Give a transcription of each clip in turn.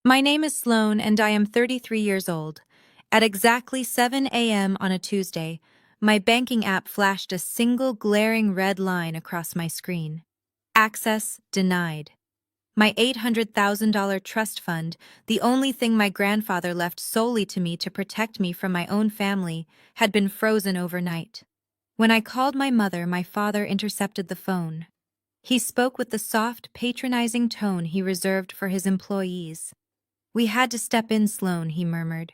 My name is Sloane and I am 33 years old. At exactly 7 a.m. on a Tuesday, my banking app flashed a single glaring red line across my screen. Access denied. My $800,000 trust fund, the only thing my grandfather left solely to me to protect me from my own family, had been frozen overnight. When I called my mother, my father intercepted the phone. He spoke with the soft, patronizing tone he reserved for his employees. "We had to step in, Sloane," he murmured.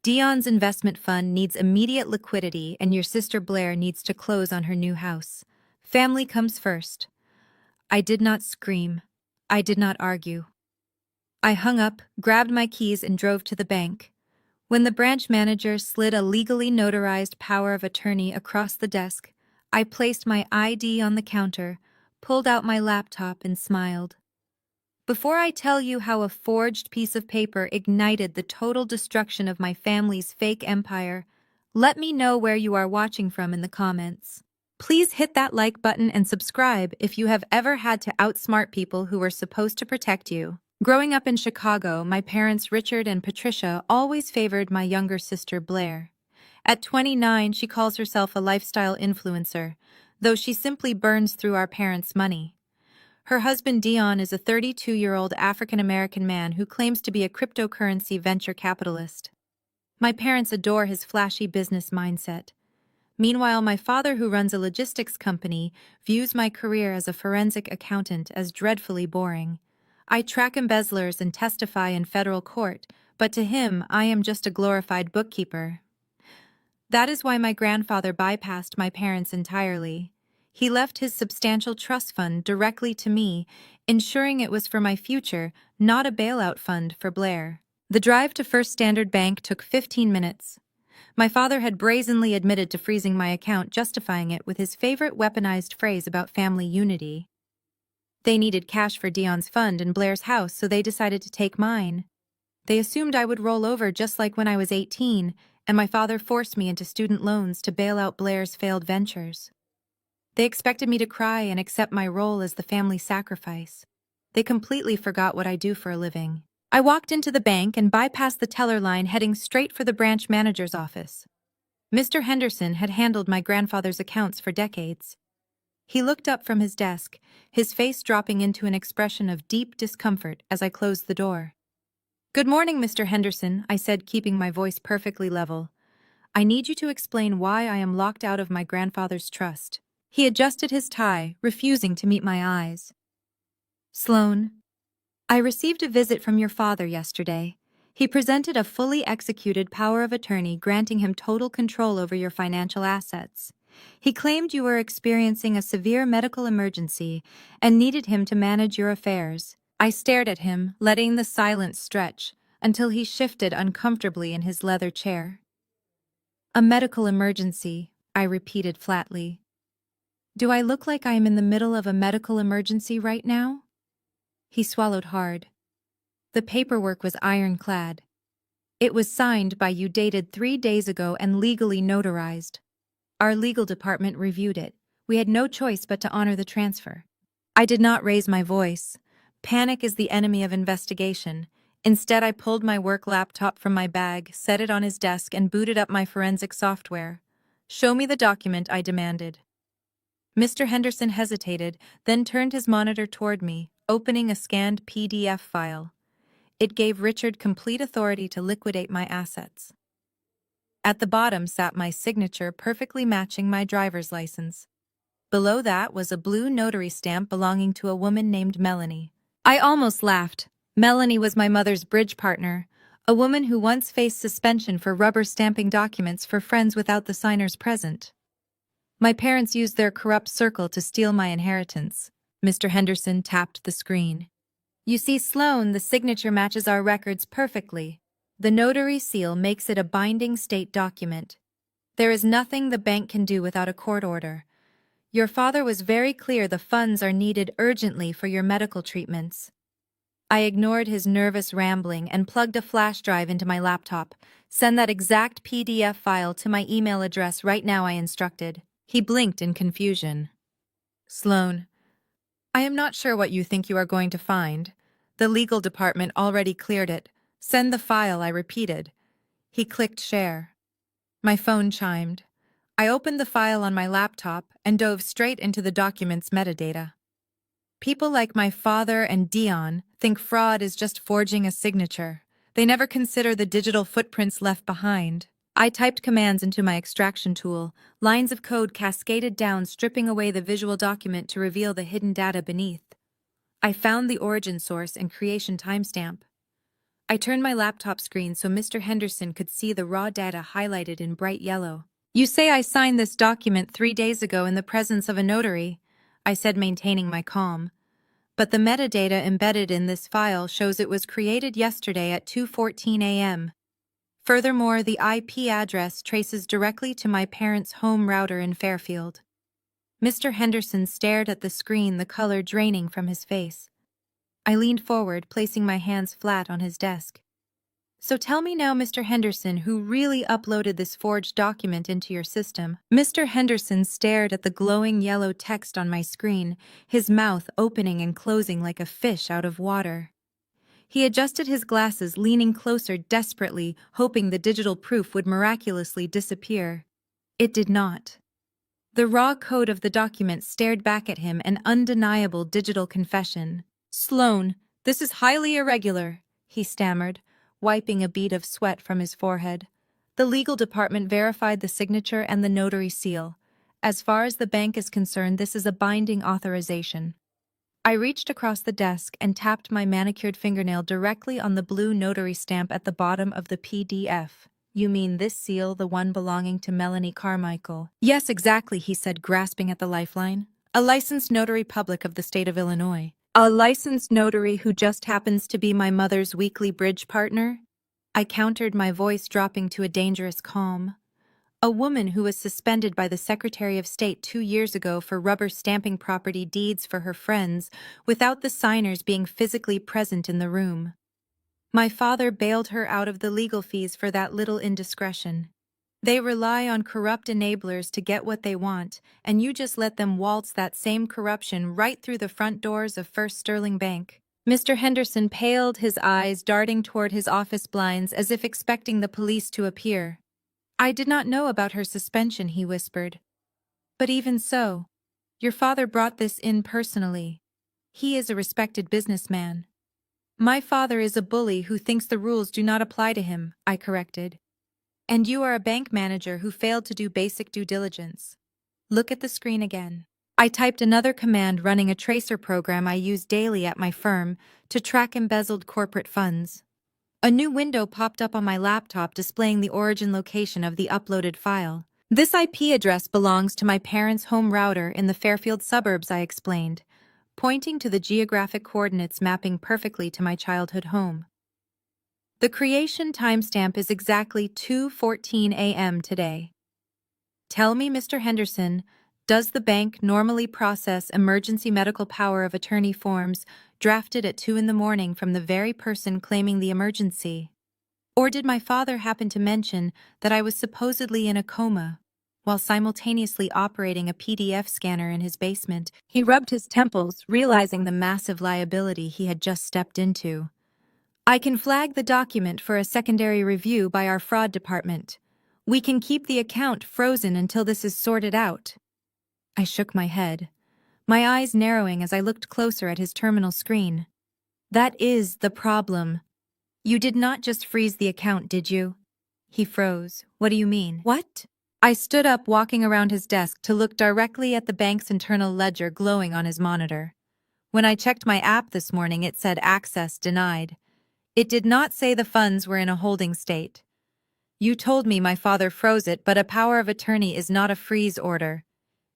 "Deon's investment fund needs immediate liquidity and your sister Blair needs to close on her new house. Family comes first." I did not scream. I did not argue. I hung up, grabbed my keys, and drove to the bank. When the branch manager slid a legally notarized power of attorney across the desk, I placed my ID on the counter, pulled out my laptop, and smiled. Before I tell you how a forged piece of paper ignited the total destruction of my family's fake empire, let me know where you are watching from in the comments. Please hit that like button and subscribe if you have ever had to outsmart people who were supposed to protect you. Growing up in Chicago, my parents Richard and Patricia always favored my younger sister Blair. At 29, she calls herself a lifestyle influencer, though she simply burns through our parents' money. Her husband Deon is a 32-year-old African-American man who claims to be a cryptocurrency venture capitalist. My parents adore his flashy business mindset. Meanwhile, my father, who runs a logistics company, views my career as a forensic accountant as dreadfully boring. I track embezzlers and testify in federal court, but to him, I am just a glorified bookkeeper. That is why my grandfather bypassed my parents entirely. He left his substantial trust fund directly to me, ensuring it was for my future, not a bailout fund for Blair. The drive to First Standard Bank took 15 minutes. My father had brazenly admitted to freezing my account, justifying it with his favorite weaponized phrase about family unity. They needed cash for Deon's fund and Blair's house, so they decided to take mine. They assumed I would roll over just like when I was 18, and my father forced me into student loans to bail out Blair's failed ventures. They expected me to cry and accept my role as the family sacrifice. They completely forgot what I do for a living. I walked into the bank and bypassed the teller line, heading straight for the branch manager's office. Mr. Henderson had handled my grandfather's accounts for decades. He looked up from his desk, his face dropping into an expression of deep discomfort as I closed the door. "Good morning, Mr. Henderson," I said, keeping my voice perfectly level. "I need you to explain why I am locked out of my grandfather's trust." He adjusted his tie, refusing to meet my eyes. "Sloane, I received a visit from your father yesterday. He presented a fully executed power of attorney granting him total control over your financial assets. He claimed you were experiencing a severe medical emergency and needed him to manage your affairs." I stared at him, letting the silence stretch, until he shifted uncomfortably in his leather chair. "A medical emergency," I repeated flatly. "Do I look like I am in the middle of a medical emergency right now?" He swallowed hard. "The paperwork was ironclad. It was signed by you, dated 3 days ago, and legally notarized. Our legal department reviewed it. We had no choice but to honor the transfer." I did not raise my voice. Panic is the enemy of investigation. Instead, I pulled my work laptop from my bag, set it on his desk, and booted up my forensic software. "Show me the document," I demanded. Mr. Henderson hesitated, then turned his monitor toward me, opening a scanned PDF file. It gave Richard complete authority to liquidate my assets. At the bottom sat my signature, perfectly matching my driver's license. Below that was a blue notary stamp belonging to a woman named Melanie. I almost laughed. Melanie was my mother's bridge partner, a woman who once faced suspension for rubber stamping documents for friends without the signers present. My parents used their corrupt circle to steal my inheritance. Mr. Henderson tapped the screen. "You see, Sloane, the signature matches our records perfectly. The notary seal makes it a binding state document. There is nothing the bank can do without a court order. Your father was very clear the funds are needed urgently for your medical treatments." I ignored his nervous rambling and plugged a flash drive into my laptop. "Send that exact PDF file to my email address right now," I instructed. He blinked in confusion. "Sloane, I am not sure what you think you are going to find. The legal department already cleared it. Send the file, I repeated. He clicked share. My phone chimed. I opened the file on my laptop and dove straight into the document's metadata. People like my father and Deon think fraud is just forging a signature. They never consider the digital footprints left behind. I typed commands into my extraction tool. Lines of code cascaded down, stripping away the visual document to reveal the hidden data beneath. I found the origin source and creation timestamp. I turned my laptop screen so Mr. Henderson could see the raw data highlighted in bright yellow. You say I signed this document 3 days ago in the presence of a notary, I said, maintaining my calm. But the metadata embedded in this file shows it was created yesterday at 2:14 a.m. Furthermore, the IP address traces directly to my parents' home router in Fairfield. Mr. Henderson stared at the screen, the color draining from his face. I leaned forward, placing my hands flat on his desk. So tell me now, Mr. Henderson, who really uploaded this forged document into your system? Mr. Henderson stared at the glowing yellow text on my screen, his mouth opening and closing like a fish out of water. He adjusted his glasses, leaning closer desperately, hoping the digital proof would miraculously disappear. It did not. The raw code of the document stared back at him, an undeniable digital confession. Sloane, this is highly irregular, he stammered, wiping a bead of sweat from his forehead. The legal department verified the signature and the notary seal. As far as the bank is concerned, this is a binding authorization. I reached across the desk and tapped my manicured fingernail directly on the blue notary stamp at the bottom of the PDF. You mean this seal, the one belonging to Melanie Carmichael? Yes, exactly, he said, grasping at the lifeline. A licensed notary public of the state of Illinois. A licensed notary who just happens to be my mother's weekly bridge partner? I countered, my voice dropping to a dangerous calm. A woman who was suspended by the Secretary of State 2 years ago for rubber stamping property deeds for her friends without the signers being physically present in the room. My father bailed her out of the legal fees for that little indiscretion. They rely on corrupt enablers to get what they want, and you just let them waltz that same corruption right through the front doors of First Sterling Bank. Mr. Henderson paled, his eyes darting toward his office blinds as if expecting the police to appear. I did not know about her suspension, he whispered. But even so, your father brought this in personally. He is a respected businessman. My father is a bully who thinks the rules do not apply to him, I corrected. And you are a bank manager who failed to do basic due diligence. Look at the screen again. I typed another command, running a tracer program I use daily at my firm to track embezzled corporate funds. A new window popped up on my laptop displaying the origin location of the uploaded file. This IP address belongs to my parents' home router in the Fairfield suburbs, I explained, pointing to the geographic coordinates mapping perfectly to my childhood home. The creation timestamp is exactly 2:14 a.m. today. Tell me, Mr. Henderson, does the bank normally process emergency medical power of attorney forms drafted at 2 in the morning from the very person claiming the emergency? Or did my father happen to mention that I was supposedly in a coma while simultaneously operating a PDF scanner in his basement? He rubbed his temples, realizing the massive liability he had just stepped into. I can flag the document for a secondary review by our fraud department. We can keep the account frozen until this is sorted out. I shook my head, my eyes narrowing as I looked closer at his terminal screen. That is the problem. You did not just freeze the account, did you? He froze. What do you mean? What? I stood up, walking around his desk to look directly at the bank's internal ledger glowing on his monitor. When I checked my app this morning, it said access denied. It did not say the funds were in a holding state. You told me my father froze it, but a power of attorney is not a freeze order.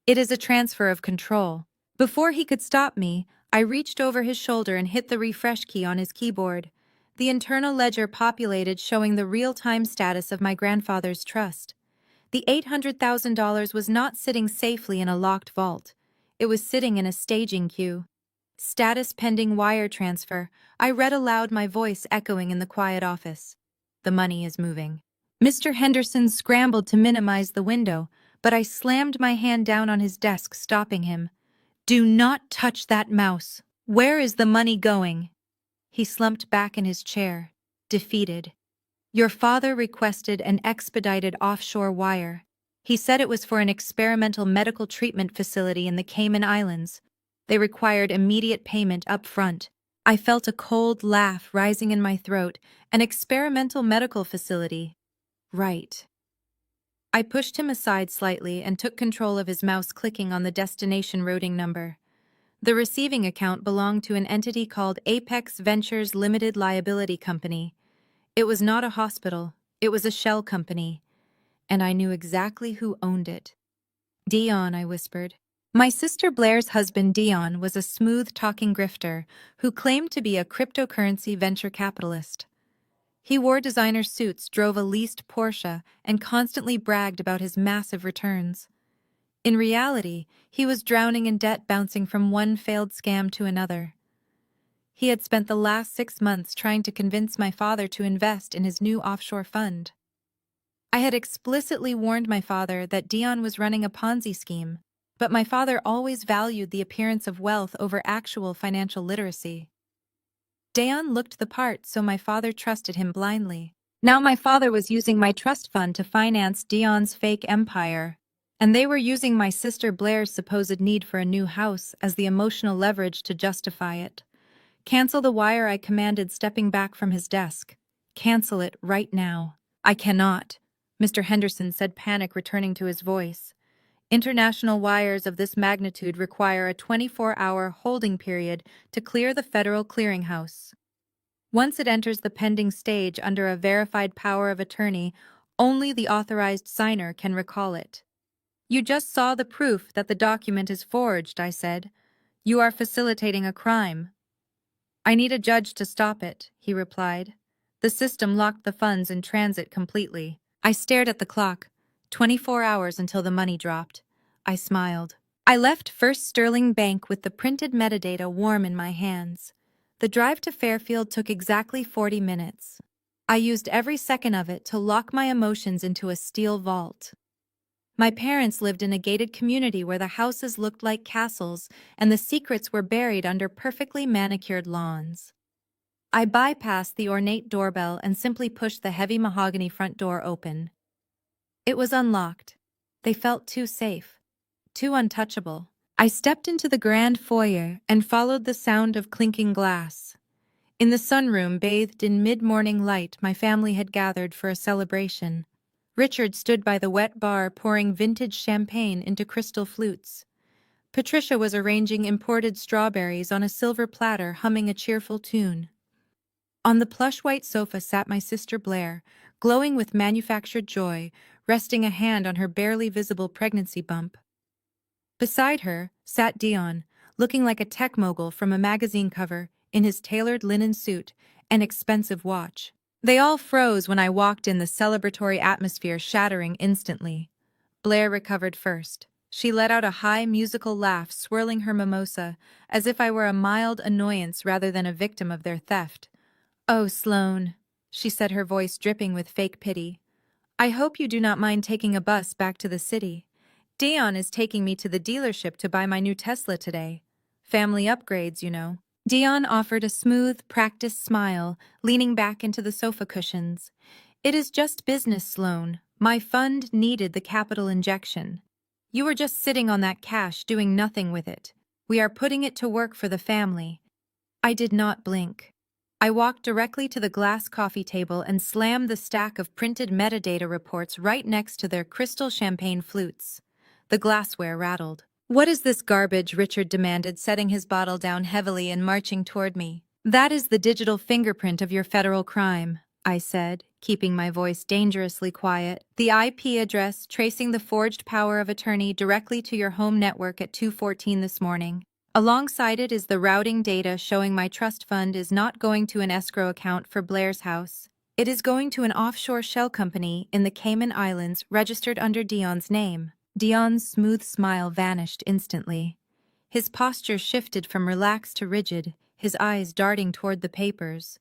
It is a transfer of control. Before he could stop me, I reached over his shoulder and hit the refresh key on his keyboard. The internal ledger populated, showing the real-time status of my grandfather's trust. The $800,000 was not sitting safely in a locked vault. It was sitting in a staging queue. Status pending wire transfer. I read aloud, my voice echoing in the quiet office. The money is moving. Mr. Henderson scrambled to minimize the window, but I slammed my hand down on his desk, stopping him. Do not touch that mouse. Where is the money going? He slumped back in his chair, defeated. Your father requested an expedited offshore wire. He said it was for an experimental medical treatment facility in the Cayman Islands. They required immediate payment up front. I felt a cold laugh rising in my throat. An experimental medical facility. Right. I pushed him aside slightly and took control of his mouse, clicking on the destination routing number. The receiving account belonged to an entity called Apex Ventures Limited Liability Company. It was not a hospital, it was a shell company, and I knew exactly who owned it. Deon, I whispered. My sister Blair's husband Deon was a smooth-talking grifter who claimed to be a cryptocurrency venture capitalist. He wore designer suits, drove a leased Porsche, and constantly bragged about his massive returns. In reality, he was drowning in debt, bouncing from one failed scam to another. He had spent the last 6 months trying to convince my father to invest in his new offshore fund. I had explicitly warned my father that Deon was running a Ponzi scheme, but my father always valued the appearance of wealth over actual financial literacy. Deon looked the part, so my father trusted him blindly. Now my father was using my trust fund to finance Deon's fake empire, and they were using my sister Blair's supposed need for a new house as the emotional leverage to justify it. Cancel the wire, I commanded, stepping back from his desk. Cancel it right now. I cannot, Mr. Henderson said, panic returning to his voice. International wires of this magnitude require a 24-hour holding period to clear the Federal Clearinghouse. Once it enters the pending stage under a verified power of attorney, only the authorized signer can recall it. You just saw the proof that the document is forged, I said. You are facilitating a crime. I need a judge to stop it, he replied. The system locked the funds in transit completely. I stared at the clock. 24 hours until the money dropped. I smiled. I left First Sterling Bank with the printed metadata warm in my hands. The drive to Fairfield took exactly 40 minutes. I used every second of it to lock my emotions into a steel vault. My parents lived in a gated community where the houses looked like castles and the secrets were buried under perfectly manicured lawns. I bypassed the ornate doorbell and simply pushed the heavy mahogany front door open. It was unlocked. They felt too safe, too untouchable. I stepped into the grand foyer and followed the sound of clinking glass. In the sunroom, bathed in mid-morning light, my family had gathered for a celebration. Richard stood by the wet bar pouring vintage champagne into crystal flutes. Patricia was arranging imported strawberries on a silver platter, humming a cheerful tune. On the plush white sofa sat my sister Blair, glowing with manufactured joy, resting a hand on her barely visible pregnancy bump. Beside her sat Deon, looking like a tech mogul from a magazine cover, in his tailored linen suit and expensive watch. They all froze when I walked in, the celebratory atmosphere shattering instantly. Blair recovered first. She let out a high musical laugh, swirling her mimosa, as if I were a mild annoyance rather than a victim of their theft. "Oh, Sloane," she said, her voice dripping with fake pity. "I hope you do not mind taking a bus back to the city. Deon is taking me to the dealership to buy my new Tesla today. Family upgrades, you know." Deon offered a smooth, practiced smile, leaning back into the sofa cushions. "It is just business, Sloane. My fund needed the capital injection. You were just sitting on that cash, doing nothing with it. We are putting it to work for the family." I did not blink. I walked directly to the glass coffee table and slammed the stack of printed metadata reports right next to their crystal champagne flutes. The glassware rattled. "What is this garbage?" Richard demanded, setting his bottle down heavily and marching toward me. "That is the digital fingerprint of your federal crime," I said, keeping my voice dangerously quiet. "The IP address tracing the forged power of attorney directly to your home network at 2:14 this morning. Alongside it is the routing data showing my trust fund is not going to an escrow account for Blair's house. It is going to an offshore shell company in the Cayman Islands registered under Deon's name." Deon's smooth smile vanished instantly. His posture shifted from relaxed to rigid, his eyes darting toward the papers.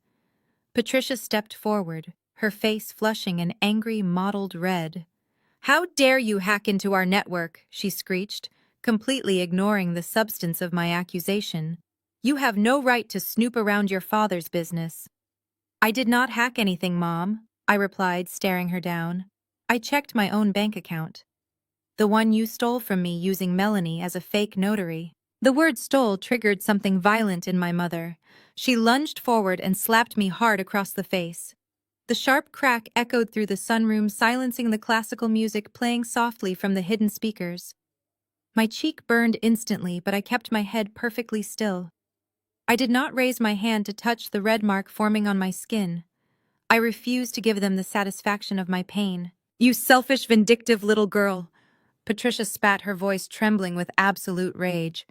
Patricia stepped forward, her face flushing an angry mottled red. "How dare you hack into our network?" she screeched, completely ignoring the substance of my accusation. You have no right to snoop around your father's business. I did not hack anything, Mom, I replied, staring her down. I checked my own bank account. The one you stole from me using Melanie as a fake notary. The word stole triggered something violent in my mother. She lunged forward and slapped me hard across the face. The sharp crack echoed through the sunroom, silencing the classical music playing softly from the hidden speakers. My cheek burned instantly, but I kept my head perfectly still. I did not raise my hand to touch the red mark forming on my skin. I refused to give them the satisfaction of my pain. You selfish, vindictive little girl. Patricia spat, her voice trembling with absolute rage.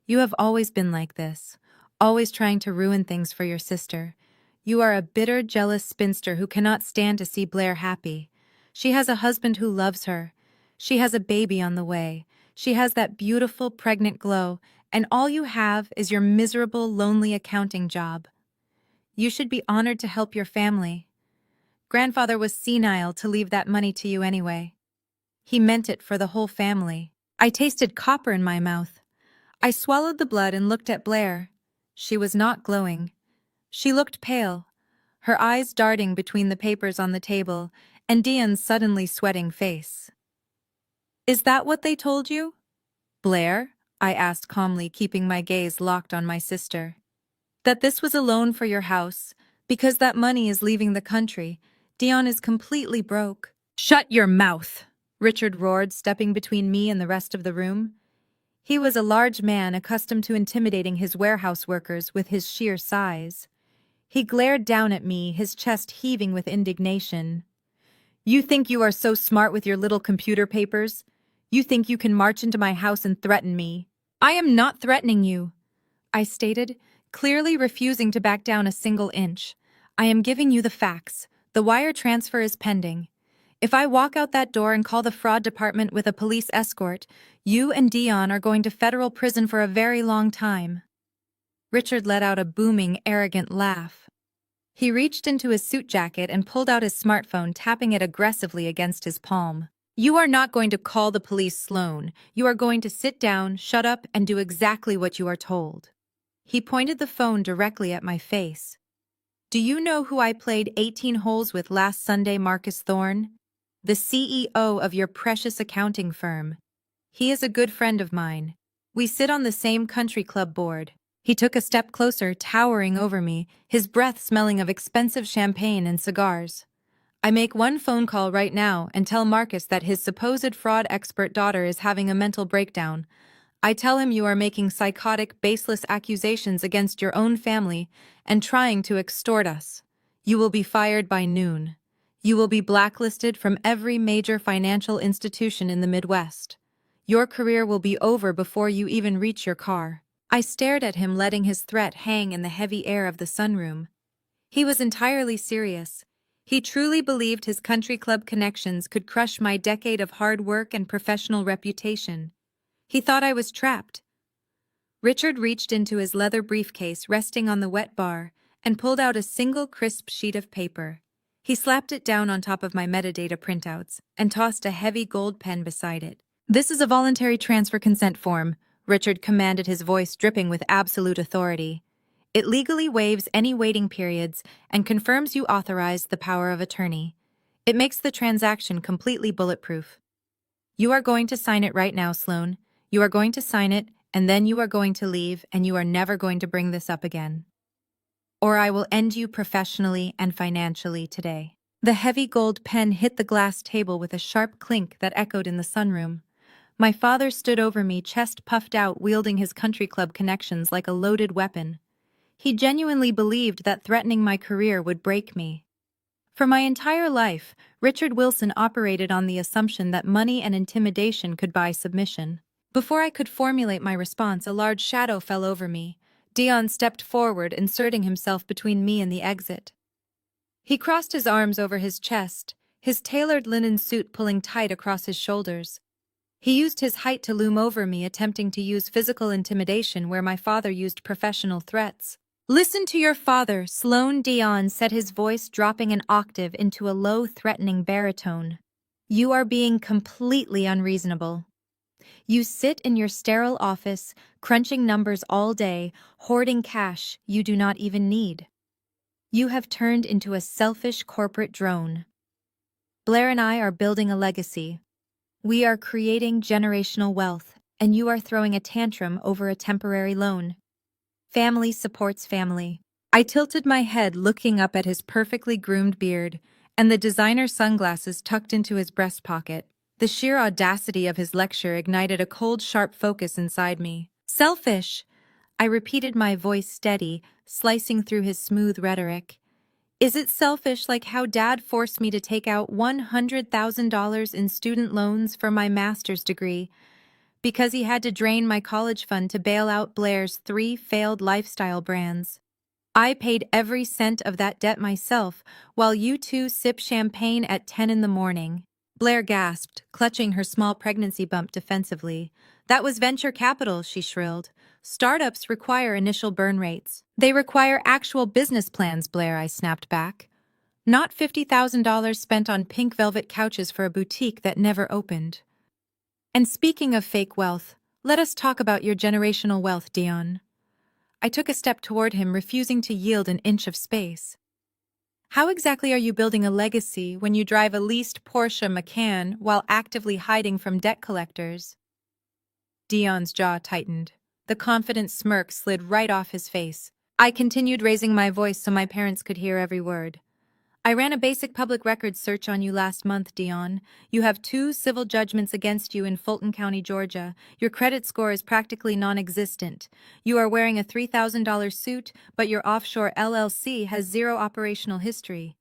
You have always been like this, always trying to ruin things for your sister. You are a bitter, jealous spinster who cannot stand to see Blair happy. She has a husband who loves her. She has a baby on the way. She has that beautiful, pregnant glow, and all you have is your miserable, lonely accounting job. You should be honored to help your family. Grandfather was senile to leave that money to you anyway. He meant it for the whole family. I tasted copper in my mouth. I swallowed the blood and looked at Blair. She was not glowing. She looked pale, her eyes darting between the papers on the table, and Deon's suddenly sweating face. Is that what they told you? Blair? I asked calmly, keeping my gaze locked on my sister. That this was a loan for your house, because that money is leaving the country. Deon is completely broke. Shut your mouth, Richard roared, stepping between me and the rest of the room. He was a large man accustomed to intimidating his warehouse workers with his sheer size. He glared down at me, his chest heaving with indignation. You think you are so smart with your little computer papers? You think you can march into my house and threaten me? I am not threatening you, I stated, clearly refusing to back down a single inch. I am giving you the facts. The wire transfer is pending. If I walk out that door and call the fraud department with a police escort, you and Deon are going to federal prison for a very long time. Richard let out a booming, arrogant laugh. He reached into his suit jacket and pulled out his smartphone, tapping it aggressively against his palm. You are not going to call the police, Sloane. You are going to sit down, shut up, and do exactly what you are told. He pointed the phone directly at my face. Do you know who I played 18 holes with last Sunday, Marcus Thorne? The CEO of your precious accounting firm. He is a good friend of mine. We sit on the same country club board. He took a step closer, towering over me, his breath smelling of expensive champagne and cigars. I make one phone call right now and tell Marcus that his supposed fraud expert daughter is having a mental breakdown. I tell him you are making psychotic, baseless accusations against your own family and trying to extort us. You will be fired by noon. You will be blacklisted from every major financial institution in the Midwest. Your career will be over before you even reach your car. I stared at him, letting his threat hang in the heavy air of the sunroom. He was entirely serious. He truly believed his country club connections could crush my decade of hard work and professional reputation. He thought I was trapped. Richard reached into his leather briefcase resting on the wet bar and pulled out a single crisp sheet of paper. He slapped it down on top of my metadata printouts and tossed a heavy gold pen beside it. This is a voluntary transfer consent form, Richard commanded, his voice dripping with absolute authority. It legally waives any waiting periods and confirms you authorized the power of attorney. It makes the transaction completely bulletproof. You are going to sign it right now, Sloane. You are going to sign it, and then you are going to leave, and you are never going to bring this up again. Or I will end you professionally and financially today. The heavy gold pen hit the glass table with a sharp clink that echoed in the sunroom. My father stood over me, chest puffed out, wielding his country club connections like a loaded weapon. He genuinely believed that threatening my career would break me. For my entire life, Richard Wilson operated on the assumption that money and intimidation could buy submission. Before I could formulate my response, a large shadow fell over me. Deon stepped forward, inserting himself between me and the exit. He crossed his arms over his chest, his tailored linen suit pulling tight across his shoulders. He used his height to loom over me, attempting to use physical intimidation where my father used professional threats. Listen to your father, Sloane. Deon said, his voice dropping an octave into a low, threatening baritone. You are being completely unreasonable. You sit in your sterile office, crunching numbers all day, hoarding cash you do not even need. You have turned into a selfish corporate drone. Blair and I are building a legacy. We are creating generational wealth, and you are throwing a tantrum over a temporary loan. Family supports family. I tilted my head looking up at his perfectly groomed beard and the designer sunglasses tucked into his breast pocket. The sheer audacity of his lecture ignited a cold, sharp focus inside me. Selfish! I repeated, my voice steady, slicing through his smooth rhetoric. Is it selfish like how Dad forced me to take out $100,000 in student loans for my master's degree because he had to drain my college fund to bail out Blair's 3 failed lifestyle brands? I paid every cent of that debt myself, while you two sip champagne at 10 in the morning. Blair gasped, clutching her small pregnancy bump defensively. That was venture capital, she shrilled. Startups require initial burn rates. They require actual business plans, Blair, I snapped back. Not $50,000 spent on pink velvet couches for a boutique that never opened. And speaking of fake wealth, let us talk about your generational wealth, Deon. I took a step toward him, refusing to yield an inch of space. How exactly are you building a legacy when you drive a leased Porsche Macan while actively hiding from debt collectors? Deon's jaw tightened. The confident smirk slid right off his face. I continued, raising my voice so my parents could hear every word. I ran a basic public records search on you last month, Deon. You have 2 civil judgments against you in Fulton County, Georgia. Your credit score is practically non-existent. You are wearing a $3,000 suit, but your offshore LLC has 0 operational history.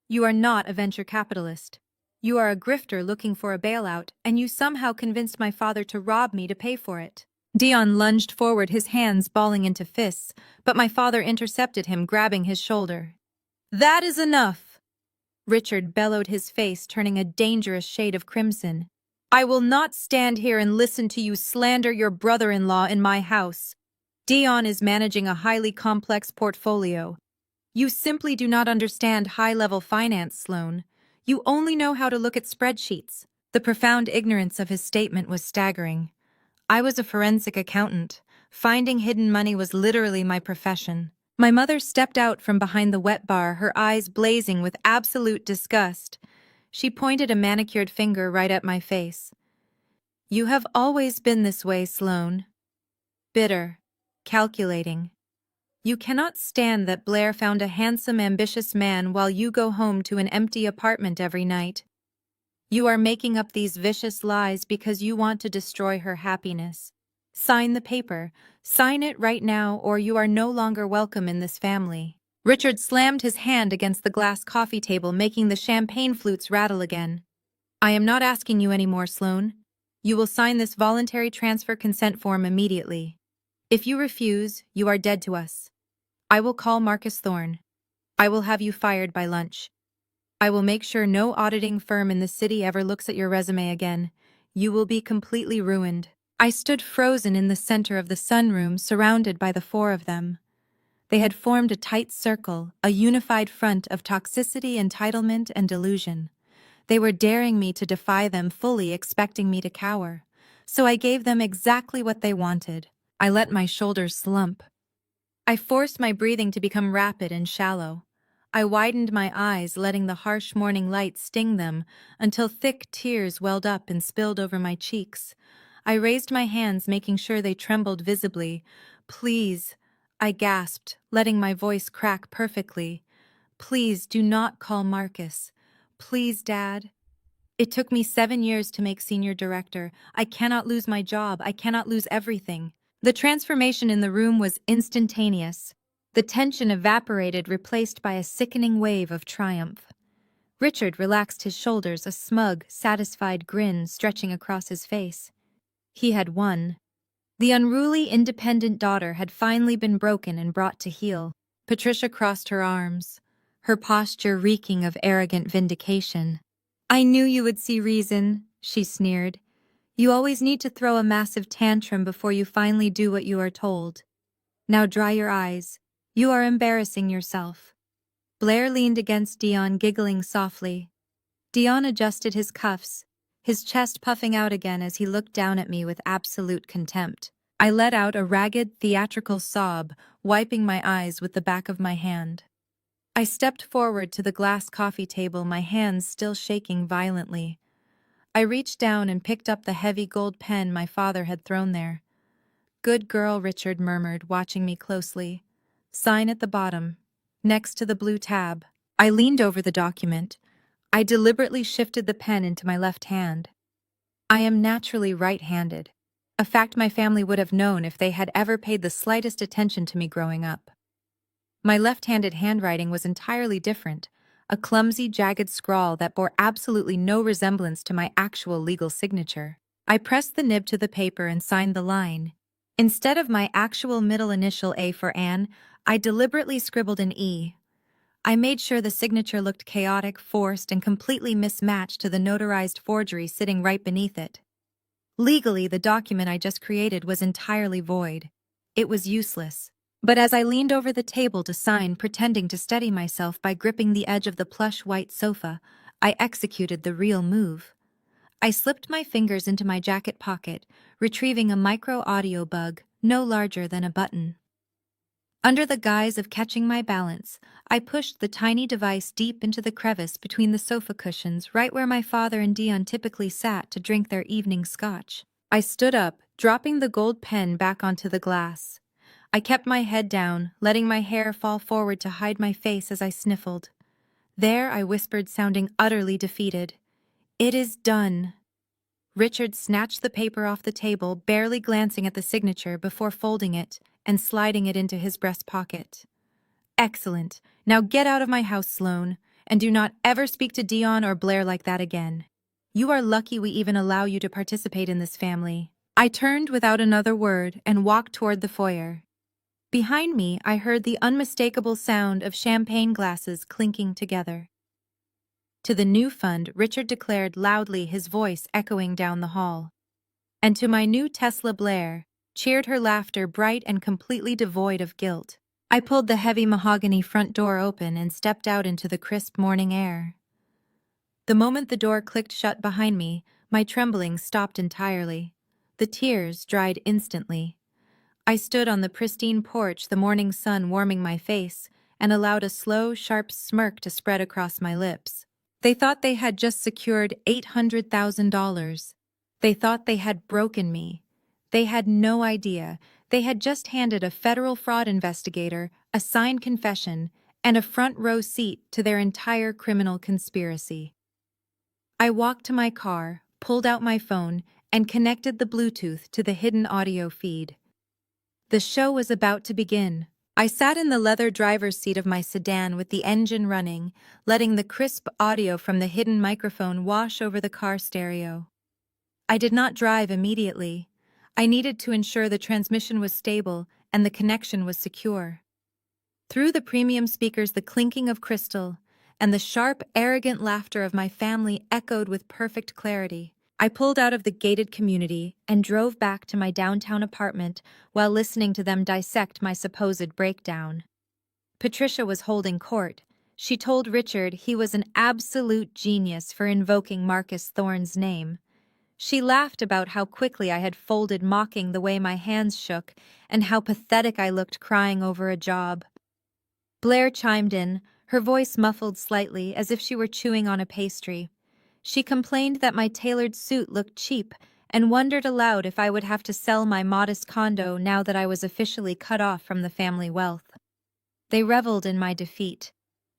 You are not a venture capitalist. You are a grifter looking for a bailout, and you somehow convinced my father to rob me to pay for it. Deon lunged forward, his hands balling into fists, but my father intercepted him, grabbing his shoulder. That is enough! Richard bellowed, his face turning a dangerous shade of crimson. I will not stand here and listen to you slander your brother-in-law in my house. Deon is managing a highly complex portfolio. You simply do not understand high-level finance, Sloane. You only know how to look at spreadsheets. The profound ignorance of his statement was staggering. I was a forensic accountant. Finding hidden money was literally my profession. My mother stepped out from behind the wet bar, her eyes blazing with absolute disgust. She pointed a manicured finger right at my face. You have always been this way, Sloane. Bitter. Calculating. You cannot stand that Blair found a handsome, ambitious man while you go home to an empty apartment every night. You are making up these vicious lies because you want to destroy her happiness. Sign the paper. Sign it right now, or you are no longer welcome in this family. Richard slammed his hand against the glass coffee table, making the champagne flutes rattle again. I am not asking you anymore, Sloane. You will sign this voluntary transfer consent form immediately. If you refuse, you are dead to us. I will call Marcus Thorne. I will have you fired by lunch. I will make sure no auditing firm in the city ever looks at your resume again. You will be completely ruined. I stood frozen in the center of the sunroom, surrounded by the 4 of them. They had formed a tight circle, a unified front of toxicity, entitlement, and delusion. They were daring me to defy them, fully expecting me to cower. So I gave them exactly what they wanted. I let my shoulders slump. I forced my breathing to become rapid and shallow. I widened my eyes, letting the harsh morning light sting them until thick tears welled up and spilled over my cheeks. I raised my hands, making sure they trembled visibly. Please, I gasped, letting my voice crack perfectly. Please do not call Marcus. Please, Dad. It took me 7 years to make senior director. I cannot lose my job. I cannot lose everything. The transformation in the room was instantaneous. The tension evaporated, replaced by a sickening wave of triumph. Richard relaxed his shoulders, a smug, satisfied grin stretching across his face. He had won. The unruly, independent daughter had finally been broken and brought to heel. Patricia crossed her arms, her posture reeking of arrogant vindication. I knew you would see reason, she sneered. You always need to throw a massive tantrum before you finally do what you are told. Now dry your eyes. You are embarrassing yourself. Blair leaned against Deon, giggling softly. Deon adjusted his cuffs, his chest puffing out again as he looked down at me with absolute contempt. I let out a ragged, theatrical sob, wiping my eyes with the back of my hand. I stepped forward to the glass coffee table, my hands still shaking violently. I reached down and picked up the heavy gold pen my father had thrown there. "Good girl," Richard murmured, watching me closely. "Sign at the bottom, next to the blue tab." I leaned over the document. I deliberately shifted the pen into my left hand. I am naturally right-handed, a fact my family would have known if they had ever paid the slightest attention to me growing up. My left-handed handwriting was entirely different, a clumsy, jagged scrawl that bore absolutely no resemblance to my actual legal signature. I pressed the nib to the paper and signed the line. Instead of my actual middle initial A for Anne, I deliberately scribbled an E. I made sure the signature looked chaotic, forced, and completely mismatched to the notarized forgery sitting right beneath it. Legally, the document I just created was entirely void. It was useless. But as I leaned over the table to sign, pretending to steady myself by gripping the edge of the plush white sofa, I executed the real move. I slipped my fingers into my jacket pocket, retrieving a micro-audio bug no larger than a button. Under the guise of catching my balance, I pushed the tiny device deep into the crevice between the sofa cushions, right where my father and Deon typically sat to drink their evening scotch. I stood up, dropping the gold pen back onto the glass. I kept my head down, letting my hair fall forward to hide my face as I sniffled. "There," I whispered, sounding utterly defeated. "It is done." Richard snatched the paper off the table, barely glancing at the signature before folding it and sliding it into his breast pocket. "Excellent. Now get out of my house, Sloane, and do not ever speak to Deon or Blair like that again. You are lucky we even allow you to participate in this family." I turned without another word and walked toward the foyer. Behind me, I heard the unmistakable sound of champagne glasses clinking together. "To the new fund," Richard declared loudly, his voice echoing down the hall. "And to my new Tesla, Blair," cheered her laughter, bright and completely devoid of guilt. I pulled the heavy mahogany front door open and stepped out into the crisp morning air. The moment the door clicked shut behind me, my trembling stopped entirely. The tears dried instantly. I stood on the pristine porch, the morning sun warming my face, and allowed a slow, sharp smirk to spread across my lips. They thought they had just secured $800,000. They thought they had broken me. They had no idea. They had just handed a federal fraud investigator a signed confession and a front-row seat to their entire criminal conspiracy. I walked to my car, pulled out my phone, and connected the Bluetooth to the hidden audio feed. The show was about to begin. I sat in the leather driver's seat of my sedan with the engine running, letting the crisp audio from the hidden microphone wash over the car stereo. I did not drive immediately. I needed to ensure the transmission was stable and the connection was secure. Through the premium speakers, the clinking of crystal and the sharp, arrogant laughter of my family echoed with perfect clarity. I pulled out of the gated community and drove back to my downtown apartment while listening to them dissect my supposed breakdown. Patricia was holding court. She told Richard he was an absolute genius for invoking Marcus Thorne's name. She laughed about how quickly I had folded, mocking the way my hands shook and how pathetic I looked crying over a job. Blair chimed in, her voice muffled slightly as if she were chewing on a pastry. She complained that my tailored suit looked cheap and wondered aloud if I would have to sell my modest condo now that I was officially cut off from the family wealth. They reveled in my defeat.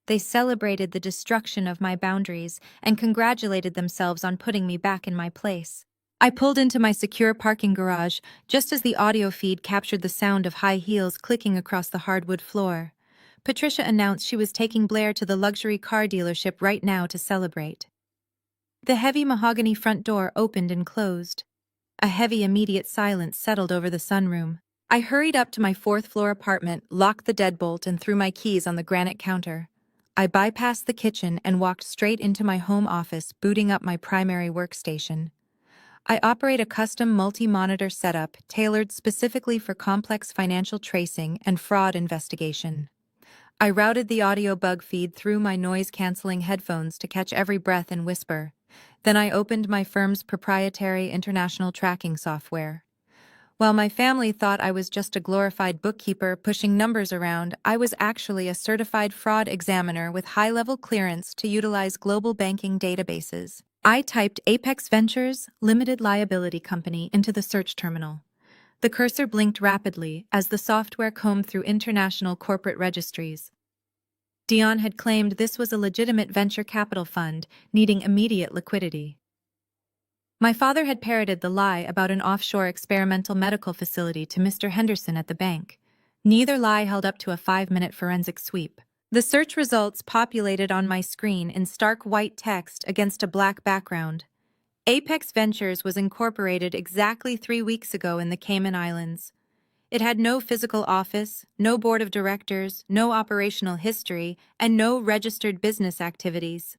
They celebrated the destruction of my boundaries and congratulated themselves on putting me back in my place. I pulled into my secure parking garage just as the audio feed captured the sound of high heels clicking across the hardwood floor. Patricia announced she was taking Blair to the luxury car dealership right now to celebrate. The heavy mahogany front door opened and closed. A heavy, immediate silence settled over the sunroom. I hurried up to my fourth-floor apartment, locked the deadbolt, and threw my keys on the granite counter. I bypassed the kitchen and walked straight into my home office, booting up my primary workstation. I operate a custom multi-monitor setup tailored specifically for complex financial tracing and fraud investigation. I routed the audio bug feed through my noise-canceling headphones to catch every breath and whisper. Then I opened my firm's proprietary international tracking software. While my family thought I was just a glorified bookkeeper pushing numbers around, I was actually a certified fraud examiner with high-level clearance to utilize global banking databases. I typed Apex Ventures Limited Liability Company into the search terminal. The cursor blinked rapidly as the software combed through international corporate registries. Deon had claimed this was a legitimate venture capital fund needing immediate liquidity. My father had parroted the lie about an offshore experimental medical facility to Mr. Henderson at the bank. Neither lie held up to a 5-minute forensic sweep. The search results populated on my screen in stark white text against a black background. Apex Ventures was incorporated exactly 3 weeks ago in the Cayman Islands. It had no physical office, no board of directors, no operational history, and no registered business activities.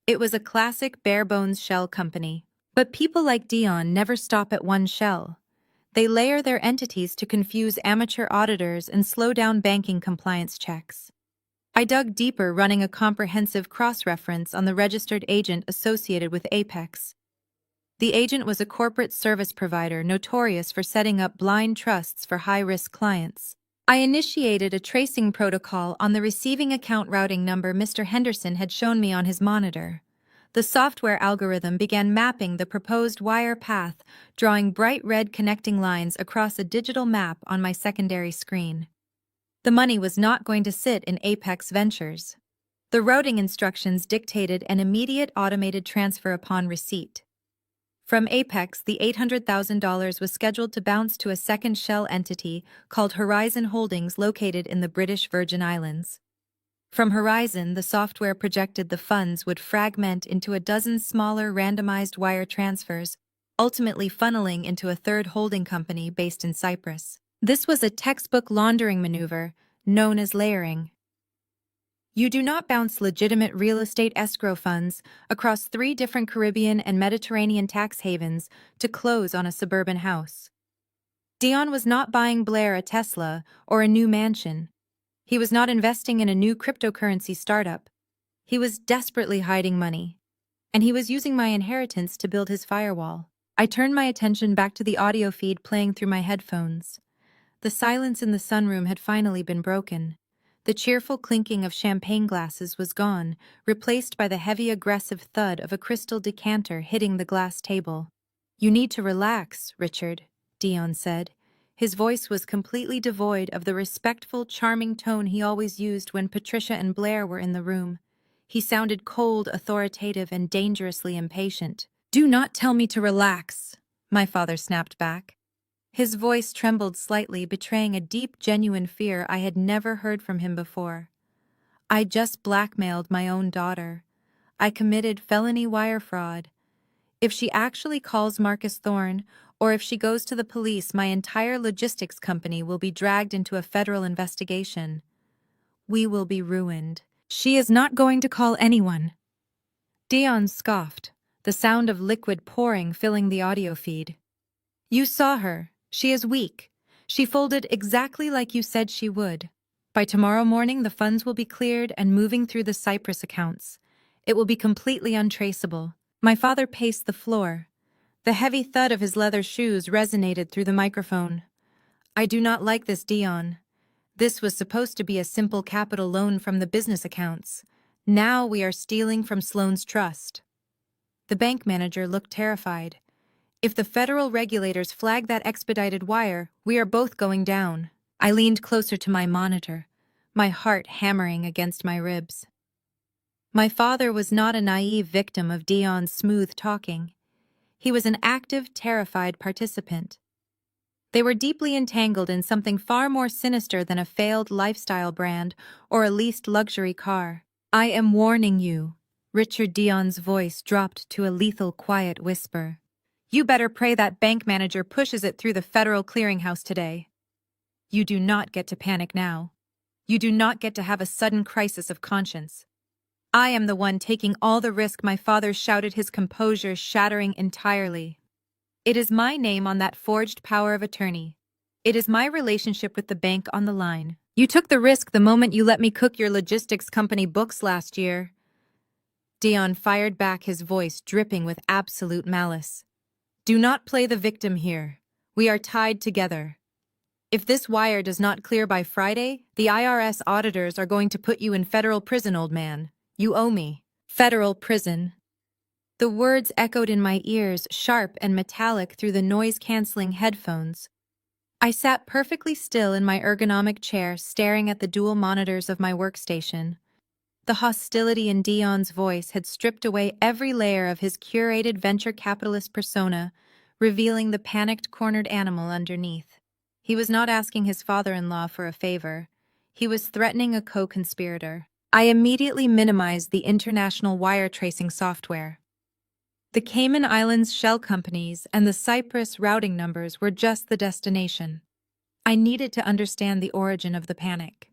It was a classic bare-bones shell company. But people like Deon never stop at one shell. They layer their entities to confuse amateur auditors and slow down banking compliance checks. I dug deeper, running a comprehensive cross-reference on the registered agent associated with Apex. The agent was a corporate service provider notorious for setting up blind trusts for high-risk clients. I initiated a tracing protocol on the receiving account routing number Mr. Henderson had shown me on his monitor. The software algorithm began mapping the proposed wire path, drawing bright red connecting lines across a digital map on my secondary screen. The money was not going to sit in Apex Ventures. The routing instructions dictated an immediate automated transfer upon receipt. From Apex, the $800,000 was scheduled to bounce to a second shell entity called Horizon Holdings located in the British Virgin Islands. From Horizon, the software projected the funds would fragment into a dozen smaller randomized wire transfers, ultimately funneling into a third holding company based in Cyprus. This was a textbook laundering maneuver known as layering. You do not bounce legitimate real estate escrow funds across 3 different Caribbean and Mediterranean tax havens to close on a suburban house. Deon was not buying Blair a Tesla or a new mansion. He was not investing in a new cryptocurrency startup. He was desperately hiding money. And he was using my inheritance to build his firewall. I turned my attention back to the audio feed playing through my headphones. The silence in the sunroom had finally been broken. The cheerful clinking of champagne glasses was gone, replaced by the heavy aggressive thud of a crystal decanter hitting the glass table. "You need to relax, Richard," Deon said. His voice was completely devoid of the respectful, charming tone he always used when Patricia and Blair were in the room. He sounded cold, authoritative, and dangerously impatient. "Do not tell me to relax," my father snapped back. His voice trembled slightly, betraying a deep, genuine fear I had never heard from him before. "I just blackmailed my own daughter. I committed felony wire fraud. If she actually calls Marcus Thorne, or if she goes to the police, my entire logistics company will be dragged into a federal investigation. We will be ruined. She is not going to call anyone." Deon scoffed, the sound of liquid pouring filling the audio feed. "You saw her. She is weak. She folded exactly like you said she would. By tomorrow morning, the funds will be cleared and moving through the Cyprus accounts. It will be completely untraceable." My father paced the floor. The heavy thud of his leather shoes resonated through the microphone. "I do not like this, Deon. This was supposed to be a simple capital loan from the business accounts. Now we are stealing from Sloane's trust." The bank manager looked terrified. "If the federal regulators flag that expedited wire, we are both going down." I leaned closer to my monitor, my heart hammering against my ribs. My father was not a naive victim of Deon's smooth talking. He was an active, terrified participant. They were deeply entangled in something far more sinister than a failed lifestyle brand or a leased luxury car. "I am warning you." Richard Deon's voice dropped to a lethal, quiet whisper. "You better pray that bank manager pushes it through the federal clearinghouse today. You do not get to panic now. You do not get to have a sudden crisis of conscience. I am the one taking all the risk." My father shouted, his composure shattering entirely. "It is my name on that forged power of attorney. It is my relationship with the bank on the line. You took the risk the moment you let me cook your logistics company books last year." Deon fired back, his voice dripping with absolute malice. "Do not play the victim here. We are tied together. If this wire does not clear by Friday, the IRS auditors are going to put you in federal prison, old man. You owe me. Federal prison. The words echoed in my ears, sharp and metallic through the noise-canceling headphones. I sat perfectly still in my ergonomic chair, staring at the dual monitors of my workstation. The hostility in Deon's voice had stripped away every layer of his curated venture capitalist persona, revealing the panicked, cornered animal underneath. He was not asking his father-in-law for a favor. He was threatening a co-conspirator. I immediately minimized the international wire tracing software. The Cayman Islands shell companies and the Cyprus routing numbers were just the destination. I needed to understand the origin of the panic.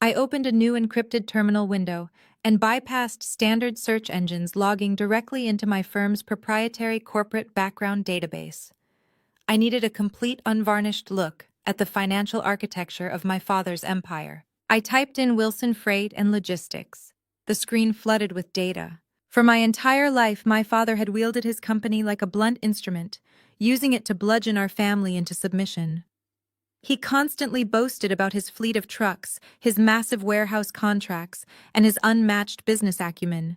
I opened a new encrypted terminal window and bypassed standard search engines, logging directly into my firm's proprietary corporate background database. I needed a complete, unvarnished look at the financial architecture of my father's empire. I typed in Wilson Freight and Logistics. The screen flooded with data. For my entire life, my father had wielded his company like a blunt instrument, using it to bludgeon our family into submission. He constantly boasted about his fleet of trucks, his massive warehouse contracts, and his unmatched business acumen.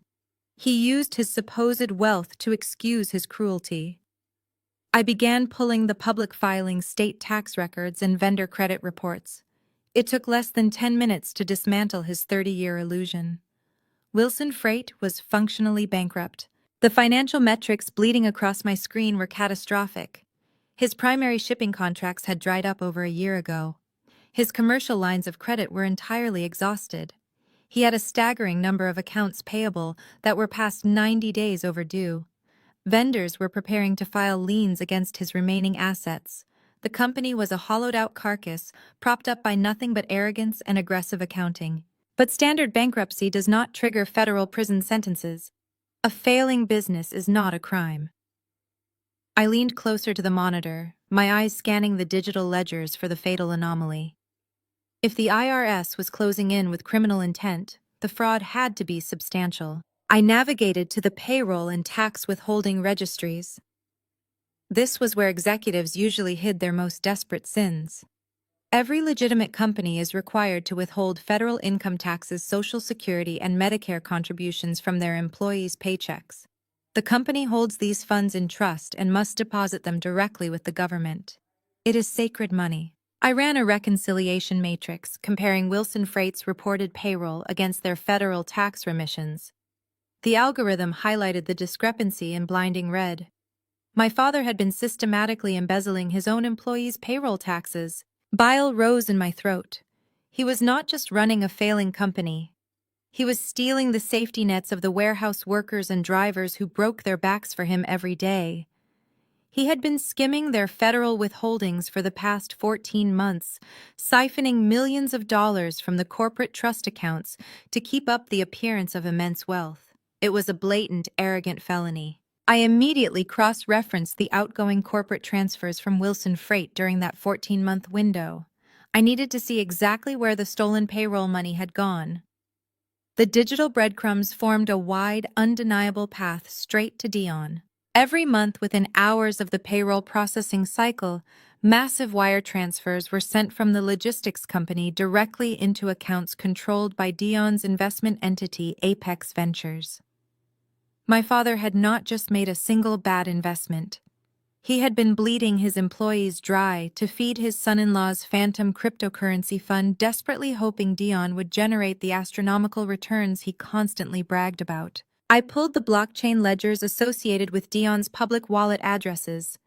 He used his supposed wealth to excuse his cruelty. I began pulling the public filings, state tax records, and vendor credit reports. It took less than 10 minutes to dismantle his 30-year illusion. Wilson Freight was functionally bankrupt. The financial metrics bleeding across my screen were catastrophic. His primary shipping contracts had dried up over a year ago. His commercial lines of credit were entirely exhausted. He had a staggering number of accounts payable that were past 90 days overdue. Vendors were preparing to file liens against his remaining assets. The company was a hollowed-out carcass, propped up by nothing but arrogance and aggressive accounting. But standard bankruptcy does not trigger federal prison sentences. A failing business is not a crime. I leaned closer to the monitor, my eyes scanning the digital ledgers for the fatal anomaly. If the IRS was closing in with criminal intent, the fraud had to be substantial. I navigated to the payroll and tax withholding registries. This was where executives usually hid their most desperate sins. Every legitimate company is required to withhold federal income taxes, Social Security, and Medicare contributions from their employees' paychecks. The company holds these funds in trust and must deposit them directly with the government. It is sacred money. I ran a reconciliation matrix comparing Wilson Freight's reported payroll against their federal tax remissions. The algorithm highlighted the discrepancy in blinding red. My father had been systematically embezzling his own employees' payroll taxes. Bile rose in my throat. He was not just running a failing company. He was stealing the safety nets of the warehouse workers and drivers who broke their backs for him every day. He had been skimming their federal withholdings for the past 14 months, siphoning millions of dollars from the corporate trust accounts to keep up the appearance of immense wealth. It was a blatant, arrogant felony. I immediately cross-referenced the outgoing corporate transfers from Wilson Freight during that 14-month window. I needed to see exactly where the stolen payroll money had gone. The digital breadcrumbs formed a wide, undeniable path straight to Deon. Every month, within hours of the payroll processing cycle, massive wire transfers were sent from the logistics company directly into accounts controlled by Deon's investment entity, Apex Ventures. My father had not just made a single bad investment. He had been bleeding his employees dry to feed his son-in-law's phantom cryptocurrency fund, desperately hoping Deon would generate the astronomical returns he constantly bragged about. I pulled the blockchain ledgers associated with Deon's public wallet addresses.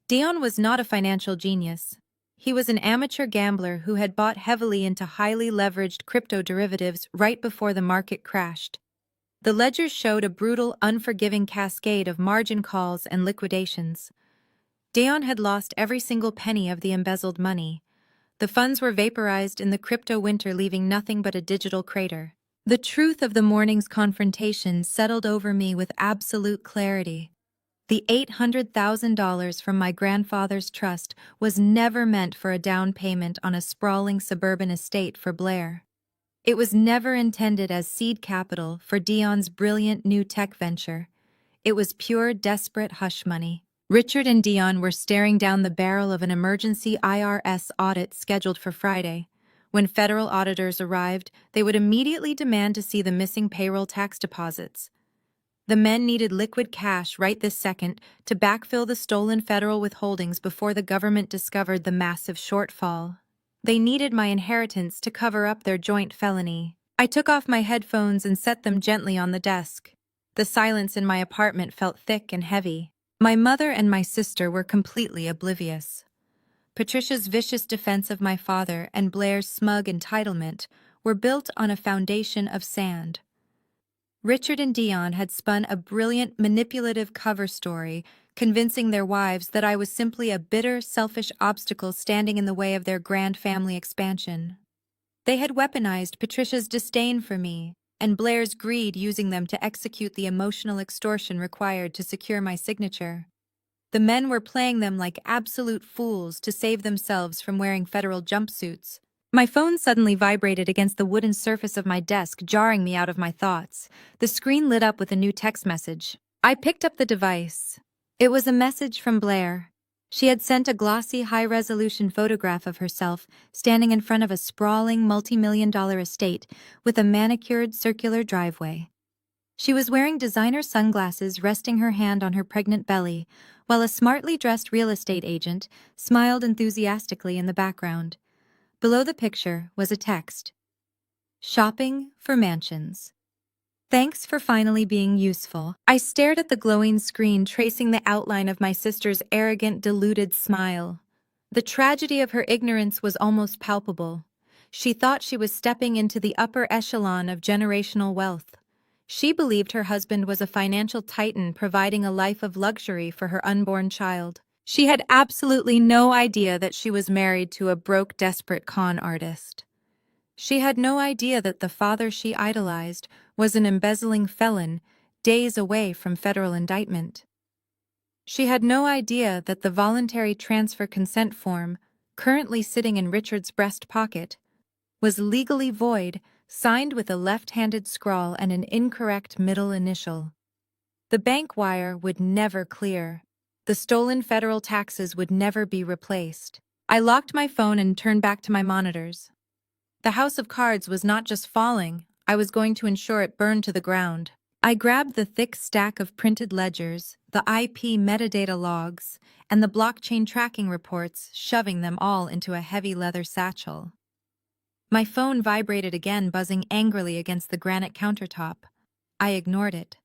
Deon was not a financial genius. He was an amateur gambler who had bought heavily into highly leveraged crypto derivatives right before the market crashed. The ledgers showed a brutal, unforgiving cascade of margin calls and liquidations. Deon had lost every single penny of the embezzled money. The funds were vaporized in the crypto winter, leaving nothing but a digital crater. The truth of the morning's confrontation settled over me with absolute clarity. The $800,000 from my grandfather's trust was never meant for a down payment on a sprawling suburban estate for Blair. It was never intended as seed capital for Deon's brilliant new tech venture. It was pure, desperate hush money. Richard and Deon were staring down the barrel of an emergency IRS audit scheduled for Friday. When federal auditors arrived, they would immediately demand to see the missing payroll tax deposits. The men needed liquid cash right this second to backfill the stolen federal withholdings before the government discovered the massive shortfall. They needed my inheritance to cover up their joint felony. I took off my headphones and set them gently on the desk. The silence in my apartment felt thick and heavy. My mother and my sister were completely oblivious. Patricia's vicious defense of my father and Blair's smug entitlement were built on a foundation of sand. Richard and Deon had spun a brilliant, manipulative cover story, convincing their wives that I was simply a bitter, selfish obstacle standing in the way of their grand family expansion. They had weaponized Patricia's disdain for me and Blair's greed, using them to execute the emotional extortion required to secure my signature. The men were playing them like absolute fools to save themselves from wearing federal jumpsuits. My phone suddenly vibrated against the wooden surface of my desk, jarring me out of my thoughts. The screen lit up with a new text message. I picked up the device. It was a message from Blair. She had sent a glossy, high-resolution photograph of herself standing in front of a sprawling, multi-million-dollar estate with a manicured circular driveway. She was wearing designer sunglasses, resting her hand on her pregnant belly, while a smartly dressed real estate agent smiled enthusiastically in the background. Below the picture was a text. Shopping for mansions. Thanks for finally being useful. I stared at the glowing screen, tracing the outline of my sister's arrogant, deluded smile. The tragedy of her ignorance was almost palpable. She thought she was stepping into the upper echelon of generational wealth. She believed her husband was a financial titan providing a life of luxury for her unborn child. She had absolutely no idea that she was married to a broke, desperate con artist. She had no idea that the father she idolized was an embezzling felon, days away from federal indictment. She had no idea that the voluntary transfer consent form, currently sitting in Richard's breast pocket, was legally void, signed with a left-handed scrawl and an incorrect middle initial. The bank wire would never clear. The stolen federal taxes would never be replaced. I locked my phone and turned back to my monitors. The house of cards was not just falling, I was going to ensure it burned to the ground. I grabbed the thick stack of printed ledgers, the IP metadata logs, and the blockchain tracking reports, shoving them all into a heavy leather satchel. My phone vibrated again, buzzing angrily against the granite countertop. I ignored it.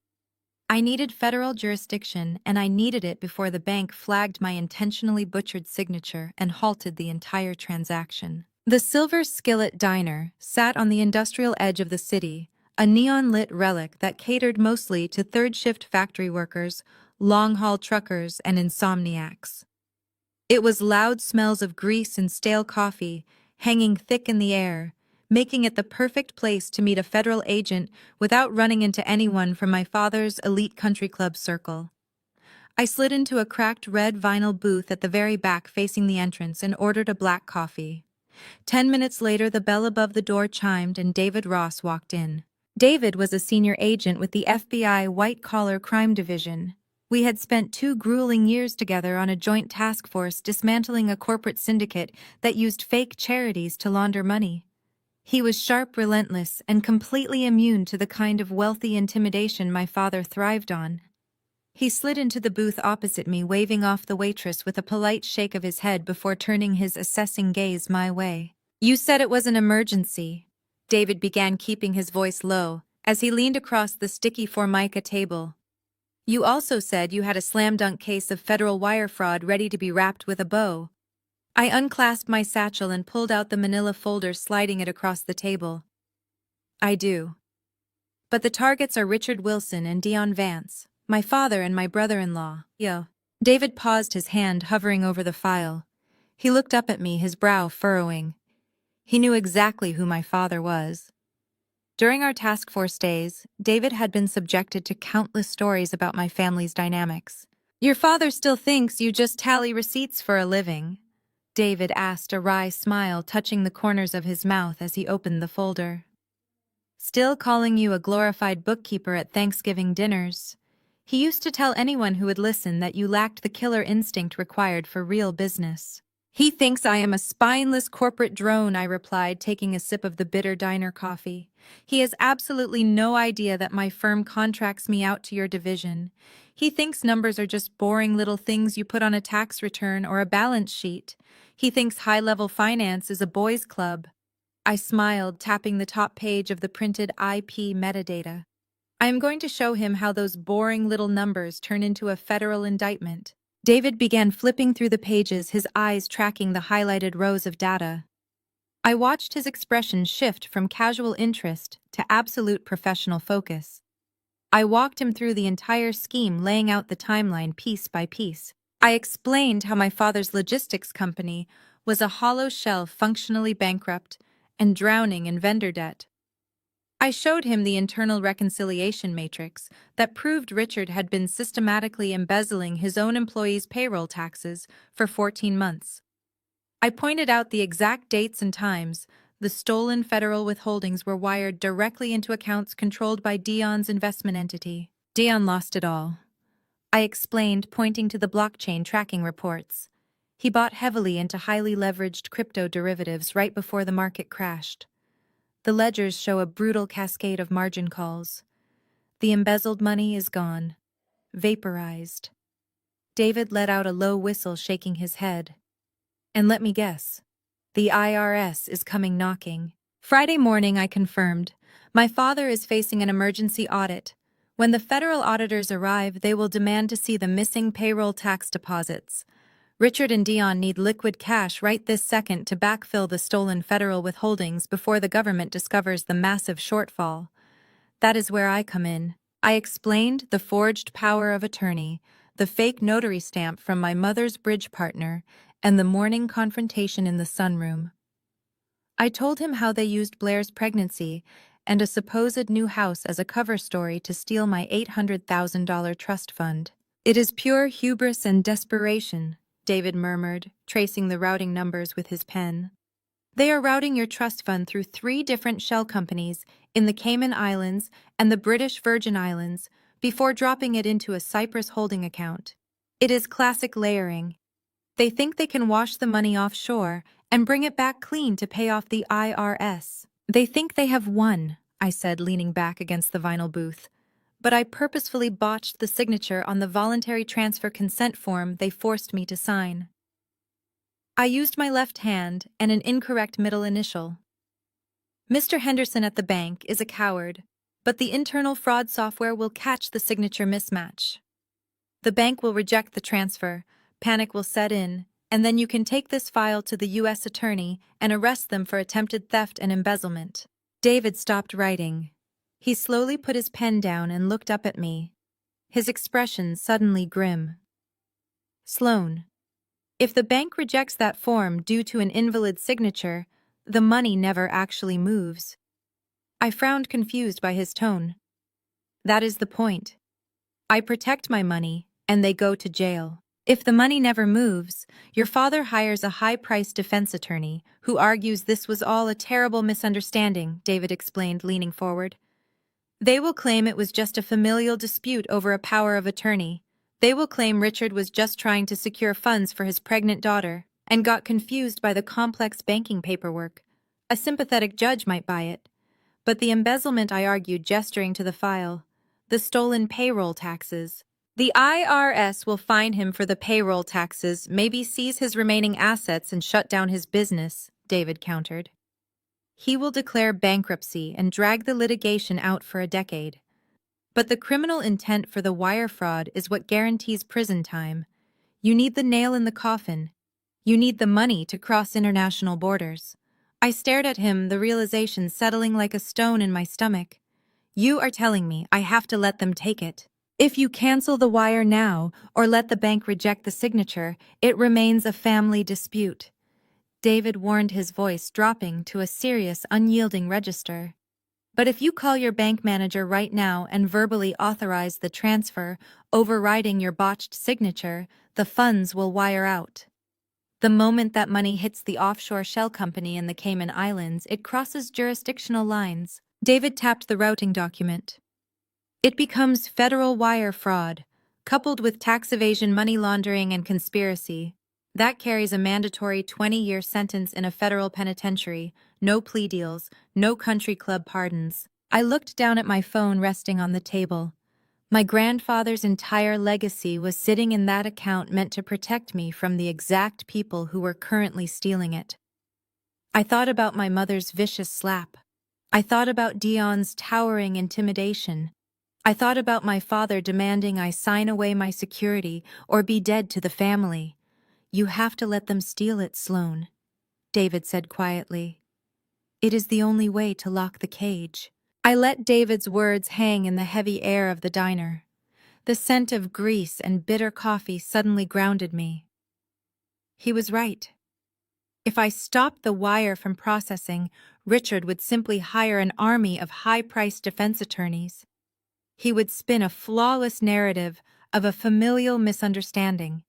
I needed federal jurisdiction, and I needed it before the bank flagged my intentionally butchered signature and halted the entire transaction. The Silver Skillet Diner sat on the industrial edge of the city, a neon-lit relic that catered mostly to third-shift factory workers, long-haul truckers, and insomniacs. It was loud smells of grease and stale coffee, hanging thick in the air, making it the perfect place to meet a federal agent without running into anyone from my father's elite country club circle. I slid into a cracked red vinyl booth at the very back facing the entrance and ordered a black coffee. 10 minutes later, the bell above the door chimed and David Ross walked in. David was a senior agent with the FBI White-Collar Crime Division. We had spent 2 grueling years together on a joint task force dismantling a corporate syndicate that used fake charities to launder money. He was sharp, relentless, and completely immune to the kind of wealthy intimidation my father thrived on. He slid into the booth opposite me, waving off the waitress with a polite shake of his head before turning his assessing gaze my way. "You said it was an emergency," David began, keeping his voice low, as he leaned across the sticky Formica table. "You also said you had a slam-dunk case of federal wire fraud ready to be wrapped with a bow." I unclasped my satchel and pulled out the manila folder, sliding it across the table. "I do. But the targets are Richard Wilson and Deon Vance, my father and my brother-in-law." Yo. David paused, his hand hovering over the file. He looked up at me, his brow furrowing. He knew exactly who my father was. During our task force days, David had been subjected to countless stories about my family's dynamics. "Your father still thinks you just tally receipts for a living?" David asked, a wry smile touching the corners of his mouth as he opened the folder. "Still calling you a glorified bookkeeper at Thanksgiving dinners?" He used to tell anyone who would listen that you lacked the killer instinct required for real business. He thinks I am a spineless corporate drone, I replied, taking a sip of the bitter diner coffee. He has absolutely no idea that my firm contracts me out to your division. He thinks numbers are just boring little things you put on a tax return or a balance sheet. He thinks high-level finance is a boys' club. I smiled, tapping the top page of the printed IP metadata. I am going to show him how those boring little numbers turn into a federal indictment. David began flipping through the pages, his eyes tracking the highlighted rows of data. I watched his expression shift from casual interest to absolute professional focus. I walked him through the entire scheme, laying out the timeline piece by piece. I explained how my father's logistics company was a hollow shell, functionally bankrupt and drowning in vendor debt. I showed him the internal reconciliation matrix that proved Richard had been systematically embezzling his own employees' payroll taxes for 14 months. I pointed out the exact dates and times the stolen federal withholdings were wired directly into accounts controlled by Deon's investment entity. Deon lost it all, I explained, pointing to the blockchain tracking reports. He bought heavily into highly leveraged crypto derivatives right before the market crashed. The ledgers show a brutal cascade of margin calls. The embezzled money is gone. Vaporized. David let out a low whistle, shaking his head. And let me guess. The IRS is coming knocking. Friday morning, I confirmed. My father is facing an emergency audit. When the federal auditors arrive, they will demand to see the missing payroll tax deposits. Richard and Deon need liquid cash right this second to backfill the stolen federal withholdings before the government discovers the massive shortfall. That is where I come in. I explained the forged power of attorney, the fake notary stamp from my mother's bridge partner, and the morning confrontation in the sunroom. I told him how they used Blair's pregnancy and a supposed new house as a cover story to steal my $800,000 trust fund. It is pure hubris and desperation, David murmured, tracing the routing numbers with his pen. They are routing your trust fund through 3 different shell companies in the Cayman Islands and the British Virgin Islands before dropping it into a Cyprus holding account. It is classic layering. They think they can wash the money offshore and bring it back clean to pay off the IRS. They think they have won, I said, leaning back against the vinyl booth. But I purposefully botched the signature on the voluntary transfer consent form they forced me to sign. I used my left hand and an incorrect middle initial. Mr. Henderson at the bank is a coward, but the internal fraud software will catch the signature mismatch. The bank will reject the transfer, panic will set in, and then you can take this file to the U.S. attorney and arrest them for attempted theft and embezzlement. David stopped writing. He slowly put his pen down and looked up at me, his expression suddenly grim. Sloane, if the bank rejects that form due to an invalid signature, the money never actually moves. I frowned, confused by his tone. That is the point. I protect my money, and they go to jail. If the money never moves, your father hires a high-priced defense attorney who argues this was all a terrible misunderstanding, David explained, leaning forward. They will claim it was just a familial dispute over a power of attorney. They will claim Richard was just trying to secure funds for his pregnant daughter and got confused by the complex banking paperwork. A sympathetic judge might buy it. But the embezzlement, I argued, gesturing to the file, the stolen payroll taxes. The IRS will fine him for the payroll taxes, maybe seize his remaining assets and shut down his business, David countered. He will declare bankruptcy and drag the litigation out for a decade. But the criminal intent for the wire fraud is what guarantees prison time. You need the nail in the coffin. You need the money to cross international borders. I stared at him, the realization settling like a stone in my stomach. You are telling me I have to let them take it. If you cancel the wire now or let the bank reject the signature, it remains a family dispute. David warned, his voice dropping to a serious, unyielding register. But if you call your bank manager right now and verbally authorize the transfer, overriding your botched signature, the funds will wire out. The moment that money hits the offshore shell company in the Cayman Islands, it crosses jurisdictional lines. David tapped the routing document. It becomes federal wire fraud, coupled with tax evasion, money laundering, and conspiracy. That carries a mandatory 20-year sentence in a federal penitentiary, no plea deals, no country club pardons. I looked down at my phone resting on the table. My grandfather's entire legacy was sitting in that account meant to protect me from the exact people who were currently stealing it. I thought about my mother's vicious slap. I thought about Deon's towering intimidation. I thought about my father demanding I sign away my security or be dead to the family. "You have to let them steal it, Sloane," David said quietly. "It is the only way to lock the cage." I let David's words hang in the heavy air of the diner. The scent of grease and bitter coffee suddenly grounded me. He was right. If I stopped the wire from processing, Richard would simply hire an army of high-priced defense attorneys. He would spin a flawless narrative of a familial misunderstanding.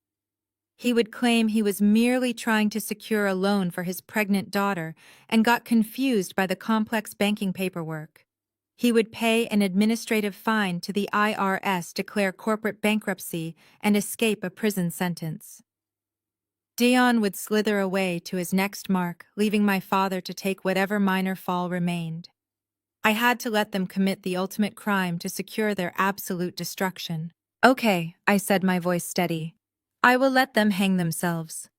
He would claim he was merely trying to secure a loan for his pregnant daughter and got confused by the complex banking paperwork. He would pay an administrative fine to the IRS, declare corporate bankruptcy, and escape a prison sentence. Deon would slither away to his next mark, leaving my father to take whatever minor fall remained. I had to let them commit the ultimate crime to secure their absolute destruction. "Okay," I said, my voice steady. "I will let them hang themselves."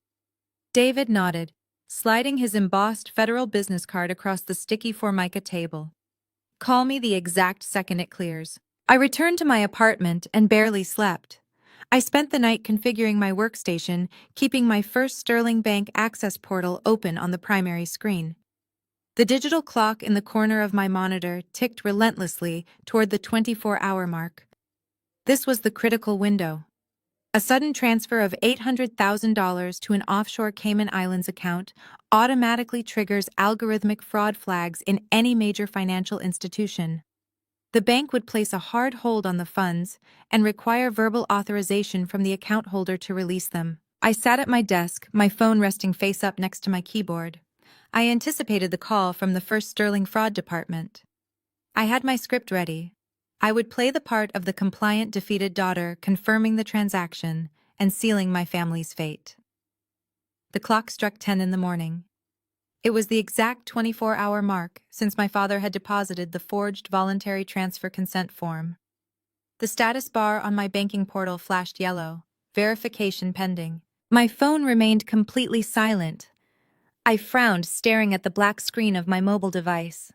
David nodded, sliding his embossed federal business card across the sticky Formica table. "Call me the exact second it clears." I returned to my apartment and barely slept. I spent the night configuring my workstation, keeping my First Sterling Bank access portal open on the primary screen. The digital clock in the corner of my monitor ticked relentlessly toward the 24-hour mark. This was the critical window. A sudden transfer of $800,000 to an offshore Cayman Islands account automatically triggers algorithmic fraud flags in any major financial institution. The bank would place a hard hold on the funds and require verbal authorization from the account holder to release them. I sat at my desk, my phone resting face up next to my keyboard. I anticipated the call from the First Sterling Fraud Department. I had my script ready. I would play the part of the compliant defeated daughter, confirming the transaction and sealing my family's fate. The clock struck 10 in the morning. It was the exact 24-hour mark since my father had deposited the forged voluntary transfer consent form. The status bar on my banking portal flashed yellow, verification pending. My phone remained completely silent. I frowned, staring at the black screen of my mobile device.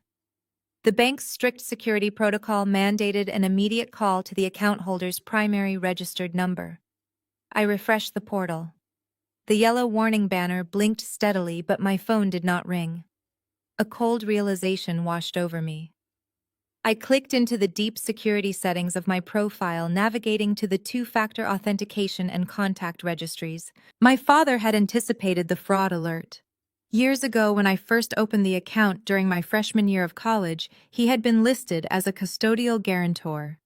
The bank's strict security protocol mandated an immediate call to the account holder's primary registered number. I refreshed the portal. The yellow warning banner blinked steadily, but my phone did not ring. A cold realization washed over me. I clicked into the deep security settings of my profile, navigating to the two-factor authentication and contact registries. My father had anticipated the fraud alert. Years ago, when I first opened the account during my freshman year of college, he had been listed as a custodial guarantor.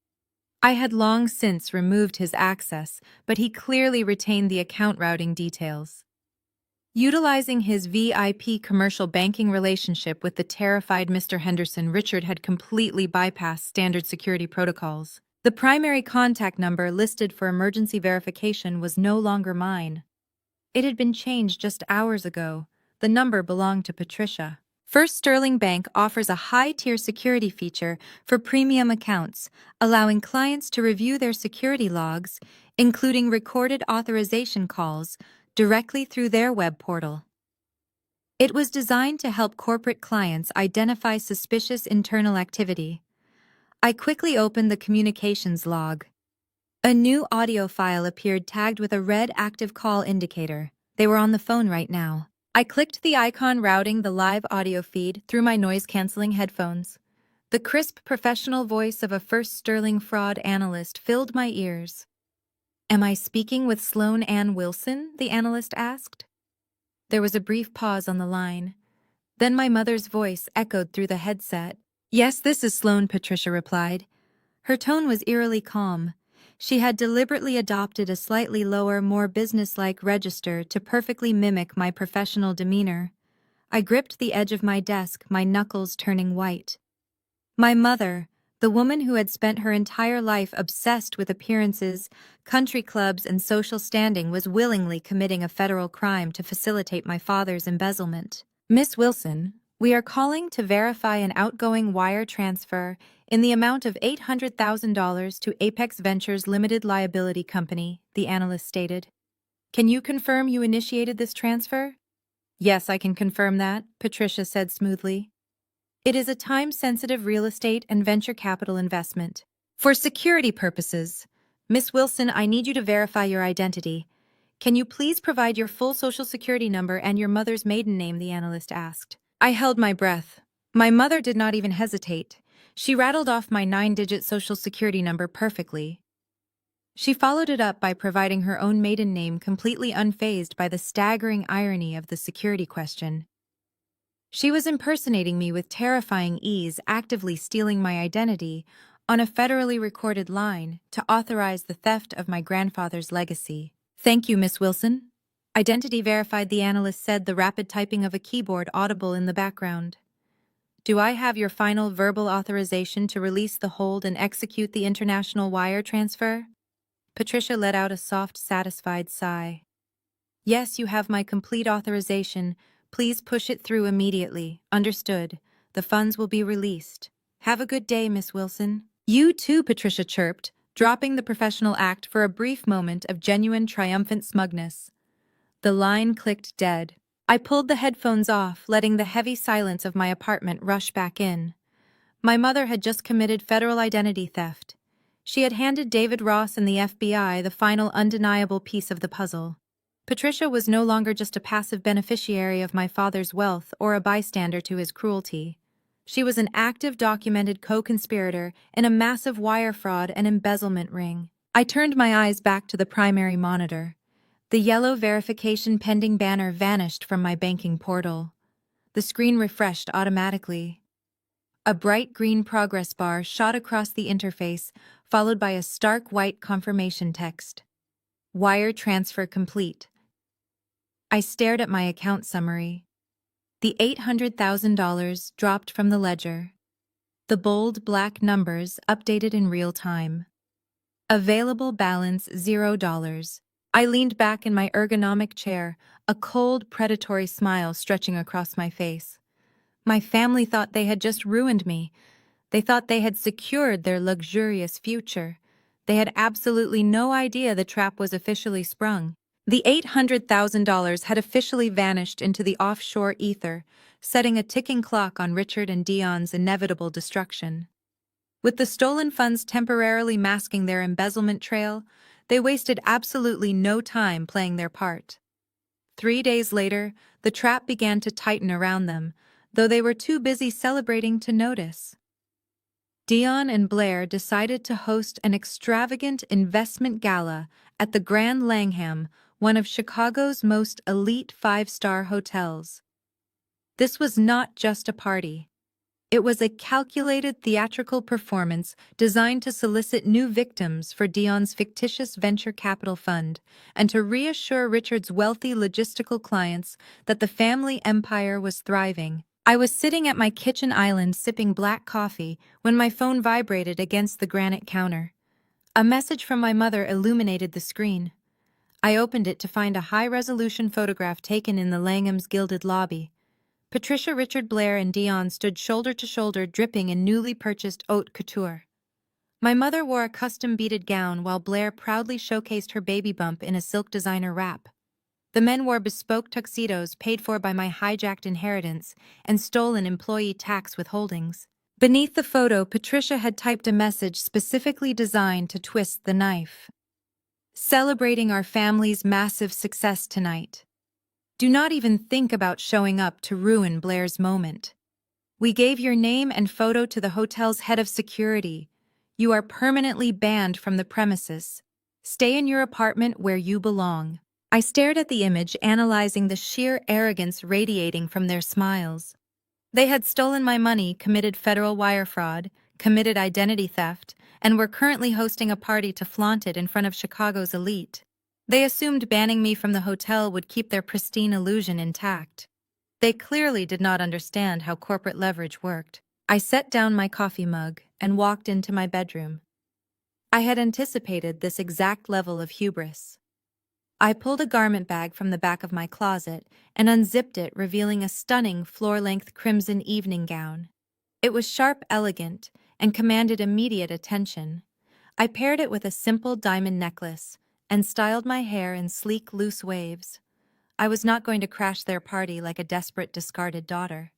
I had long since removed his access, but he clearly retained the account routing details. Utilizing his VIP commercial banking relationship with the terrified Mr. Henderson, Richard had completely bypassed standard security protocols. The primary contact number listed for emergency verification was no longer mine. It had been changed just hours ago. The number belonged to Patricia. First Sterling Bank offers a high-tier security feature for premium accounts, allowing clients to review their security logs, including recorded authorization calls, directly through their web portal. It was designed to help corporate clients identify suspicious internal activity. I quickly opened the communications log. A new audio file appeared tagged with a red active call indicator. They were on the phone right now. I clicked the icon routing the live audio feed through my noise-canceling headphones. The crisp, professional voice of a First Sterling fraud analyst filled my ears. "Am I speaking with Sloane Ann Wilson?" the analyst asked. There was a brief pause on the line. Then my mother's voice echoed through the headset. "Yes, this is Sloane," Patricia replied. Her tone was eerily calm. She had deliberately adopted a slightly lower, more businesslike register to perfectly mimic my professional demeanor. I gripped the edge of my desk, my knuckles turning white. "My mother, The woman who had spent her entire life obsessed with appearances, country clubs, and social standing was willingly committing a federal crime to facilitate my father's embezzlement. Miss Wilson, we are calling to verify an outgoing wire transfer in the amount of $800,000 to Apex Ventures Limited Liability Company, the analyst stated. Can you confirm you initiated this transfer? Yes, I can confirm that, Patricia said smoothly. It is a time-sensitive real estate and venture capital investment. For security purposes, Miss Wilson, I need you to verify your identity. Can you please provide your full social security number and your mother's maiden name, the analyst asked. I held my breath. My mother did not even hesitate. She rattled off my 9-digit social security number perfectly. She followed it up by providing her own maiden name, completely unfazed by the staggering irony of the security question. She was impersonating me with terrifying ease, actively stealing my identity on a federally recorded line to authorize the theft of my grandfather's legacy. Thank you, Miss Wilson. Identity verified, the analyst said, the rapid typing of a keyboard audible in the background. Do I have your final verbal authorization to release the hold and execute the international wire transfer? Patricia let out a soft, satisfied sigh. Yes, you have my complete authorization. Please push it through immediately. Understood. The funds will be released. Have a good day, Miss Wilson. You too, Patricia chirped, dropping the professional act for a brief moment of genuine triumphant smugness. The line clicked dead. I pulled the headphones off, letting the heavy silence of my apartment rush back in. My mother had just committed federal identity theft. She had handed David Ross and the FBI the final undeniable piece of the puzzle. Patricia was no longer just a passive beneficiary of my father's wealth or a bystander to his cruelty. She was an active, documented co-conspirator in a massive wire fraud and embezzlement ring. I turned my eyes back to the primary monitor. The yellow verification pending banner vanished from my banking portal. The screen refreshed automatically. A bright green progress bar shot across the interface, followed by a stark white confirmation text. Wire transfer complete. I stared at my account summary. The $800,000 dropped from the ledger. The bold black numbers updated in real time. Available balance $0. I leaned back in my ergonomic chair, a cold, predatory smile stretching across my face. My family thought they had just ruined me. They thought they had secured their luxurious future. They had absolutely no idea the trap was officially sprung. The $800,000 had officially vanished into the offshore ether, setting a ticking clock on Richard and Deon's inevitable destruction. With the stolen funds temporarily masking their embezzlement trail, they wasted absolutely no time playing their part. 3 days later, the trap began to tighten around them, though they were too busy celebrating to notice. Deon and Blair decided to host an extravagant investment gala at the Grand Langham, one of Chicago's most elite 5-star hotels. This was not just a party. It was a calculated theatrical performance designed to solicit new victims for Deon's fictitious venture capital fund and to reassure Richard's wealthy logistical clients that the family empire was thriving. I was sitting at my kitchen island sipping black coffee when my phone vibrated against the granite counter. A message from my mother illuminated the screen. I opened it to find a high-resolution photograph taken in the Langham's gilded lobby. Patricia, Richard, Blair, and Deon stood shoulder to shoulder, dripping in newly purchased haute couture. My mother wore a custom beaded gown while Blair proudly showcased her baby bump in a silk designer wrap. The men wore bespoke tuxedos paid for by my hijacked inheritance and stolen employee tax withholdings. Beneath the photo, Patricia had typed a message specifically designed to twist the knife. Celebrating our family's massive success tonight. Do not even think about showing up to ruin Blair's moment. We gave your name and photo to the hotel's head of security. You are permanently banned from the premises. Stay in your apartment where you belong. I stared at the image, analyzing the sheer arrogance radiating from their smiles. They had stolen my money, committed federal wire fraud, committed identity theft, and were currently hosting a party to flaunt it in front of Chicago's elite. They assumed banning me from the hotel would keep their pristine illusion intact. They clearly did not understand how corporate leverage worked. I set down my coffee mug and walked into my bedroom. I had anticipated this exact level of hubris. I pulled a garment bag from the back of my closet and unzipped it, revealing a stunning floor-length crimson evening gown. It was sharp, elegant, and commanded immediate attention. I paired it with a simple diamond necklace and styled my hair in sleek, loose waves. I was not going to crash their party like a desperate, discarded daughter.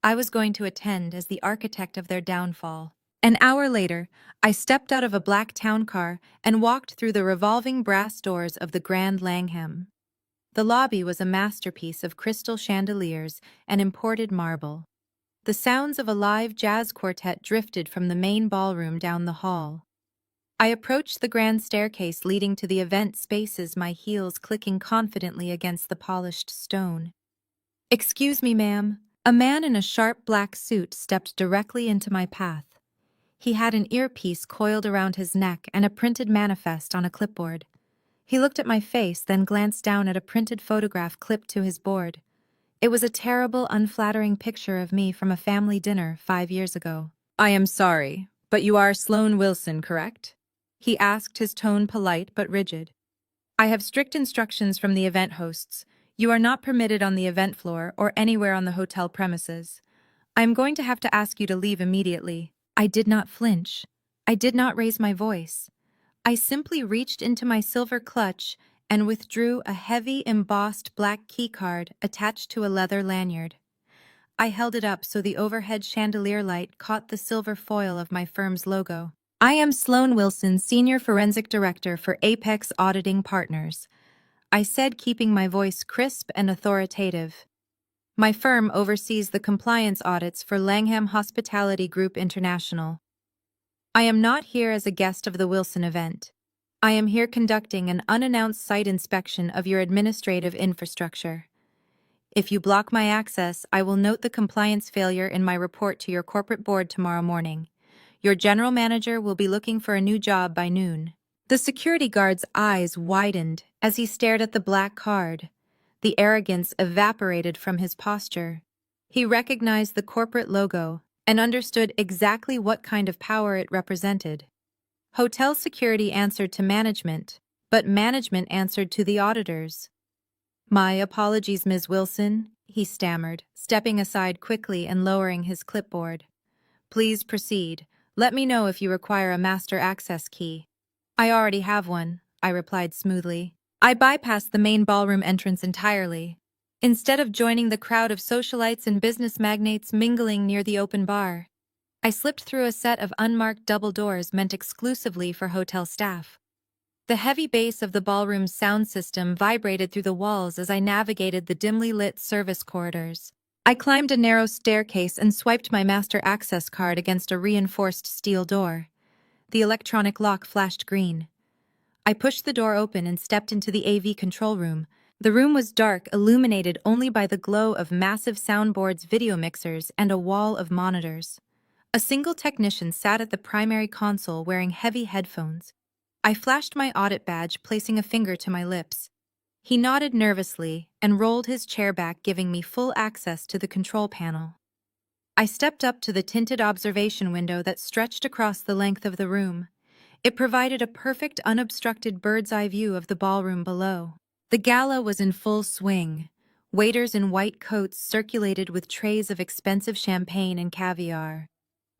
I was going to attend as the architect of their downfall. An hour later, I stepped out of a black town car and walked through the revolving brass doors of the Grand Langham. The lobby was a masterpiece of crystal chandeliers and imported marble. The sounds of a live jazz quartet drifted from the main ballroom down the hall. I approached the grand staircase leading to the event spaces, my heels clicking confidently against the polished stone. "Excuse me, ma'am." A man in a sharp black suit stepped directly into my path. He had an earpiece coiled around his neck and a printed manifest on a clipboard. He looked at my face, then glanced down at a printed photograph clipped to his board. It was a terrible, unflattering picture of me from a family dinner 5 years ago. "I am sorry, but you are Sloane Wilson, correct?" he asked, his tone polite but rigid. "I have strict instructions from the event hosts. You are not permitted on the event floor or anywhere on the hotel premises. I am going to have to ask you to leave immediately." I did not flinch. I did not raise my voice. I simply reached into my silver clutch and withdrew a heavy, embossed black keycard attached to a leather lanyard. I held it up so the overhead chandelier light caught the silver foil of my firm's logo. "I am Sloane Wilson, Senior Forensic Director for Apex Auditing Partners," I said, keeping my voice crisp and authoritative. "My firm oversees the compliance audits for Langham Hospitality Group International. I am not here as a guest of the Wilson event. I am here conducting an unannounced site inspection of your administrative infrastructure. If you block my access, I will note the compliance failure in my report to your corporate board tomorrow morning. Your general manager will be looking for a new job by noon." The security guard's eyes widened as he stared at the black card. The arrogance evaporated from his posture. He recognized the corporate logo and understood exactly what kind of power it represented. Hotel security answered to management, but management answered to the auditors. "My apologies, Ms. Wilson," he stammered, stepping aside quickly and lowering his clipboard. "Please proceed. Let me know if you require a master access key." "I already have one," I replied smoothly. I bypassed the main ballroom entrance entirely. Instead of joining the crowd of socialites and business magnates mingling near the open bar, I slipped through a set of unmarked double doors meant exclusively for hotel staff. The heavy bass of the ballroom's sound system vibrated through the walls as I navigated the dimly lit service corridors. I climbed a narrow staircase and swiped my master access card against a reinforced steel door. The electronic lock flashed green. I pushed the door open and stepped into the AV control room. The room was dark, illuminated only by the glow of massive soundboards, video mixers, and a wall of monitors. A single technician sat at the primary console wearing heavy headphones. I flashed my audit badge, placing a finger to my lips. He nodded nervously and rolled his chair back, giving me full access to the control panel. I stepped up to the tinted observation window that stretched across the length of the room. It provided a perfect, unobstructed bird's-eye view of the ballroom below. The gala was in full swing. Waiters in white coats circulated with trays of expensive champagne and caviar.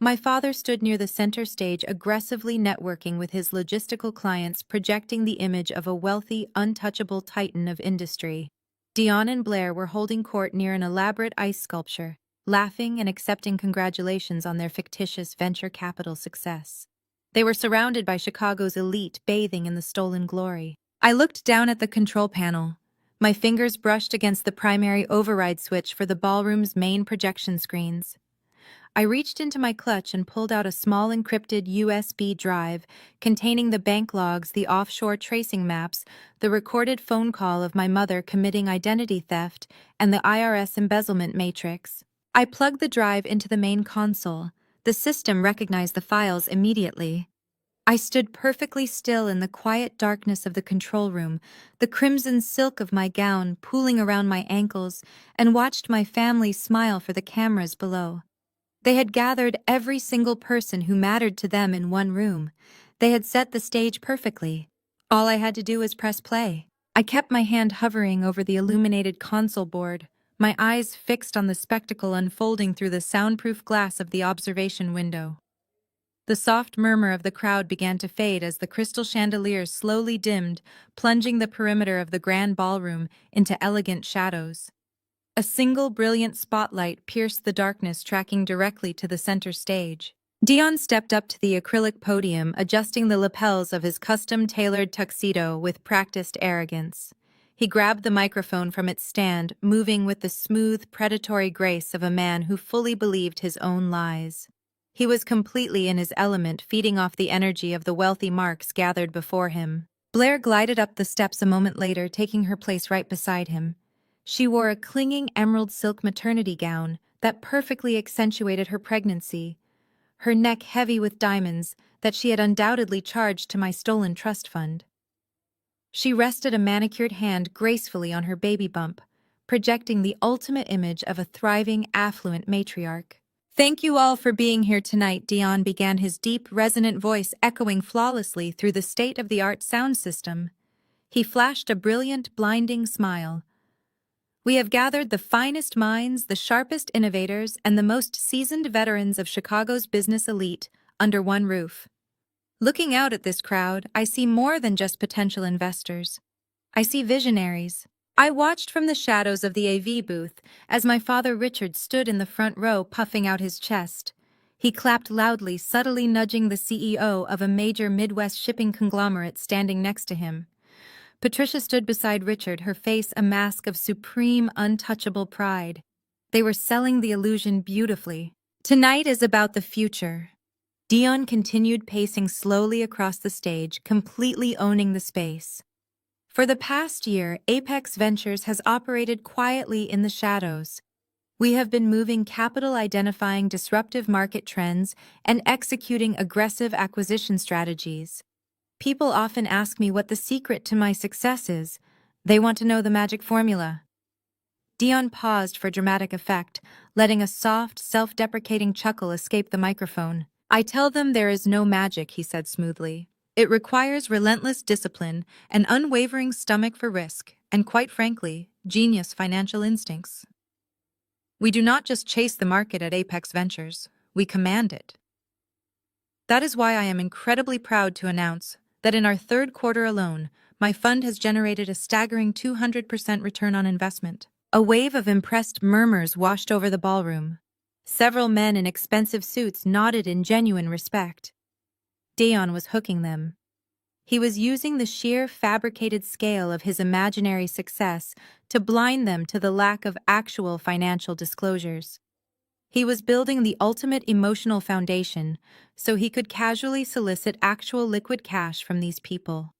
My father stood near the center stage, aggressively networking with his logistical clients, projecting the image of a wealthy, untouchable titan of industry. Deon and Blair were holding court near an elaborate ice sculpture, laughing and accepting congratulations on their fictitious venture capital success. They were surrounded by Chicago's elite, bathing in the stolen glory. I looked down at the control panel. My fingers brushed against the primary override switch for the ballroom's main projection screens. I reached into my clutch and pulled out a small encrypted USB drive containing the bank logs, the offshore tracing maps, the recorded phone call of my mother committing identity theft, and the IRS embezzlement matrix. I plugged the drive into the main console. The system recognized the files immediately. I stood perfectly still in the quiet darkness of the control room, the crimson silk of my gown pooling around my ankles, and watched my family smile for the cameras below. They had gathered every single person who mattered to them in one room. They had set the stage perfectly. All I had to do was press play. I kept my hand hovering over the illuminated console board, my eyes fixed on the spectacle unfolding through the soundproof glass of the observation window. The soft murmur of the crowd began to fade as the crystal chandeliers slowly dimmed, plunging the perimeter of the grand ballroom into elegant shadows. A single brilliant spotlight pierced the darkness, tracking directly to the center stage. Deon stepped up to the acrylic podium, adjusting the lapels of his custom-tailored tuxedo with practiced arrogance. He grabbed the microphone from its stand, moving with the smooth, predatory grace of a man who fully believed his own lies. He was completely in his element, feeding off the energy of the wealthy marks gathered before him. Blair glided up the steps a moment later, taking her place right beside him. She wore a clinging emerald silk maternity gown that perfectly accentuated her pregnancy, her neck heavy with diamonds that she had undoubtedly charged to my stolen trust fund. She rested a manicured hand gracefully on her baby bump, projecting the ultimate image of a thriving, affluent matriarch. "Thank you all for being here tonight," Deon began, his deep, resonant voice echoing flawlessly through the state-of-the-art sound system. He flashed a brilliant, blinding smile. "We have gathered the finest minds, the sharpest innovators, and the most seasoned veterans of Chicago's business elite under one roof. Looking out at this crowd, I see more than just potential investors. I see visionaries." I watched from the shadows of the AV booth as my father Richard stood in the front row puffing out his chest. He clapped loudly, subtly nudging the CEO of a major Midwest shipping conglomerate standing next to him. Patricia stood beside Richard, her face a mask of supreme, untouchable pride. They were selling the illusion beautifully. "Tonight is about the future." Deon continued, pacing slowly across the stage, completely owning the space. "For the past year, Apex Ventures has operated quietly in the shadows. We have been moving capital, identifying disruptive market trends, and executing aggressive acquisition strategies. People often ask me what the secret to my success is. They want to know the magic formula." Deon paused for dramatic effect, letting a soft, self-deprecating chuckle escape the microphone. "I tell them there is no magic," he said smoothly. "It requires relentless discipline, an unwavering stomach for risk, and quite frankly, genius financial instincts. We do not just chase the market at Apex Ventures, we command it. That is why I am incredibly proud to announce that in our third quarter alone, my fund has generated a staggering 200% return on investment." A wave of impressed murmurs washed over the ballroom. Several men in expensive suits nodded in genuine respect. Deon was hooking them. He was using the sheer fabricated scale of his imaginary success to blind them to the lack of actual financial disclosures. He was building the ultimate emotional foundation so he could casually solicit actual liquid cash from these people.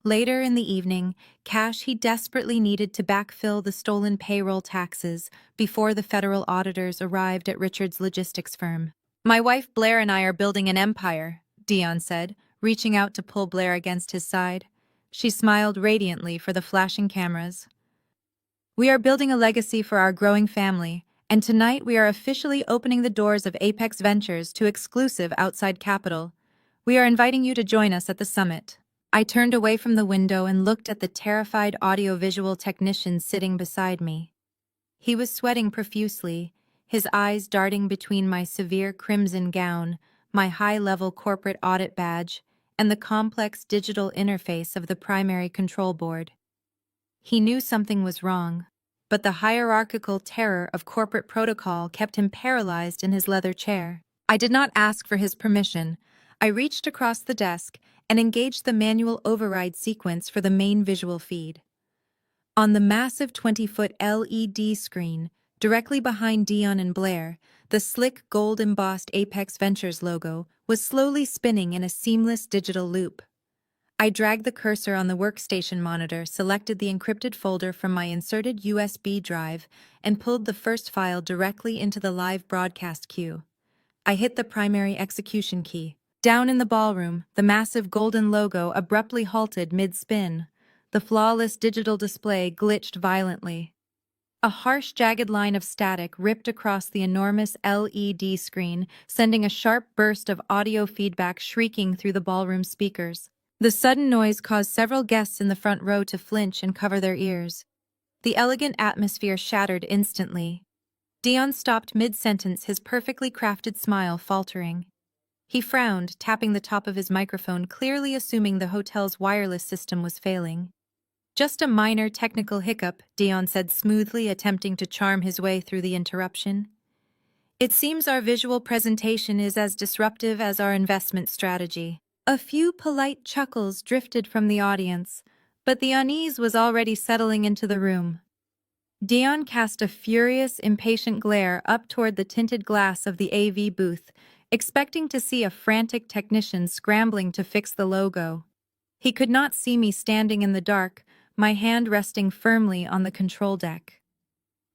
Later in the evening, cash he desperately needed to backfill the stolen payroll taxes before the federal auditors arrived at Richard's logistics firm. "My wife Blair and I are building an empire," Deon said, reaching out to pull Blair against his side. She smiled radiantly for the flashing cameras. "We are building a legacy for our growing family, and tonight we are officially opening the doors of Apex Ventures to exclusive outside capital. We are inviting you to join us at the summit." I turned away from the window and looked at the terrified audiovisual technician sitting beside me. He was sweating profusely, his eyes darting between my severe crimson gown, my high-level corporate audit badge, and the complex digital interface of the primary control board. He knew something was wrong, but the hierarchical terror of corporate protocol kept him paralyzed in his leather chair. I did not ask for his permission. I reached across the desk and engaged the manual override sequence for the main visual feed. On the massive 20-foot LED screen, directly behind Deon and Blair, the slick gold-embossed Apex Ventures logo was slowly spinning in a seamless digital loop. I dragged the cursor on the workstation monitor, selected the encrypted folder from my inserted USB drive, and pulled the first file directly into the live broadcast queue. I hit the primary execution key. Down in the ballroom, the massive golden logo abruptly halted mid-spin. The flawless digital display glitched violently. A harsh, jagged line of static ripped across the enormous LED screen, sending a sharp burst of audio feedback shrieking through the ballroom speakers. The sudden noise caused several guests in the front row to flinch and cover their ears. The elegant atmosphere shattered instantly. Deon stopped mid-sentence, his perfectly crafted smile faltering. He frowned, tapping the top of his microphone, clearly assuming the hotel's wireless system was failing. "Just a minor technical hiccup," Deon said smoothly, attempting to charm his way through the interruption. "It seems our visual presentation is as disruptive as our investment strategy." A few polite chuckles drifted from the audience, but the unease was already settling into the room. Deon cast a furious, impatient glare up toward the tinted glass of the AV booth, expecting to see a frantic technician scrambling to fix the logo. He could not see me standing in the dark, my hand resting firmly on the control deck.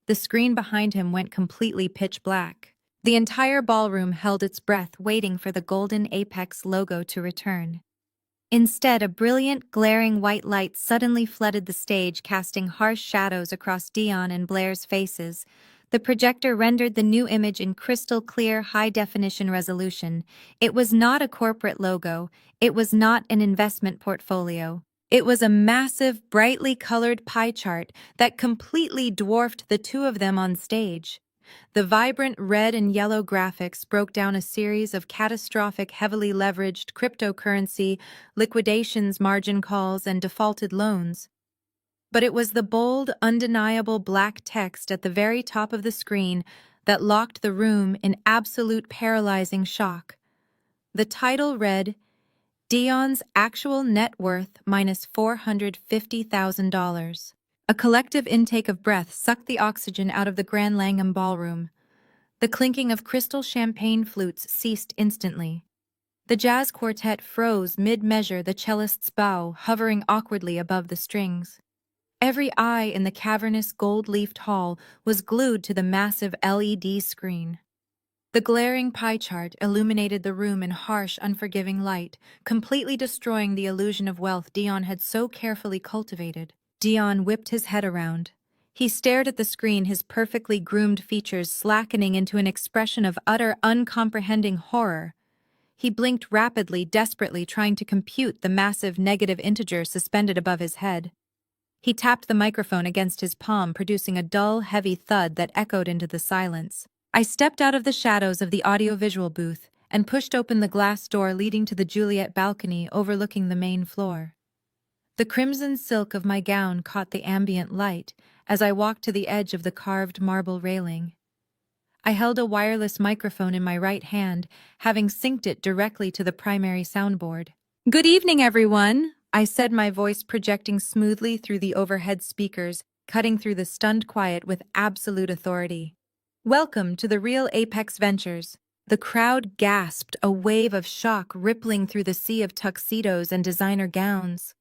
The screen behind him went completely pitch black. The entire ballroom held its breath, waiting for the golden apex logo to return. Instead, a brilliant, glaring white light suddenly flooded the stage, casting harsh shadows across Deon and Blair's faces. The projector rendered the new image in crystal-clear, high-definition resolution. It was not a corporate logo. It was not an investment portfolio. It was a massive, brightly colored pie chart that completely dwarfed the two of them on stage. The vibrant red and yellow graphics broke down a series of catastrophic, heavily leveraged cryptocurrency, liquidations, margin calls, and defaulted loans. But it was the bold, undeniable black text at the very top of the screen that locked the room in absolute paralyzing shock. The title read, "Deon's actual net worth minus $450,000. A collective intake of breath sucked the oxygen out of the Grand Langham ballroom. The clinking of crystal champagne flutes ceased instantly. The jazz quartet froze mid-measure, the cellist's bow hovering awkwardly above the strings. Every eye in the cavernous gold-leafed hall was glued to the massive LED screen. The glaring pie chart illuminated the room in harsh, unforgiving light, completely destroying the illusion of wealth Deon had so carefully cultivated. Deon whipped his head around. He stared at the screen, his perfectly groomed features slackening into an expression of utter, uncomprehending horror. He blinked rapidly, desperately trying to compute the massive negative integer suspended above his head. He tapped the microphone against his palm, producing a dull, heavy thud that echoed into the silence. I stepped out of the shadows of the audiovisual booth and pushed open the glass door leading to the Juliet balcony overlooking the main floor. The crimson silk of my gown caught the ambient light as I walked to the edge of the carved marble railing. I held a wireless microphone in my right hand, having synced it directly to the primary soundboard. "Good evening, everyone," I said, my voice projecting smoothly through the overhead speakers, cutting through the stunned quiet with absolute authority. "Welcome to the Real Apex Ventures." The crowd gasped, a wave of shock rippling through the sea of tuxedos and designer gowns.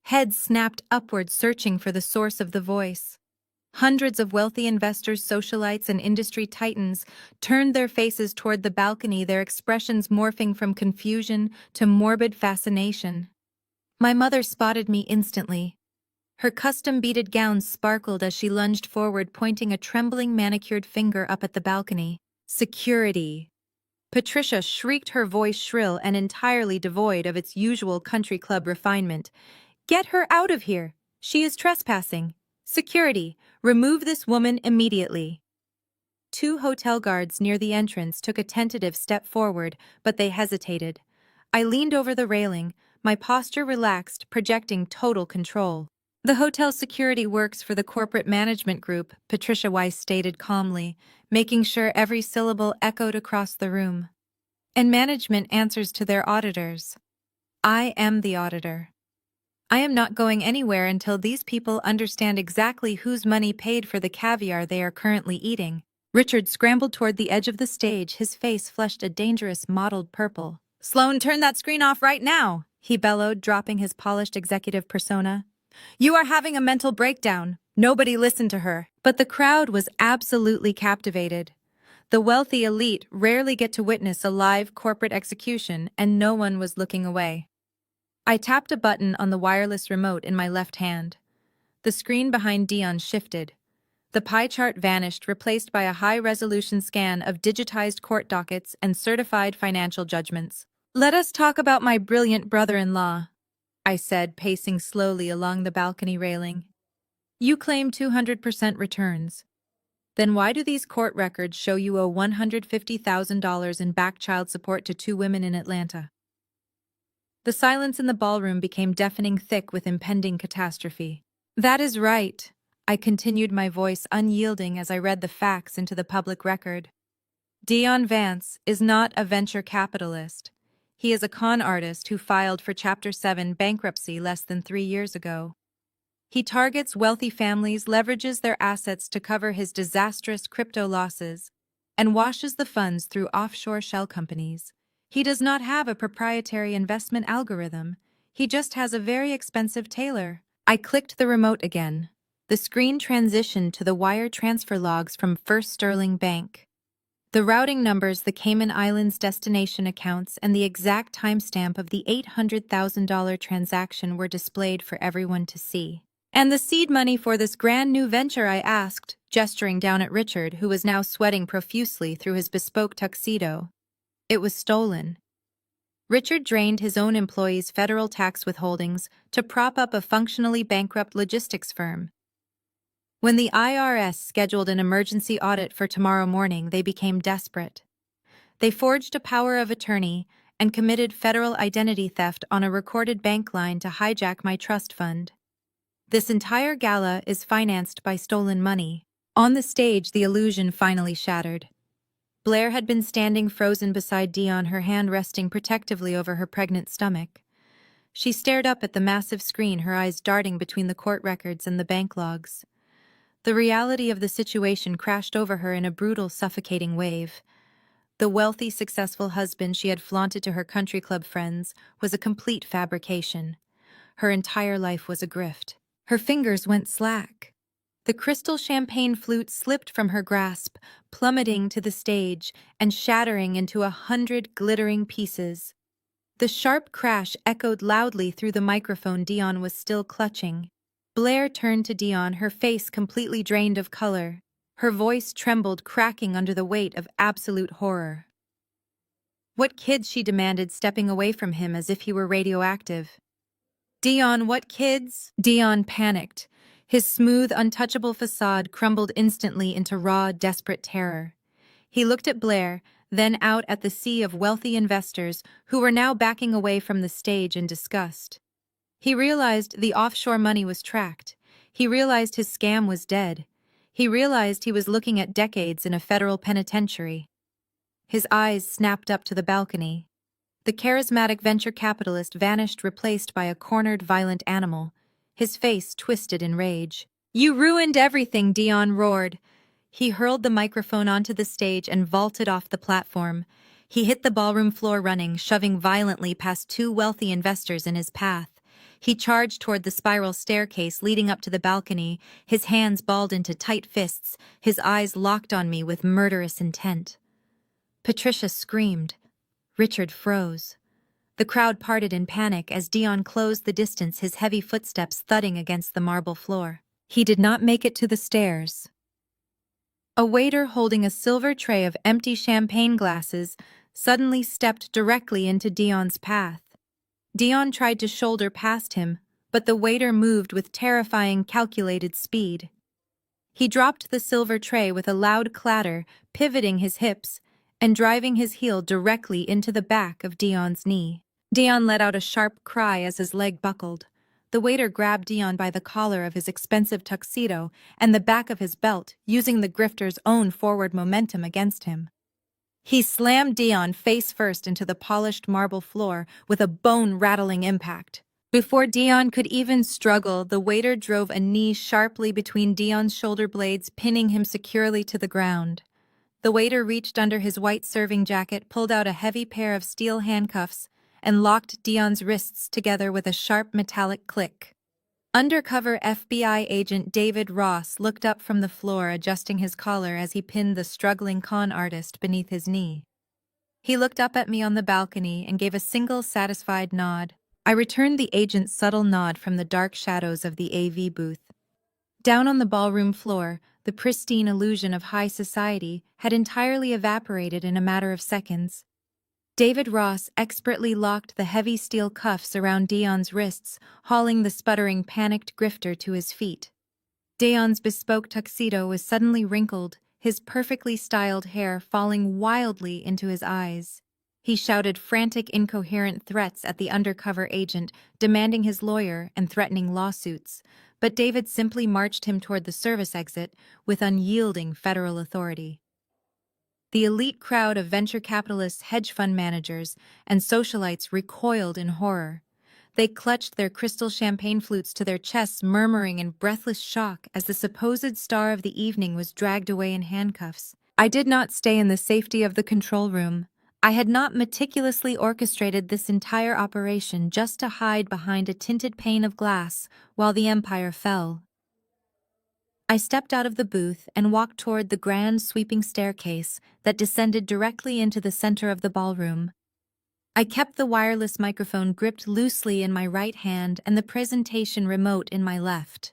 Heads snapped upward, searching for the source of the voice. Hundreds of wealthy investors, socialites, and industry titans turned their faces toward the balcony, their expressions morphing from confusion to morbid fascination. My mother spotted me instantly. Her custom-beaded gown sparkled as she lunged forward, pointing a trembling manicured finger up at the balcony. "Security!" Patricia shrieked, her voice shrill and entirely devoid of its usual country club refinement. "Get her out of here! She is trespassing! Security! Remove this woman immediately!" Two hotel guards near the entrance took a tentative step forward, but they hesitated. I leaned over the railing, my posture relaxed, projecting total control. "The hotel security works for the corporate management group," Patricia Weiss stated calmly, making sure every syllable echoed across the room. "And management answers to their auditors. I am the auditor. I am not going anywhere until these people understand exactly whose money paid for the caviar they are currently eating." Richard scrambled toward the edge of the stage, his face flushed a dangerous mottled purple. "Sloane, turn that screen off right now!" he bellowed, dropping his polished executive persona. "You are having a mental breakdown. Nobody listened to her." But the crowd was absolutely captivated. The wealthy elite rarely get to witness a live corporate execution, and no one was looking away. I tapped a button on the wireless remote in my left hand. The screen behind Deon shifted. The pie chart vanished, replaced by a high-resolution scan of digitized court dockets and certified financial judgments. "Let us talk about my brilliant brother-in-law," I said, pacing slowly along the balcony railing. "You claim 200% returns. Then why do these court records show you owe $150,000 in back child support to two women in Atlanta?" The silence in the ballroom became deafening thick with impending catastrophe. "That is right," I continued, my voice unyielding as I read the facts into the public record. "Deon Vance is not a venture capitalist. He is a con artist who filed for Chapter 7 bankruptcy less than 3 years ago. He targets wealthy families, leverages their assets to cover his disastrous crypto losses, and washes the funds through offshore shell companies. He does not have a proprietary investment algorithm. He just has a very expensive tailor." I clicked the remote again. The screen transitioned to the wire transfer logs from First Sterling Bank. The routing numbers, the Cayman Islands destination accounts, and the exact timestamp of the $800,000 transaction were displayed for everyone to see. "And the seed money for this grand new venture?" I asked, gesturing down at Richard, who was now sweating profusely through his bespoke tuxedo. "It was stolen." Richard drained his own employees' federal tax withholdings to prop up a functionally bankrupt logistics firm. When the IRS scheduled an emergency audit for tomorrow morning, they became desperate. They forged a power of attorney and committed federal identity theft on a recorded bank line to hijack my trust fund. This entire gala is financed by stolen money. On the stage, the illusion finally shattered. Blair had been standing frozen beside Deon, her hand resting protectively over her pregnant stomach. She stared up at the massive screen, her eyes darting between the court records and the bank logs. The reality of the situation crashed over her in a brutal, suffocating wave. The wealthy, successful husband she had flaunted to her country club friends was a complete fabrication. Her entire life was a grift. Her fingers went slack. The crystal champagne flute slipped from her grasp, plummeting to the stage and shattering into 100 glittering pieces. The sharp crash echoed loudly through the microphone Deon was still clutching. Blair turned to Deon, her face completely drained of color. Her voice trembled, cracking under the weight of absolute horror. "What kids?" she demanded, stepping away from him as if he were radioactive. "Deon, what kids?" Deon panicked. His smooth, untouchable facade crumbled instantly into raw, desperate terror. He looked at Blair, then out at the sea of wealthy investors who were now backing away from the stage in disgust. He realized the offshore money was tracked. He realized his scam was dead. He realized he was looking at decades in a federal penitentiary. His eyes snapped up to the balcony. The charismatic venture capitalist vanished, replaced by a cornered, violent animal, his face twisted in rage. "You ruined everything!" Deon roared. He hurled the microphone onto the stage and vaulted off the platform. He hit the ballroom floor running, shoving violently past two wealthy investors in his path. He charged toward the spiral staircase leading up to the balcony, his hands balled into tight fists, his eyes locked on me with murderous intent. Patricia screamed. Richard froze. The crowd parted in panic as Deon closed the distance, his heavy footsteps thudding against the marble floor. He did not make it to the stairs. A waiter holding a silver tray of empty champagne glasses suddenly stepped directly into Deon's path. Deon tried to shoulder past him, but the waiter moved with terrifying, calculated speed. He dropped the silver tray with a loud clatter, pivoting his hips and driving his heel directly into the back of Deon's knee. Deon let out a sharp cry as his leg buckled. The waiter grabbed Deon by the collar of his expensive tuxedo and the back of his belt, using the grifter's own forward momentum against him. He slammed Deon face first into the polished marble floor with a bone-rattling impact. Before Deon could even struggle, the waiter drove a knee sharply between Deon's shoulder blades, pinning him securely to the ground. The waiter reached under his white serving jacket, pulled out a heavy pair of steel handcuffs, and locked Deon's wrists together with a sharp metallic click. Undercover FBI agent David Ross looked up from the floor, adjusting his collar as he pinned the struggling con artist beneath his knee. He looked up at me on the balcony and gave a single satisfied nod. I returned the agent's subtle nod from the dark shadows of the AV booth. Down on the ballroom floor, The pristine illusion of high society had entirely evaporated in a matter of seconds. David Ross expertly locked the heavy steel cuffs around Deon's wrists, hauling the sputtering, panicked grifter to his feet. Deon's bespoke tuxedo was suddenly wrinkled, his perfectly styled hair falling wildly into his eyes. He shouted frantic, incoherent threats at the undercover agent, demanding his lawyer and threatening lawsuits, but David simply marched him toward the service exit with unyielding federal authority. The elite crowd of venture capitalists, hedge fund managers, and socialites recoiled in horror. They clutched their crystal champagne flutes to their chests, murmuring in breathless shock as the supposed star of the evening was dragged away in handcuffs. I did not stay in the safety of the control room. I had not meticulously orchestrated this entire operation just to hide behind a tinted pane of glass while the empire fell. I stepped out of the booth and walked toward the grand sweeping staircase that descended directly into the center of the ballroom. I kept the wireless microphone gripped loosely in my right hand and the presentation remote in my left.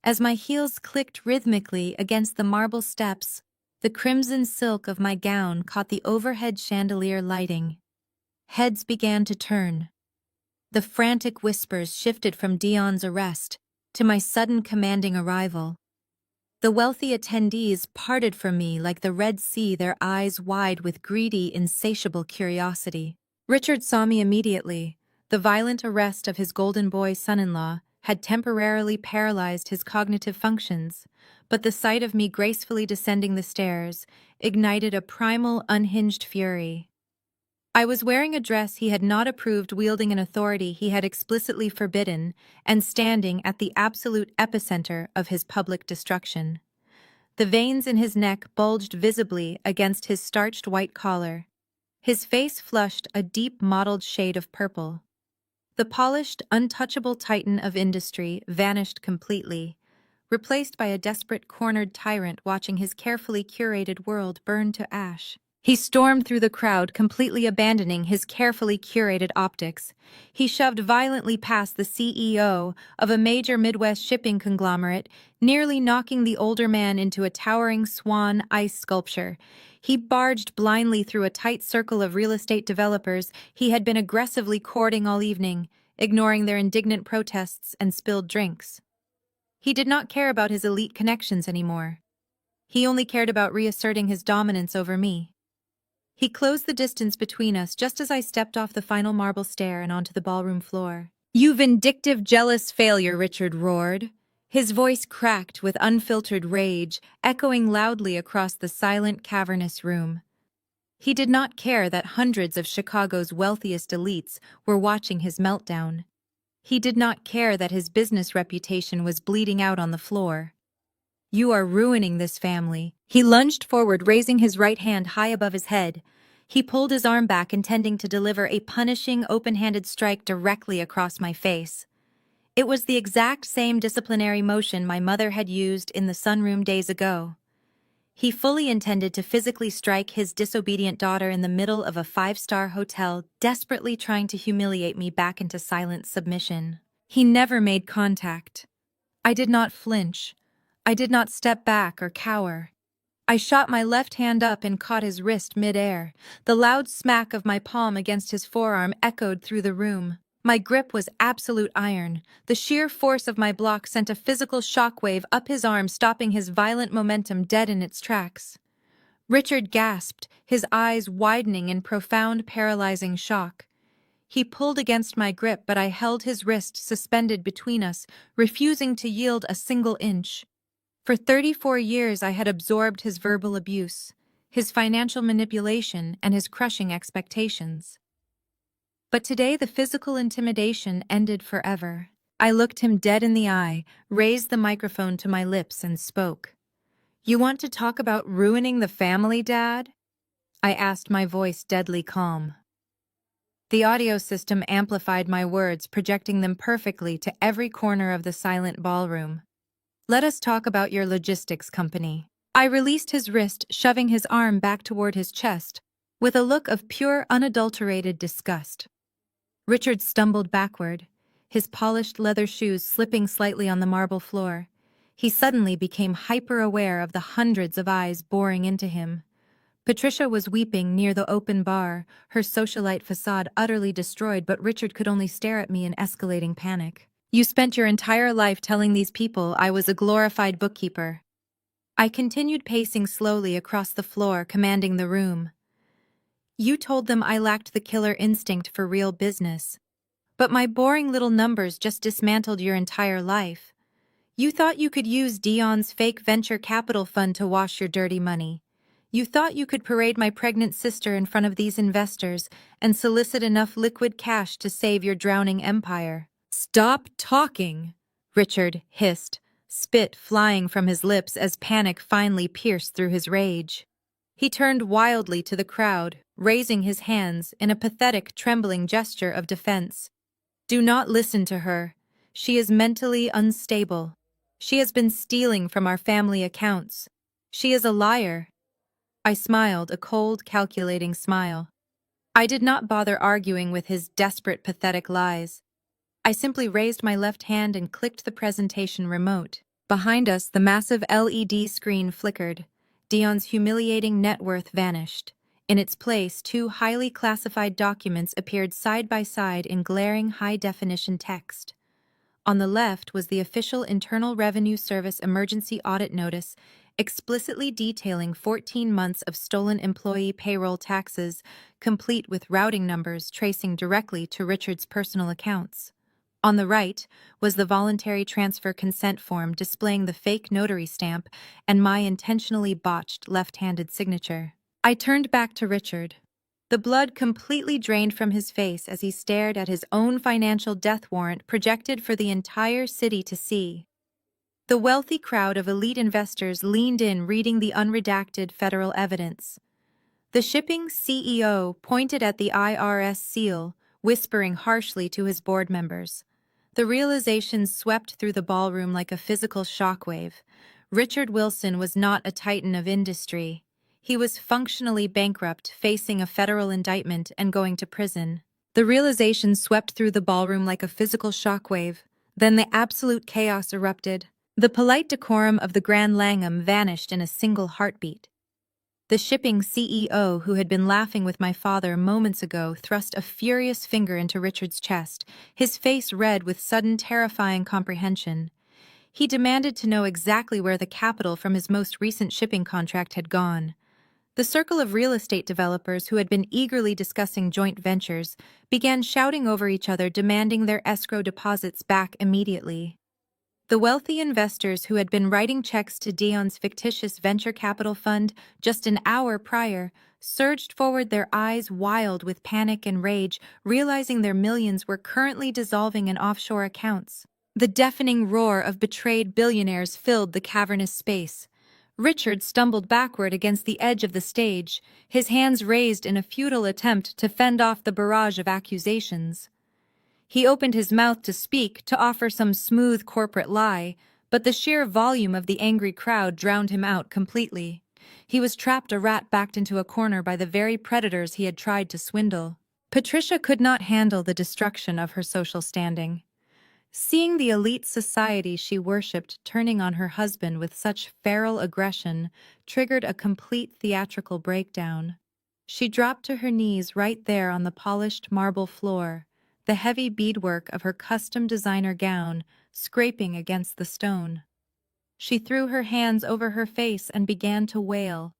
As my heels clicked rhythmically against the marble steps, the crimson silk of my gown caught the overhead chandelier lighting. Heads began to turn. The frantic whispers shifted from Deon's arrest to my sudden commanding arrival. The wealthy attendees parted from me like the Red Sea, their eyes wide with greedy, insatiable curiosity. Richard saw me immediately. The violent arrest of his golden boy son-in-law had temporarily paralyzed his cognitive functions, but the sight of me gracefully descending the stairs ignited a primal, unhinged fury. I was wearing a dress he had not approved, wielding an authority he had explicitly forbidden, and standing at the absolute epicenter of his public destruction. The veins in his neck bulged visibly against his starched white collar. His face flushed a deep mottled shade of purple. The polished, untouchable titan of industry vanished completely, replaced by a desperate, cornered tyrant watching his carefully curated world burn to ash. He stormed through the crowd, completely abandoning his carefully curated optics. He shoved violently past the CEO of a major Midwest shipping conglomerate, nearly knocking the older man into a towering swan ice sculpture. He barged blindly through a tight circle of real estate developers he had been aggressively courting all evening, ignoring their indignant protests and spilled drinks. He did not care about his elite connections anymore. He only cared about reasserting his dominance over me. He closed the distance between us just as I stepped off the final marble stair and onto the ballroom floor. "You vindictive, jealous failure," Richard roared. His voice cracked with unfiltered rage, echoing loudly across the silent, cavernous room. He did not care that hundreds of Chicago's wealthiest elites were watching his meltdown. He did not care that his business reputation was bleeding out on the floor. "You are ruining this family." He lunged forward, raising his right hand high above his head. He pulled his arm back, intending to deliver a punishing, open-handed strike directly across my face. It was the exact same disciplinary motion my mother had used in the sunroom days ago. He fully intended to physically strike his disobedient daughter in the middle of a five-star hotel, desperately trying to humiliate me back into silent submission. He never made contact. I did not flinch. I did not step back or cower. I shot my left hand up and caught his wrist mid-air. The loud smack of my palm against his forearm echoed through the room. My grip was absolute iron. The sheer force of my block sent a physical shockwave up his arm, stopping his violent momentum dead in its tracks. Richard gasped, his eyes widening in profound, paralyzing shock. He pulled against my grip, but I held his wrist suspended between us, refusing to yield a single inch. For 34 years I had absorbed his verbal abuse, his financial manipulation, and his crushing expectations. But today the physical intimidation ended forever. I looked him dead in the eye, raised the microphone to my lips, and spoke. "You want to talk about ruining the family, Dad?" I asked, my voice deadly calm. The audio system amplified my words, projecting them perfectly to every corner of the silent ballroom. "Let us talk about your logistics company." I released his wrist, shoving his arm back toward his chest, with a look of pure, unadulterated disgust. Richard stumbled backward, his polished leather shoes slipping slightly on the marble floor. He suddenly became hyper-aware of the hundreds of eyes boring into him. Patricia was weeping near the open bar, her socialite facade utterly destroyed, but Richard could only stare at me in escalating panic. "You spent your entire life telling these people I was a glorified bookkeeper." I continued pacing slowly across the floor, commanding the room. "You told them I lacked the killer instinct for real business. But my boring little numbers just dismantled your entire life. You thought you could use Deon's fake venture capital fund to wash your dirty money. You thought you could parade my pregnant sister in front of these investors and solicit enough liquid cash to save your drowning empire." "Stop talking," Richard hissed, spit flying from his lips as panic finally pierced through his rage. He turned wildly to the crowd, raising his hands in a pathetic, trembling gesture of defense. "Do not listen to her. She is mentally unstable. She has been stealing from our family accounts. She is a liar." I smiled, a cold, calculating smile. I did not bother arguing with his desperate, pathetic lies. I simply raised my left hand and clicked the presentation remote. Behind us, the massive LED screen flickered. Deon's humiliating net worth vanished. In its place, two highly classified documents appeared side by side in glaring high-definition text. On the left was the official Internal Revenue Service emergency audit notice, explicitly detailing 14 months of stolen employee payroll taxes, complete with routing numbers tracing directly to Richard's personal accounts. On the right was the voluntary transfer consent form displaying the fake notary stamp and my intentionally botched left-handed signature. I turned back to Richard. The blood completely drained from his face as he stared at his own financial death warrant projected for the entire city to see. The wealthy crowd of elite investors leaned in, reading the unredacted federal evidence. The shipping CEO pointed at the IRS seal, whispering harshly to his board members. The realization swept through the ballroom like a physical shockwave. Richard Wilson was not a titan of industry. He was functionally bankrupt, facing a federal indictment and going to prison. The realization swept through the ballroom like a physical shockwave. Then the absolute chaos erupted. The polite decorum of the Grand Langham vanished in a single heartbeat. The shipping CEO, who had been laughing with my father moments ago, thrust a furious finger into Richard's chest, his face red with sudden terrifying comprehension. He demanded to know exactly where the capital from his most recent shipping contract had gone. The circle of real estate developers who had been eagerly discussing joint ventures began shouting over each other, demanding their escrow deposits back immediately. The wealthy investors who had been writing checks to Deon's fictitious venture capital fund just an hour prior surged forward, their eyes wild with panic and rage, realizing their millions were currently dissolving in offshore accounts. The deafening roar of betrayed billionaires filled the cavernous space. Richard stumbled backward against the edge of the stage, his hands raised in a futile attempt to fend off the barrage of accusations. He opened his mouth to speak, to offer some smooth corporate lie, but the sheer volume of the angry crowd drowned him out completely. He was trapped, a rat backed into a corner by the very predators he had tried to swindle. Patricia could not handle the destruction of her social standing. Seeing the elite society she worshipped turning on her husband with such feral aggression triggered a complete theatrical breakdown. She dropped to her knees right there on the polished marble floor, the heavy beadwork of her custom designer gown scraping against the stone. She threw her hands over her face and began to wail.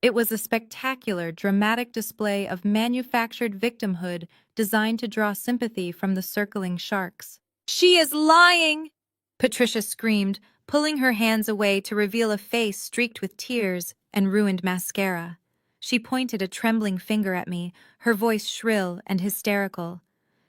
It was a spectacular, dramatic display of manufactured victimhood designed to draw sympathy from the circling sharks. "She is lying!" Patricia screamed, pulling her hands away to reveal a face streaked with tears and ruined mascara. She pointed a trembling finger at me, her voice shrill and hysterical.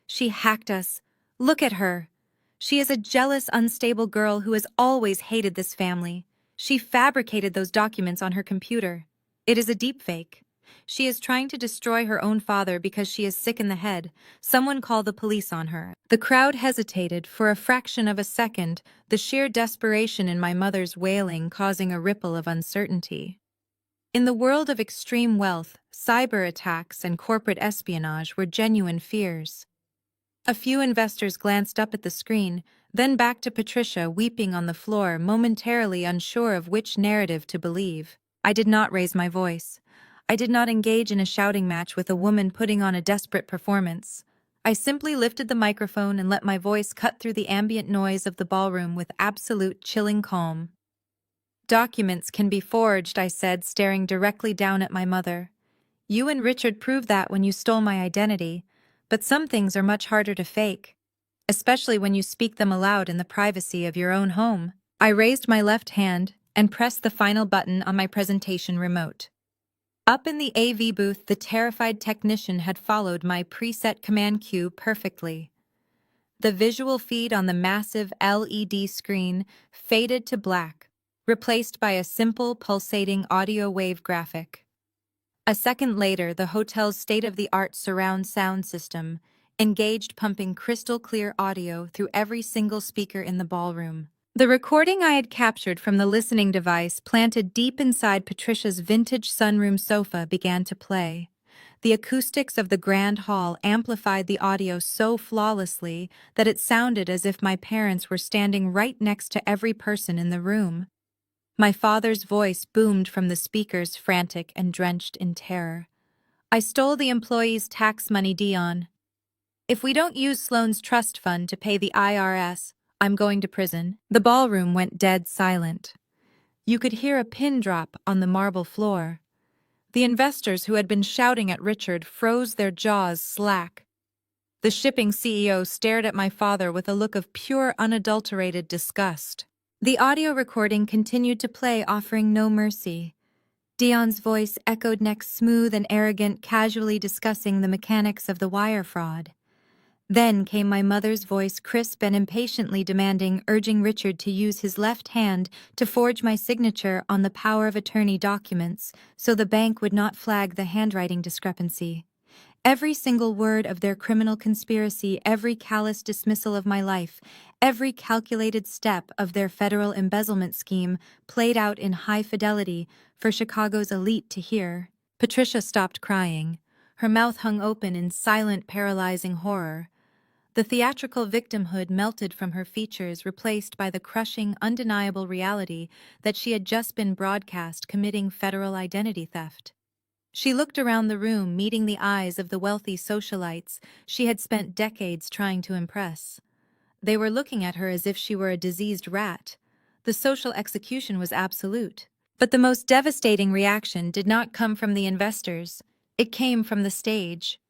"She hacked us. Look at her. She is a jealous, unstable girl who has always hated this family. She fabricated those documents on her computer. It is a deepfake. She is trying to destroy her own father because she is sick in the head. Someone call the police on her." The crowd hesitated for a fraction of a second, the sheer desperation in my mother's wailing causing a ripple of uncertainty. In the world of extreme wealth, cyber attacks and corporate espionage were genuine fears. A few investors glanced up at the screen, then back to Patricia weeping on the floor, momentarily unsure of which narrative to believe. I did not raise my voice. I did not engage in a shouting match with a woman putting on a desperate performance. I simply lifted the microphone and let my voice cut through the ambient noise of the ballroom with absolute chilling calm. "Documents can be forged," I said, staring directly down at my mother. "You and Richard proved that when you stole my identity, but some things are much harder to fake, especially when you speak them aloud in the privacy of your own home." I raised my left hand and pressed the final button on my presentation remote. Up in the AV booth, the terrified technician had followed my preset command cue perfectly. The visual feed on the massive LED screen faded to black, replaced by a simple pulsating audio wave graphic. A second later, the hotel's state-of-the-art surround sound system engaged, pumping crystal-clear audio through every single speaker in the ballroom. The recording I had captured from the listening device planted deep inside Patricia's vintage sunroom sofa began to play. The acoustics of the grand hall amplified the audio so flawlessly that it sounded as if my parents were standing right next to every person in the room. My father's voice boomed from the speakers, frantic and drenched in terror. "I stole the employees' tax money, Deon. If we don't use Sloane's trust fund to pay the IRS, I'm going to prison." The ballroom went dead silent. You could hear a pin drop on the marble floor. The investors who had been shouting at Richard froze their jaws slack. The shipping CEO stared at my father with a look of pure, unadulterated disgust. The audio recording continued to play, offering no mercy. Deon's voice echoed next, smooth and arrogant, casually discussing the mechanics of the wire fraud. Then came my mother's voice, crisp and impatiently demanding, urging Richard to use his left hand to forge my signature on the power of attorney documents so the bank would not flag the handwriting discrepancy. Every single word of their criminal conspiracy, every callous dismissal of my life, every calculated step of their federal embezzlement scheme played out in high fidelity for Chicago's elite to hear. Patricia stopped crying. Her mouth hung open in silent, paralyzing horror. The theatrical victimhood melted from her features, replaced by the crushing, undeniable reality that she had just been broadcast committing federal identity theft. She looked around the room, meeting the eyes of the wealthy socialites she had spent decades trying to impress. They were looking at her as if she were a diseased rat. The social execution was absolute. But the most devastating reaction did not come from the investors. It came from the stage.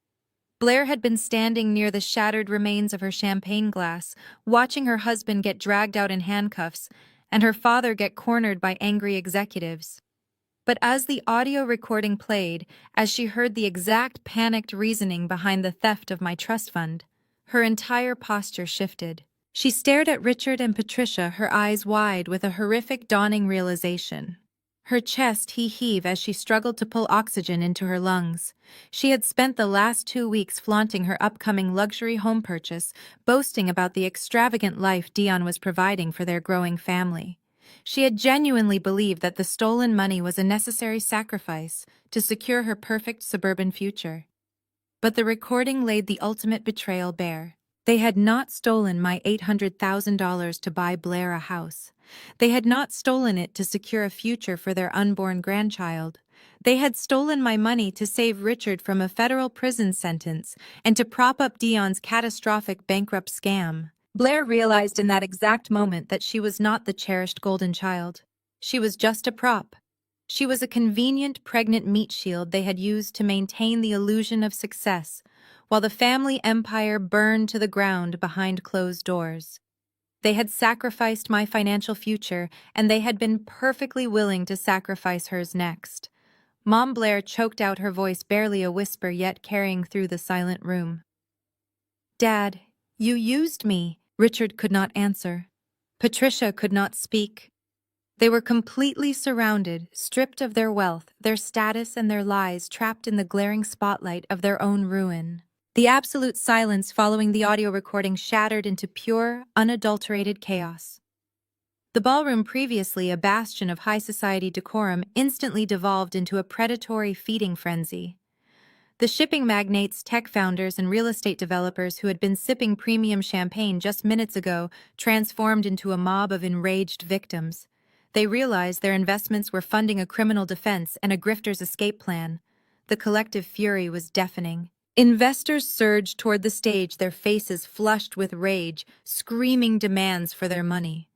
Blair had been standing near the shattered remains of her champagne glass, watching her husband get dragged out in handcuffs and her father get cornered by angry executives. But as the audio recording played, as she heard the exact panicked reasoning behind the theft of my trust fund, her entire posture shifted. She stared at Richard and Patricia, her eyes wide with a horrific dawning realization. Her chest heaved as she struggled to pull oxygen into her lungs. She had spent the last 2 weeks flaunting her upcoming luxury home purchase, boasting about the extravagant life Deon was providing for their growing family. She had genuinely believed that the stolen money was a necessary sacrifice to secure her perfect suburban future. But the recording laid the ultimate betrayal bare. They had not stolen my $800,000 to buy Blair a house. They had not stolen it to secure a future for their unborn grandchild. They had stolen my money to save Richard from a federal prison sentence and to prop up Deon's catastrophic bankrupt scam. Blair realized in that exact moment that she was not the cherished golden child. She was just a prop. She was a convenient pregnant meat shield they had used to maintain the illusion of success, while the family empire burned to the ground behind closed doors. They had sacrificed my financial future, and they had been perfectly willing to sacrifice hers next. Mom Blair choked out, her voice barely a whisper yet carrying through the silent room. "Dad, you used me." Richard could not answer. Patricia could not speak. They were completely surrounded, stripped of their wealth, their status, and their lies, trapped in the glaring spotlight of their own ruin. The absolute silence following the audio recording shattered into pure, unadulterated chaos. The ballroom, previously a bastion of high society decorum, instantly devolved into a predatory feeding frenzy. The shipping magnates, tech founders, and real estate developers who had been sipping premium champagne just minutes ago transformed into a mob of enraged victims. They realized their investments were funding a criminal defense and a grifter's escape plan. The collective fury was deafening. Investors surged toward the stage, their faces flushed with rage, screaming demands for their money.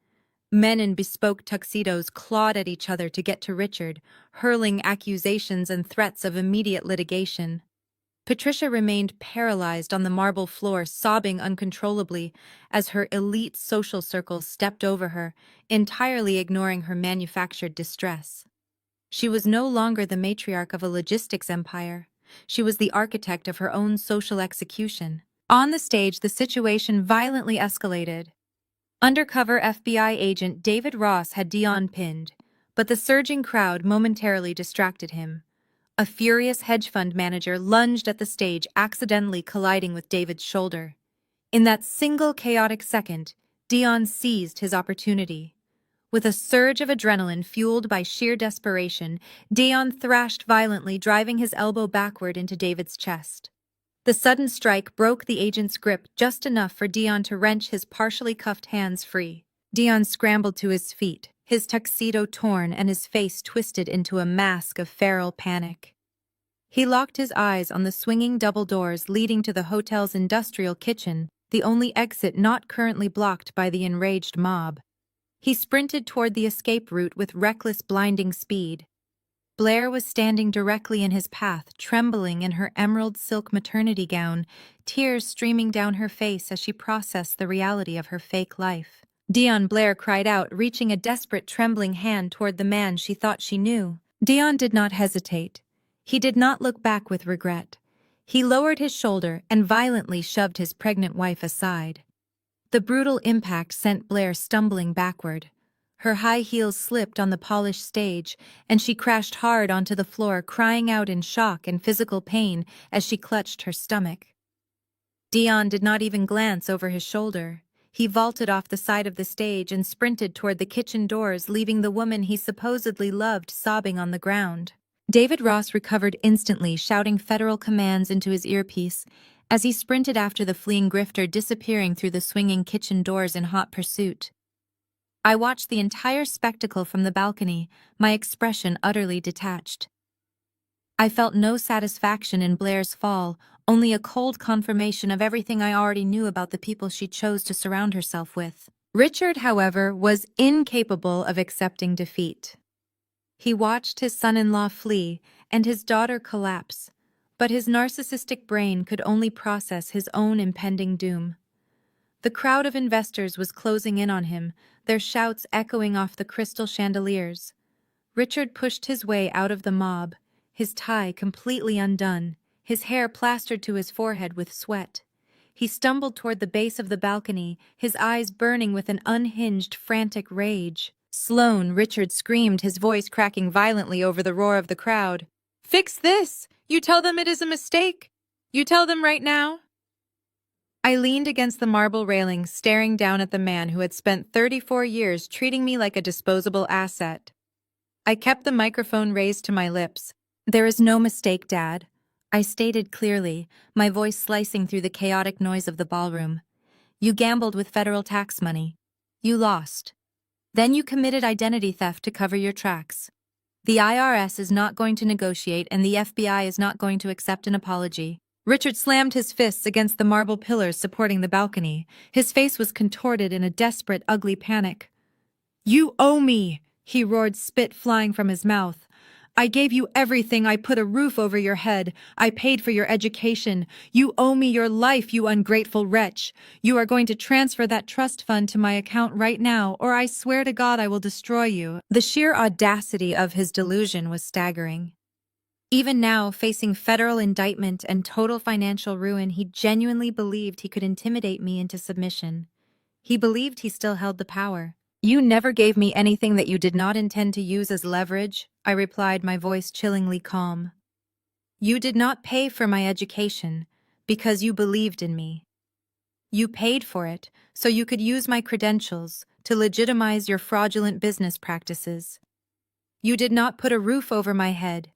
Men in bespoke tuxedos clawed at each other to get to Richard, hurling accusations and threats of immediate litigation. Patricia remained paralyzed on the marble floor, sobbing uncontrollably as her elite social circle stepped over her, entirely ignoring her manufactured distress. She was no longer the matriarch of a logistics empire. She was the architect of her own social execution. On the stage, the situation violently escalated. Undercover FBI agent David Ross had Deon pinned, but the surging crowd momentarily distracted him. A furious hedge fund manager lunged at the stage, accidentally colliding with David's shoulder. In that single chaotic second, Deon seized his opportunity. With a surge of adrenaline fueled by sheer desperation, Deon thrashed violently, driving his elbow backward into David's chest. The sudden strike broke the agent's grip just enough for Deon to wrench his partially cuffed hands free. Deon scrambled to his feet, his tuxedo torn and his face twisted into a mask of feral panic. He locked his eyes on the swinging double doors leading to the hotel's industrial kitchen, the only exit not currently blocked by the enraged mob. He sprinted toward the escape route with reckless, blinding speed. Blair was standing directly in his path, trembling in her emerald silk maternity gown, tears streaming down her face as she processed the reality of her fake life. Deon, Blair cried out, reaching a desperate, trembling hand toward the man she thought she knew. Deon did not hesitate. He did not look back with regret. He lowered his shoulder and violently shoved his pregnant wife aside. The brutal impact sent Blair stumbling backward. Her high heels slipped on the polished stage, and she crashed hard onto the floor, crying out in shock and physical pain as she clutched her stomach. Deon did not even glance over his shoulder. He vaulted off the side of the stage and sprinted toward the kitchen doors, leaving the woman he supposedly loved sobbing on the ground. David Ross recovered instantly, shouting federal commands into his earpiece as he sprinted after the fleeing grifter, disappearing through the swinging kitchen doors in hot pursuit. I watched the entire spectacle from the balcony, my expression utterly detached. I felt no satisfaction in Blair's fall, only a cold confirmation of everything I already knew about the people she chose to surround herself with. Richard, however, was incapable of accepting defeat. He watched his son-in-law flee and his daughter collapse, but his narcissistic brain could only process his own impending doom. The crowd of investors was closing in on him, their shouts echoing off the crystal chandeliers. Richard pushed his way out of the mob, his tie completely undone, his hair plastered to his forehead with sweat. He stumbled toward the base of the balcony, his eyes burning with an unhinged, frantic rage. "Sloane," Richard screamed, his voice cracking violently over the roar of the crowd. "Fix this! You tell them it is a mistake! You tell them right now!" I leaned against the marble railing, staring down at the man who had spent 34 years treating me like a disposable asset. I kept the microphone raised to my lips. "There is no mistake, Dad," I stated clearly, my voice slicing through the chaotic noise of the ballroom. "You gambled with federal tax money. You lost. Then you committed identity theft to cover your tracks. The IRS is not going to negotiate, and the FBI is not going to accept an apology." Richard slammed his fists against the marble pillars supporting the balcony. His face was contorted in a desperate, ugly panic. "You owe me!" he roared, spit flying from his mouth. "I gave you everything. I put a roof over your head. I paid for your education. You owe me your life, you ungrateful wretch. You are going to transfer that trust fund to my account right now, or I swear to God I will destroy you." The sheer audacity of his delusion was staggering. Even now, facing federal indictment and total financial ruin, he genuinely believed he could intimidate me into submission. He believed he still held the power. "You never gave me anything that you did not intend to use as leverage," I replied, my voice chillingly calm. "You did not pay for my education because you believed in me. You paid for it so you could use my credentials to legitimize your fraudulent business practices. You did not put a roof over my head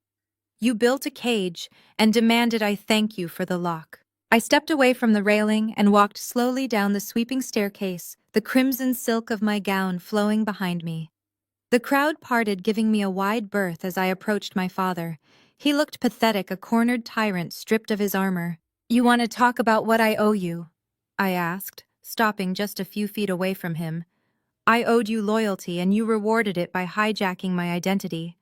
You built a cage and demanded I thank you for the lock. I stepped away from the railing and walked slowly down the sweeping staircase, the crimson silk of my gown flowing behind me. The crowd parted, giving me a wide berth as I approached my father. He looked pathetic, a cornered tyrant stripped of his armor. "You want to talk about what I owe you?" I asked, stopping just a few feet away from him. "I owed you loyalty, and you rewarded it by hijacking my identity.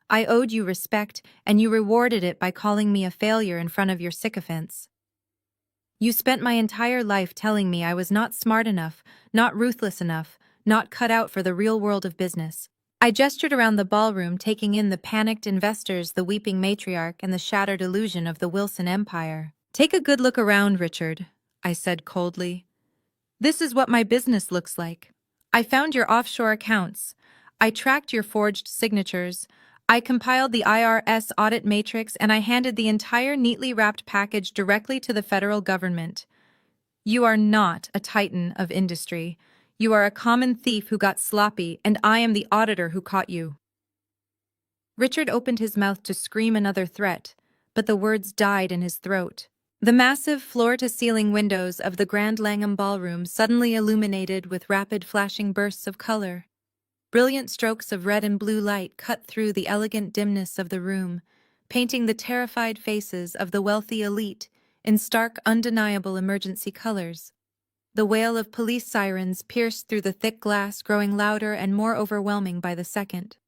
I owed you respect, and you rewarded it by calling me a failure in front of your sycophants. You spent my entire life telling me I was not smart enough, not ruthless enough, not cut out for the real world of business." I gestured around the ballroom, taking in the panicked investors, the weeping matriarch, and the shattered illusion of the Wilson Empire. "Take a good look around, Richard," I said coldly. "This is what my business looks like. I found your offshore accounts. I tracked your forged signatures. I compiled the IRS audit matrix, and I handed the entire neatly wrapped package directly to the federal government. You are not a titan of industry. You are a common thief who got sloppy, and I am the auditor who caught you." Richard opened his mouth to scream another threat, but the words died in his throat. The massive floor-to-ceiling windows of the Grand Langham Ballroom suddenly illuminated with rapid flashing bursts of color. Brilliant strokes of red and blue light cut through the elegant dimness of the room, painting the terrified faces of the wealthy elite in stark, undeniable emergency colors. The wail of police sirens pierced through the thick glass, growing louder and more overwhelming by the second.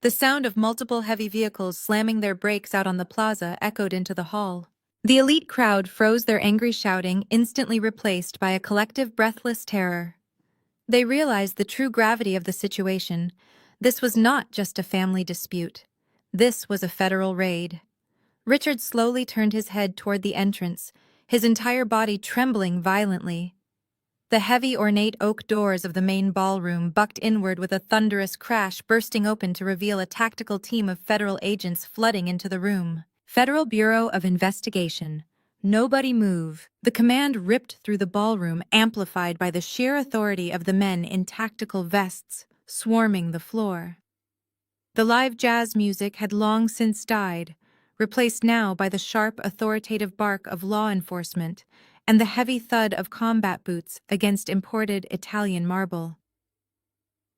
The sound of multiple heavy vehicles slamming their brakes out on the plaza echoed into the hall. The elite crowd froze, their angry shouting instantly replaced by a collective breathless terror. They realized the true gravity of the situation. This was not just a family dispute. This was a federal raid. Richard slowly turned his head toward the entrance, his entire body trembling violently. The heavy, ornate oak doors of the main ballroom bucked inward with a thunderous crash, bursting open to reveal a tactical team of federal agents flooding into the room. "Federal Bureau of Investigation. Nobody move." The command ripped through the ballroom, amplified by the sheer authority of the men in tactical vests swarming the floor. The live jazz music had long since died, replaced now by the sharp, authoritative bark of law enforcement and the heavy thud of combat boots against imported Italian marble.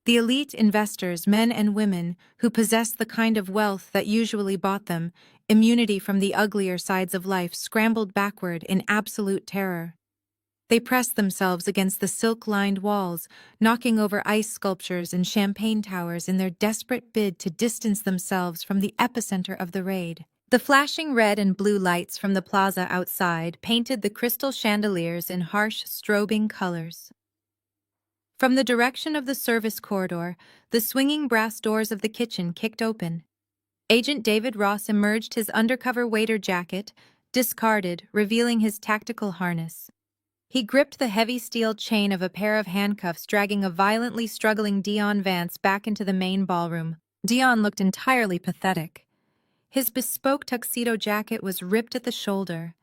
The elite investors, men and women who possessed the kind of wealth that usually bought them immunity from the uglier sides of life, scrambled backward in absolute terror. They pressed themselves against the silk-lined walls, knocking over ice sculptures and champagne towers in their desperate bid to distance themselves from the epicenter of the raid. The flashing red and blue lights from the plaza outside painted the crystal chandeliers in harsh, strobing colors. From the direction of the service corridor, the swinging brass doors of the kitchen kicked open. Agent David Ross emerged, his undercover waiter jacket discarded, revealing his tactical harness. He gripped the heavy steel chain of a pair of handcuffs, dragging a violently struggling Deon Vance back into the main ballroom. Deon looked entirely pathetic. His bespoke tuxedo jacket was ripped at the shoulder.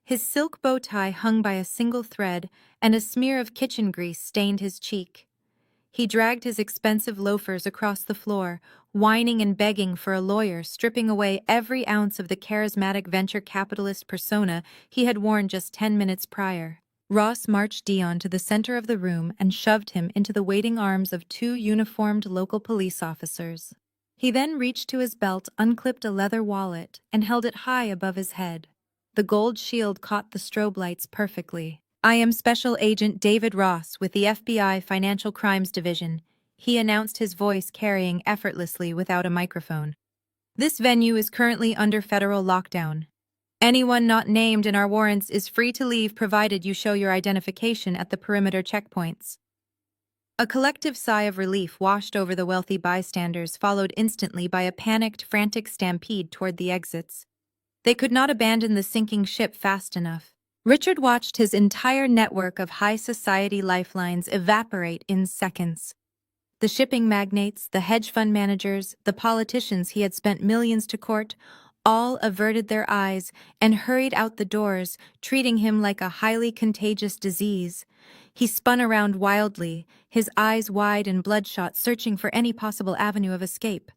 His silk bow tie hung by a single thread, and a smear of kitchen grease stained his cheek. He dragged his expensive loafers across the floor, whining and begging for a lawyer, stripping away every ounce of the charismatic venture capitalist persona he had worn just 10 minutes prior. Ross marched Deon to the center of the room and shoved him into the waiting arms of 2 uniformed local police officers. He then reached to his belt, unclipped a leather wallet, and held it high above his head. The gold shield caught the strobe lights perfectly. "I am Special Agent David Ross with the FBI Financial Crimes Division," he announced, his voice carrying effortlessly without a microphone. "This venue is currently under federal lockdown. Anyone not named in our warrants is free to leave provided you show your identification at the perimeter checkpoints." A collective sigh of relief washed over the wealthy bystanders, followed instantly by a panicked, frantic stampede toward the exits. They could not abandon the sinking ship fast enough. Richard watched his entire network of high society lifelines evaporate in seconds. The shipping magnates, the hedge fund managers, the politicians he had spent millions to court, all averted their eyes and hurried out the doors, treating him like a highly contagious disease. He spun around wildly, his eyes wide and bloodshot, searching for any possible avenue of escape.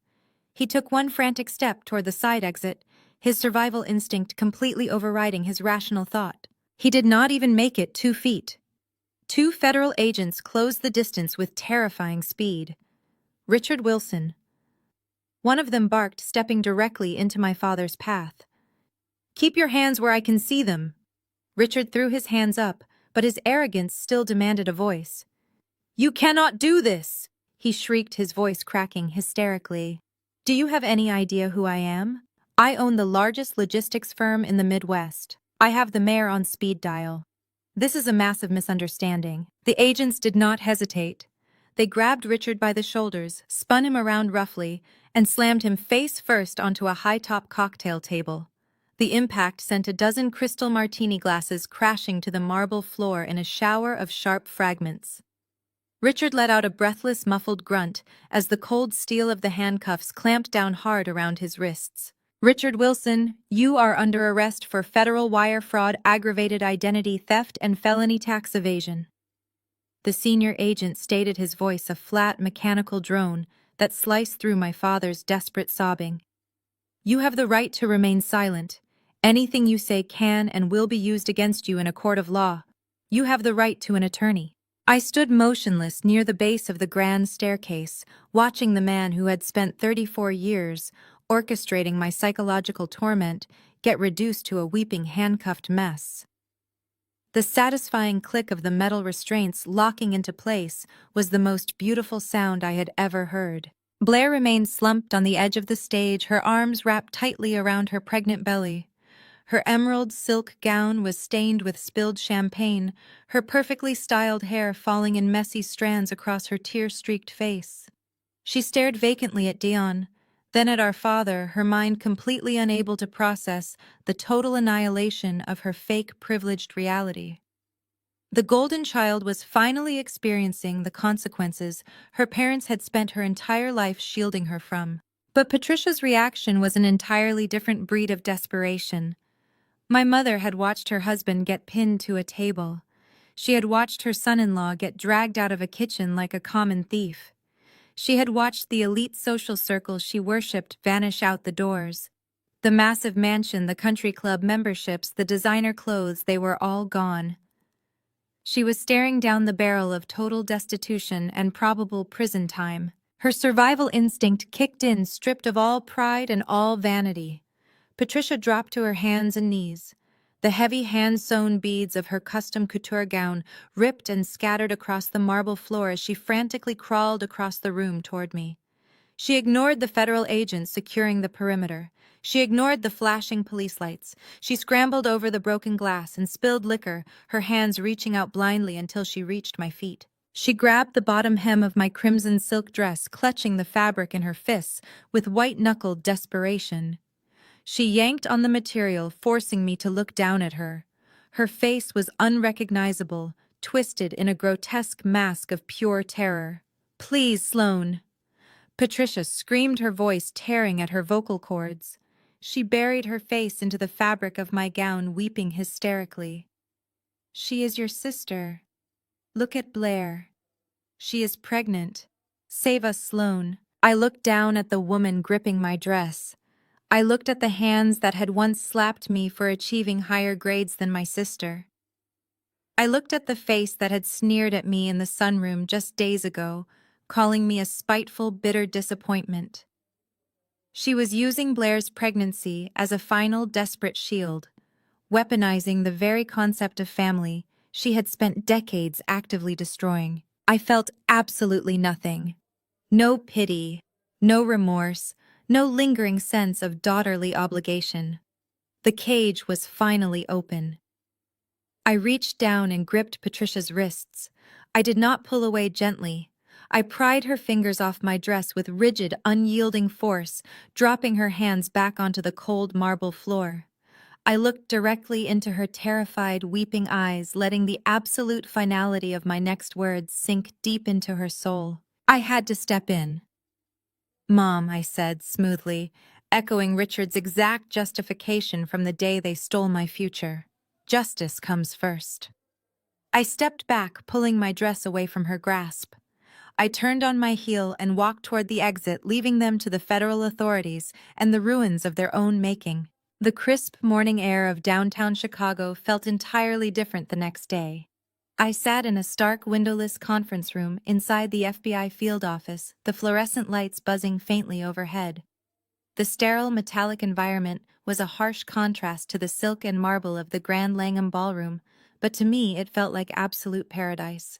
He took one frantic step toward the side exit, his survival instinct completely overriding his rational thought. He did not even make it 2 feet. 2 federal agents closed the distance with terrifying speed. Richard Wilson. One of them barked, stepping directly into my father's path. "Keep your hands where I can see them." Richard threw his hands up, but his arrogance still demanded a voice. "You cannot do this!" he shrieked, his voice cracking hysterically. "Do you have any idea who I am? I own the largest logistics firm in the Midwest. I have the mayor on speed dial." This is a massive misunderstanding. The agents did not hesitate. They grabbed Richard by the shoulders, spun him around roughly, and slammed him face first onto a high-top cocktail table. The impact sent a dozen crystal martini glasses crashing to the marble floor in a shower of sharp fragments. Richard let out a breathless, muffled grunt as the cold steel of the handcuffs clamped down hard around his wrists. "Richard Wilson, you are under arrest for federal wire fraud, aggravated identity theft, and felony tax evasion." The senior agent stated, his voice a flat, mechanical drone that sliced through my father's desperate sobbing. "You have the right to remain silent. Anything you say can and will be used against you in a court of law. You have the right to an attorney." I stood motionless near the base of the grand staircase, watching the man who had spent 34 years orchestrating my psychological torment get reduced to a weeping handcuffed mess. The satisfying click of the metal restraints locking into place was the most beautiful sound I had ever heard. Blair remained slumped on the edge of the stage, her arms wrapped tightly around her pregnant belly. Her emerald silk gown was stained with spilled champagne, her perfectly styled hair falling in messy strands across her tear-streaked face. She stared vacantly at Deon, then at our father, her mind completely unable to process the total annihilation of her fake privileged reality. The golden child was finally experiencing the consequences her parents had spent her entire life shielding her from. But Patricia's reaction was an entirely different breed of desperation. My mother had watched her husband get pinned to a table. She had watched her son-in-law get dragged out of a kitchen like a common thief. She had watched the elite social circles she worshipped vanish out the doors. The massive mansion, the country club memberships, the designer clothes, they were all gone. She was staring down the barrel of total destitution and probable prison time. Her survival instinct kicked in, stripped of all pride and all vanity. Patricia dropped to her hands and knees. The heavy hand-sewn beads of her custom couture gown ripped and scattered across the marble floor as she frantically crawled across the room toward me. She ignored the federal agents securing the perimeter. She ignored the flashing police lights. She scrambled over the broken glass and spilled liquor, her hands reaching out blindly until she reached my feet. She grabbed the bottom hem of my crimson silk dress, clutching the fabric in her fists with white-knuckled desperation. She yanked on the material, forcing me to look down at her. Her face was unrecognizable, twisted in a grotesque mask of pure terror. "Please, Sloane." Patricia screamed, her voice tearing at her vocal cords. She buried her face into the fabric of my gown, weeping hysterically. "She is your sister. Look at Blair. She is pregnant. Save us, Sloane." I looked down at the woman gripping my dress. I looked at the hands that had once slapped me for achieving higher grades than my sister. I looked at the face that had sneered at me in the sunroom just days ago, calling me a spiteful, bitter disappointment. She was using Blair's pregnancy as a final, desperate shield, weaponizing the very concept of family she had spent decades actively destroying. I felt absolutely nothing. No pity, no remorse, no lingering sense of daughterly obligation. The cage was finally open. I reached down and gripped Patricia's wrists. I did not pull away gently. I pried her fingers off my dress with rigid, unyielding force, dropping her hands back onto the cold marble floor. I looked directly into her terrified, weeping eyes, letting the absolute finality of my next words sink deep into her soul. I had to step in. "Mom," I said smoothly, echoing Richard's exact justification from the day they stole my future. "Justice comes first." I stepped back, pulling my dress away from her grasp. I turned on my heel and walked toward the exit, leaving them to the federal authorities and the ruins of their own making. The crisp morning air of downtown Chicago felt entirely different the next day. I sat in a stark windowless conference room inside the FBI field office, the fluorescent lights buzzing faintly overhead. The sterile metallic environment was a harsh contrast to the silk and marble of the Grand Langham Ballroom, but to me it felt like absolute paradise.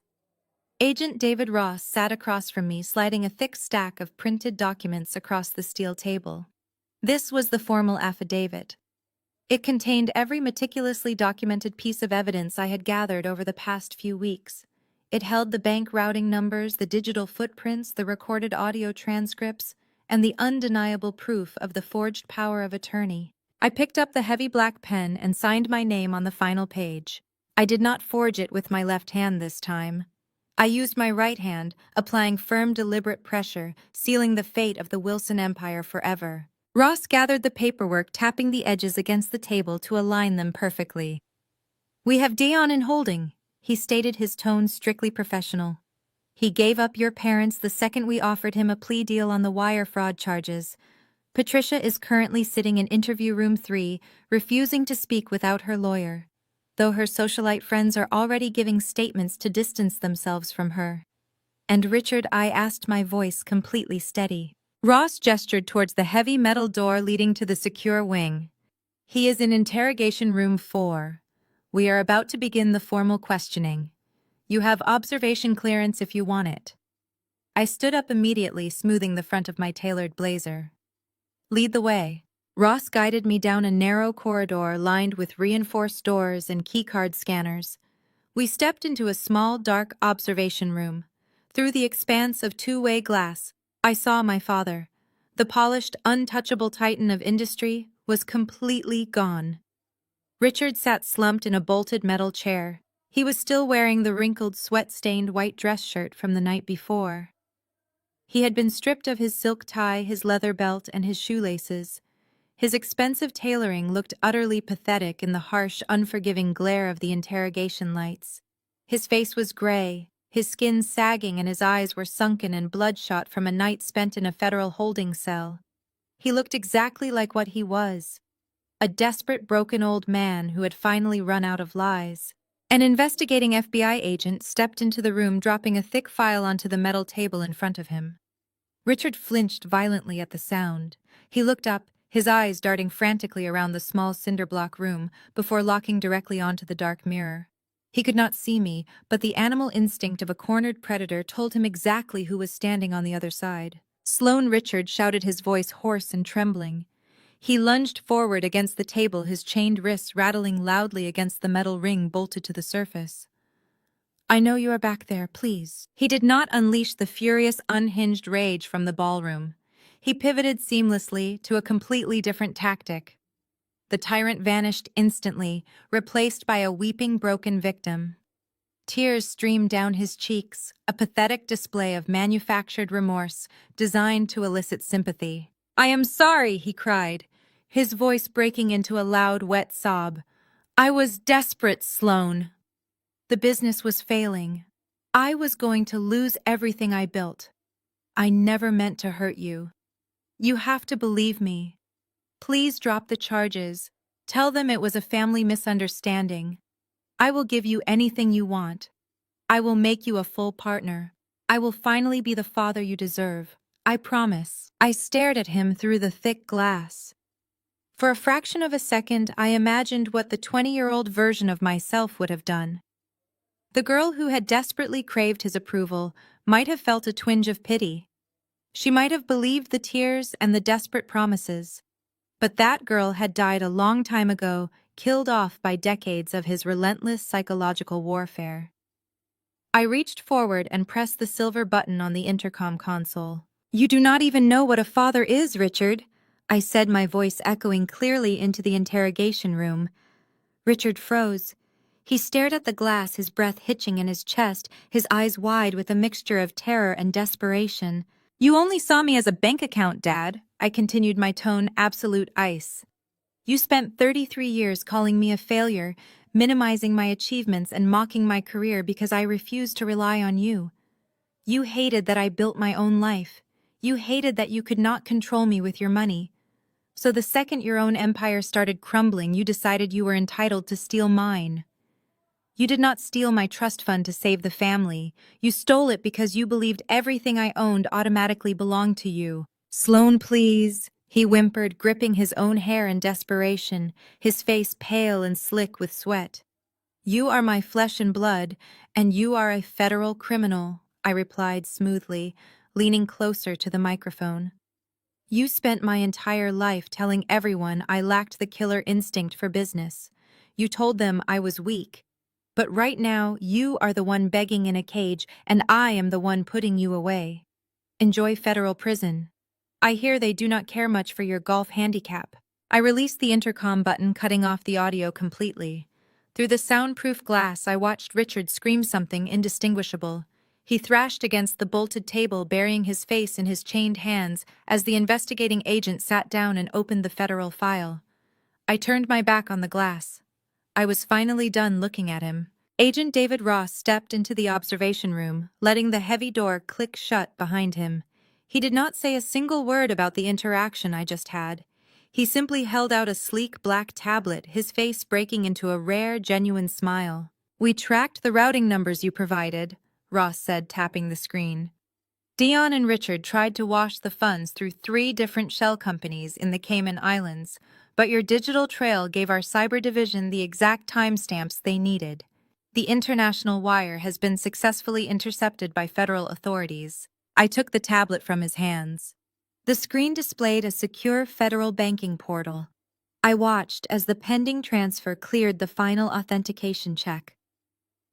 Agent David Ross sat across from me, sliding a thick stack of printed documents across the steel table. This was the formal affidavit. It contained every meticulously documented piece of evidence I had gathered over the past few weeks. It held the bank routing numbers, the digital footprints, the recorded audio transcripts, and the undeniable proof of the forged power of attorney. I picked up the heavy black pen and signed my name on the final page. I did not forge it with my left hand this time. I used my right hand, applying firm, deliberate pressure, sealing the fate of the Wilson Empire forever. Ross gathered the paperwork, tapping the edges against the table to align them perfectly. "We have Deon in holding," he stated, his tone strictly professional. "He gave up your parents the second we offered him a plea deal on the wire fraud charges. Patricia is currently sitting in interview room 3, refusing to speak without her lawyer, though her socialite friends are already giving statements to distance themselves from her." "And Richard?" I asked, my voice completely steady. Ross gestured towards the heavy metal door leading to the secure wing. "He is in interrogation room 4. We are about to begin the formal questioning. You have observation clearance if you want it." I stood up immediately, smoothing the front of my tailored blazer. "Lead the way." Ross guided me down a narrow corridor lined with reinforced doors and keycard scanners. We stepped into a small, dark observation room. Through the expanse of two-way glass, I saw my father. The polished, untouchable titan of industry was completely gone. Richard sat slumped in a bolted metal chair. He was still wearing the wrinkled, sweat-stained white dress shirt from the night before. He had been stripped of his silk tie, his leather belt, and his shoelaces. His expensive tailoring looked utterly pathetic in the harsh, unforgiving glare of the interrogation lights. His face was gray, his skin sagging, and his eyes were sunken and bloodshot from a night spent in a federal holding cell. He looked exactly like what he was, a desperate, broken old man who had finally run out of lies. An investigating FBI agent stepped into the room, dropping a thick file onto the metal table in front of him. Richard flinched violently at the sound. He looked up, his eyes darting frantically around the small cinder-block room before locking directly onto the dark mirror. He could not see me, but the animal instinct of a cornered predator told him exactly who was standing on the other side. "Sloane!" Richard shouted, his voice hoarse and trembling. He lunged forward against the table, his chained wrists rattling loudly against the metal ring bolted to the surface. "I know you are back there, please." He did not unleash the furious, unhinged rage from the ballroom. He pivoted seamlessly to a completely different tactic. The tyrant vanished instantly, replaced by a weeping, broken victim. Tears streamed down his cheeks, a pathetic display of manufactured remorse designed to elicit sympathy. "I am sorry," he cried, his voice breaking into a loud, wet sob. "I was desperate, Sloane. The business was failing. I was going to lose everything I built. I never meant to hurt you. You have to believe me. Please drop the charges. Tell them it was a family misunderstanding. I will give you anything you want. I will make you a full partner. I will finally be the father you deserve. I promise." I stared at him through the thick glass. For a fraction of a second, I imagined what the 20-year-old version of myself would have done. The girl who had desperately craved his approval might have felt a twinge of pity. She might have believed the tears and the desperate promises. But that girl had died a long time ago, killed off by decades of his relentless psychological warfare. I reached forward and pressed the silver button on the intercom console. "You do not even know what a father is, Richard," I said, my voice echoing clearly into the interrogation room. Richard froze. He stared at the glass, his breath hitching in his chest, his eyes wide with a mixture of terror and desperation. "You only saw me as a bank account, Dad," I continued, my tone absolute ice. "You spent 33 years calling me a failure, minimizing my achievements and mocking my career because I refused to rely on you. You hated that I built my own life. You hated that you could not control me with your money. So the second your own empire started crumbling, you decided you were entitled to steal mine. You did not steal my trust fund to save the family. You stole it because you believed everything I owned automatically belonged to you. Sloane, please, he whimpered, gripping his own hair in desperation, his face pale and slick with sweat. You are my flesh and blood, and you are a federal criminal, I replied smoothly, leaning closer to the microphone. You spent my entire life telling everyone I lacked the killer instinct for business. You told them I was weak. But right now, you are the one begging in a cage, and I am the one putting you away. Enjoy federal prison. I hear they do not care much for your golf handicap. I released the intercom button, cutting off the audio completely. Through the soundproof glass, I watched Richard scream something indistinguishable. He thrashed against the bolted table, burying his face in his chained hands as the investigating agent sat down and opened the federal file. I turned my back on the glass. I was finally done looking at him. Agent David Ross stepped into the observation room, letting the heavy door click shut behind him. He did not say a single word about the interaction I just had. He simply held out a sleek black tablet, his face breaking into a rare, genuine smile. We tracked the routing numbers you provided, Ross said, tapping the screen. Deon and Richard tried to wash the funds through 3 different shell companies in the Cayman Islands, but your digital trail gave our cyber division the exact timestamps they needed. The international wire has been successfully intercepted by federal authorities. I took the tablet from his hands. The screen displayed a secure federal banking portal. I watched as the pending transfer cleared the final authentication check.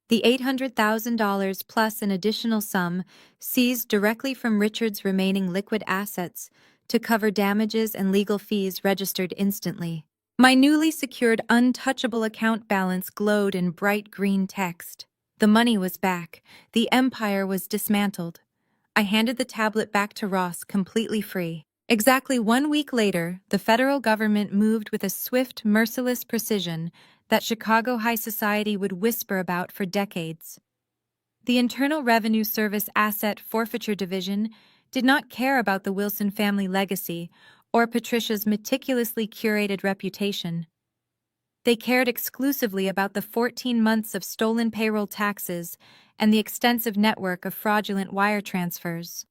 The $800,000 plus an additional sum seized directly from Richard's remaining liquid assets to cover damages and legal fees registered instantly. My newly secured untouchable account balance glowed in bright green text. The money was back. The empire was dismantled. I handed the tablet back to Ross, completely free. Exactly 1 week later, the federal government moved with a swift, merciless precision that Chicago high society would whisper about for decades. The Internal Revenue Service Asset Forfeiture Division did not care about the Wilson family legacy or Patricia's meticulously curated reputation. They cared exclusively about the 14 months of stolen payroll taxes and the extensive network of fraudulent wire transfers.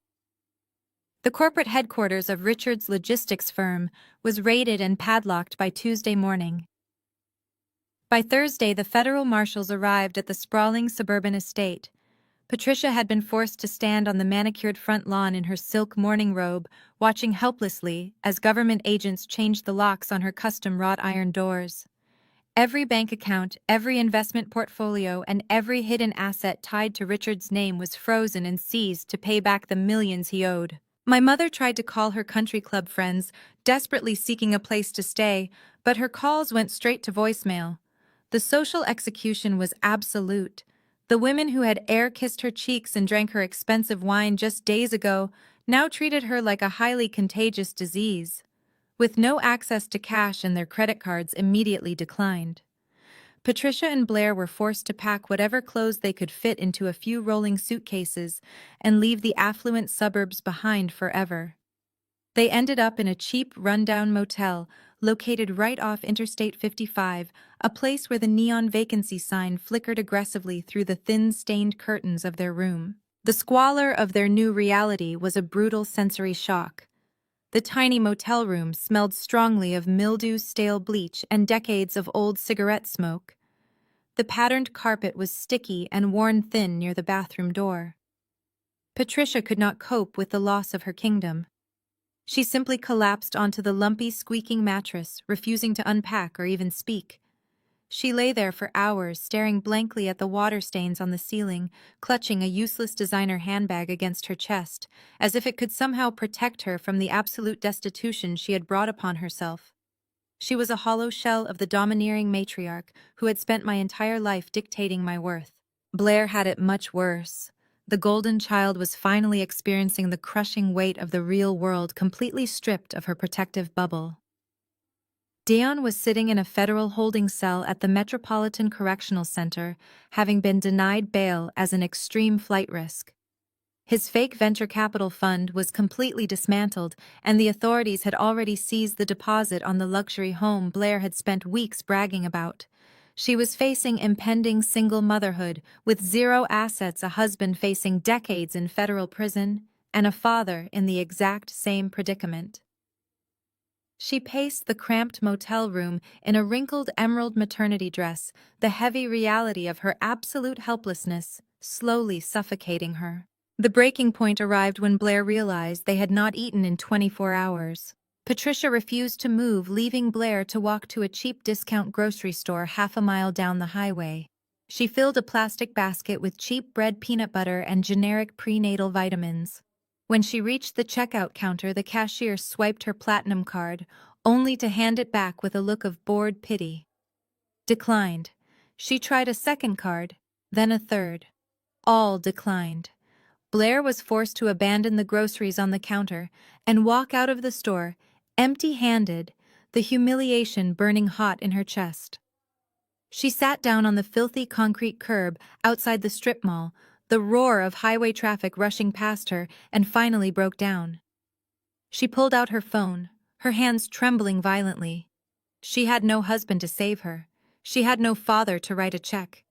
The corporate headquarters of Richard's logistics firm was raided and padlocked by Tuesday morning. By Thursday, the federal marshals arrived at the sprawling suburban estate. Patricia had been forced to stand on the manicured front lawn in her silk morning robe, watching helplessly as government agents changed the locks on her custom wrought iron doors. Every bank account, every investment portfolio, and every hidden asset tied to Richard's name was frozen and seized to pay back the millions he owed. My mother tried to call her country club friends, desperately seeking a place to stay, but her calls went straight to voicemail. The social execution was absolute. The women who had air-kissed her cheeks and drank her expensive wine just days ago now treated her like a highly contagious disease. With no access to cash and their credit cards immediately declined. Patricia and Blair were forced to pack whatever clothes they could fit into a few rolling suitcases and leave the affluent suburbs behind forever. They ended up in a cheap, rundown motel located right off Interstate 55, a place where the neon vacancy sign flickered aggressively through the thin, stained curtains of their room. The squalor of their new reality was a brutal sensory shock. The tiny motel room smelled strongly of mildew, stale bleach, and decades of old cigarette smoke. The patterned carpet was sticky and worn thin near the bathroom door. Patricia could not cope with the loss of her kingdom. She simply collapsed onto the lumpy, squeaking mattress, refusing to unpack or even speak. She lay there for hours, staring blankly at the water stains on the ceiling, clutching a useless designer handbag against her chest, as if it could somehow protect her from the absolute destitution she had brought upon herself. She was a hollow shell of the domineering matriarch who had spent my entire life dictating my worth. Blair had it much worse. The golden child was finally experiencing the crushing weight of the real world, completely stripped of her protective bubble. Deon was sitting in a federal holding cell at the Metropolitan Correctional Center, having been denied bail as an extreme flight risk. His fake venture capital fund was completely dismantled, and the authorities had already seized the deposit on the luxury home Blair had spent weeks bragging about. She was facing impending single motherhood, with zero assets, a husband facing decades in federal prison, and a father in the exact same predicament. She paced the cramped motel room in a wrinkled emerald maternity dress, the heavy reality of her absolute helplessness slowly suffocating her. The breaking point arrived when Blair realized they had not eaten in 24 hours. Patricia refused to move, leaving Blair to walk to a cheap discount grocery store half a mile down the highway. She filled a plastic basket with cheap bread, peanut butter, and generic prenatal vitamins. When she reached the checkout counter, the cashier swiped her platinum card, only to hand it back with a look of bored pity. Declined. She tried a second card, then a third. All declined. Blair was forced to abandon the groceries on the counter and walk out of the store, empty-handed, the humiliation burning hot in her chest. She sat down on the filthy concrete curb outside the strip mall, the roar of highway traffic rushing past her, and finally broke down. She pulled out her phone, her hands trembling violently. She had no husband to save her. She had no father to write a check.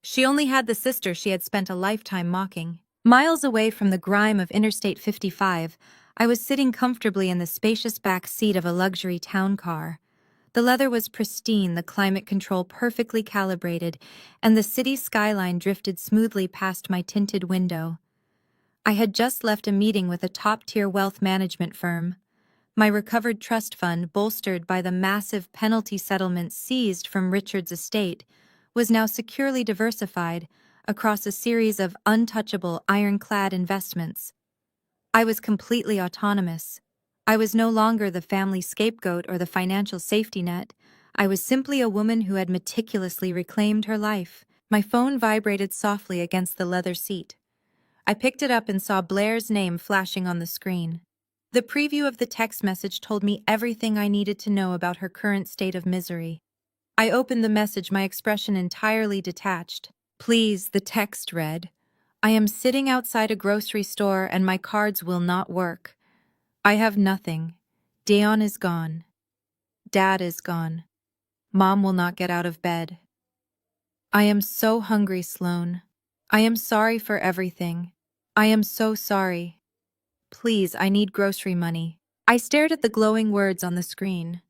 She only had the sister she had spent a lifetime mocking. Miles away from the grime of Interstate 55, I was sitting comfortably in the spacious back seat of a luxury town car. The leather was pristine, the climate control perfectly calibrated, and the city skyline drifted smoothly past my tinted window. I had just left a meeting with a top-tier wealth management firm. My recovered trust fund, bolstered by the massive penalty settlements seized from Richard's estate, was now securely diversified across a series of untouchable, ironclad investments. I was completely autonomous. I was no longer the family scapegoat or the financial safety net. I was simply a woman who had meticulously reclaimed her life. My phone vibrated softly against the leather seat. I picked it up and saw Blair's name flashing on the screen. The preview of the text message told me everything I needed to know about her current state of misery. I opened the message, my expression entirely detached. "Please," the text read. "I am sitting outside a grocery store and my cards will not work. I have nothing. Deon is gone. Dad is gone. Mom will not get out of bed. I am so hungry, Sloane. I am sorry for everything. I am so sorry. Please, I need grocery money." I stared at the glowing words on the screen.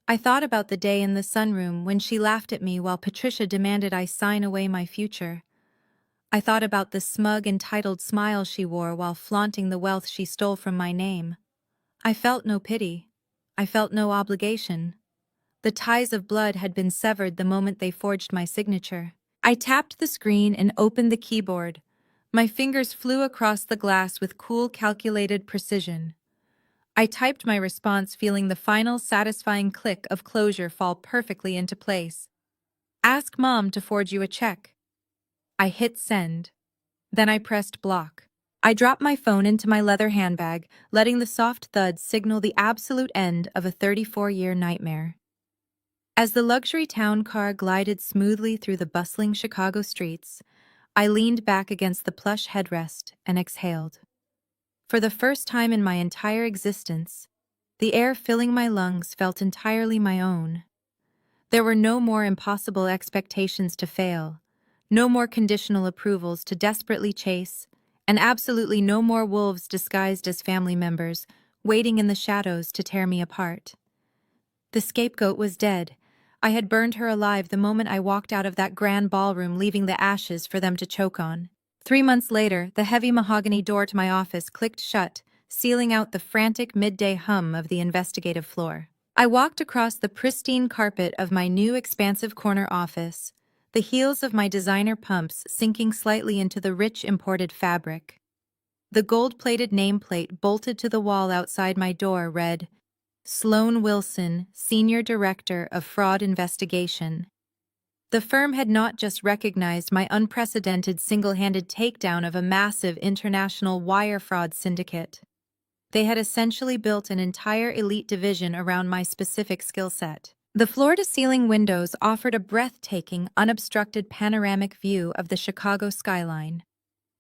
I thought about the day in the sunroom when she laughed at me while Patricia demanded I sign away my future. I thought about the smug, entitled smile she wore while flaunting the wealth she stole from my name. I felt no pity. I felt no obligation. The ties of blood had been severed the moment they forged my signature. I tapped the screen and opened the keyboard. My fingers flew across the glass with cool, calculated precision. I typed my response, feeling the final, satisfying click of closure fall perfectly into place. "Ask Mom to forge you a check." I hit send. Then I pressed block. I dropped my phone into my leather handbag, letting the soft thud signal the absolute end of a 34-year nightmare. As the luxury town car glided smoothly through the bustling Chicago streets, I leaned back against the plush headrest and exhaled. For the first time in my entire existence, the air filling my lungs felt entirely my own. There were no more impossible expectations to fail, no more conditional approvals to desperately chase, and absolutely no more wolves disguised as family members, waiting in the shadows to tear me apart. The scapegoat was dead. I had burned her alive the moment I walked out of that grand ballroom, leaving the ashes for them to choke on. 3 months later, the heavy mahogany door to my office clicked shut, sealing out the frantic midday hum of the investigative floor. I walked across the pristine carpet of my new expansive corner office, the heels of my designer pumps sinking slightly into the rich imported fabric. The gold-plated nameplate bolted to the wall outside my door read, "Sloane Wilson, Senior Director of Fraud Investigation." The firm had not just recognized my unprecedented single-handed takedown of a massive international wire fraud syndicate. They had essentially built an entire elite division around my specific skill set. The floor-to-ceiling windows offered a breathtaking, unobstructed panoramic view of the Chicago skyline.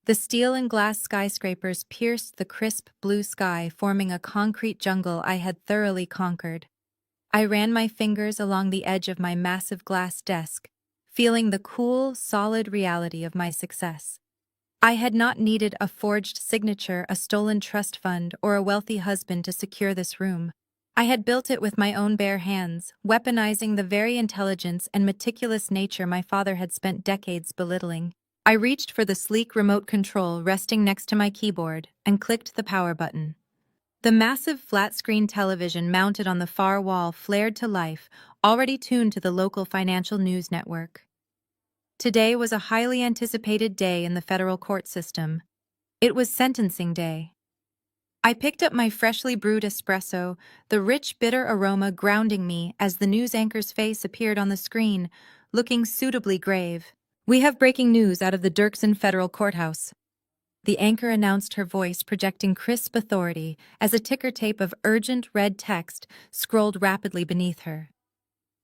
The steel and glass skyscrapers pierced the crisp blue sky, forming a concrete jungle I had thoroughly conquered. I ran my fingers along the edge of my massive glass desk, feeling the cool, solid reality of my success. I had not needed a forged signature, a stolen trust fund, or a wealthy husband to secure this room. I had built it with my own bare hands, weaponizing the very intelligence and meticulous nature my father had spent decades belittling. I reached for the sleek remote control resting next to my keyboard and clicked the power button. The massive flat-screen television mounted on the far wall flared to life, already tuned to the local financial news network. Today was a highly anticipated day in the federal court system. It was sentencing day. I picked up my freshly brewed espresso, the rich, bitter aroma grounding me as the news anchor's face appeared on the screen, looking suitably grave. "We have breaking news out of the Dirksen Federal Courthouse," the anchor announced, her voice projecting crisp authority as a ticker tape of urgent red text scrolled rapidly beneath her.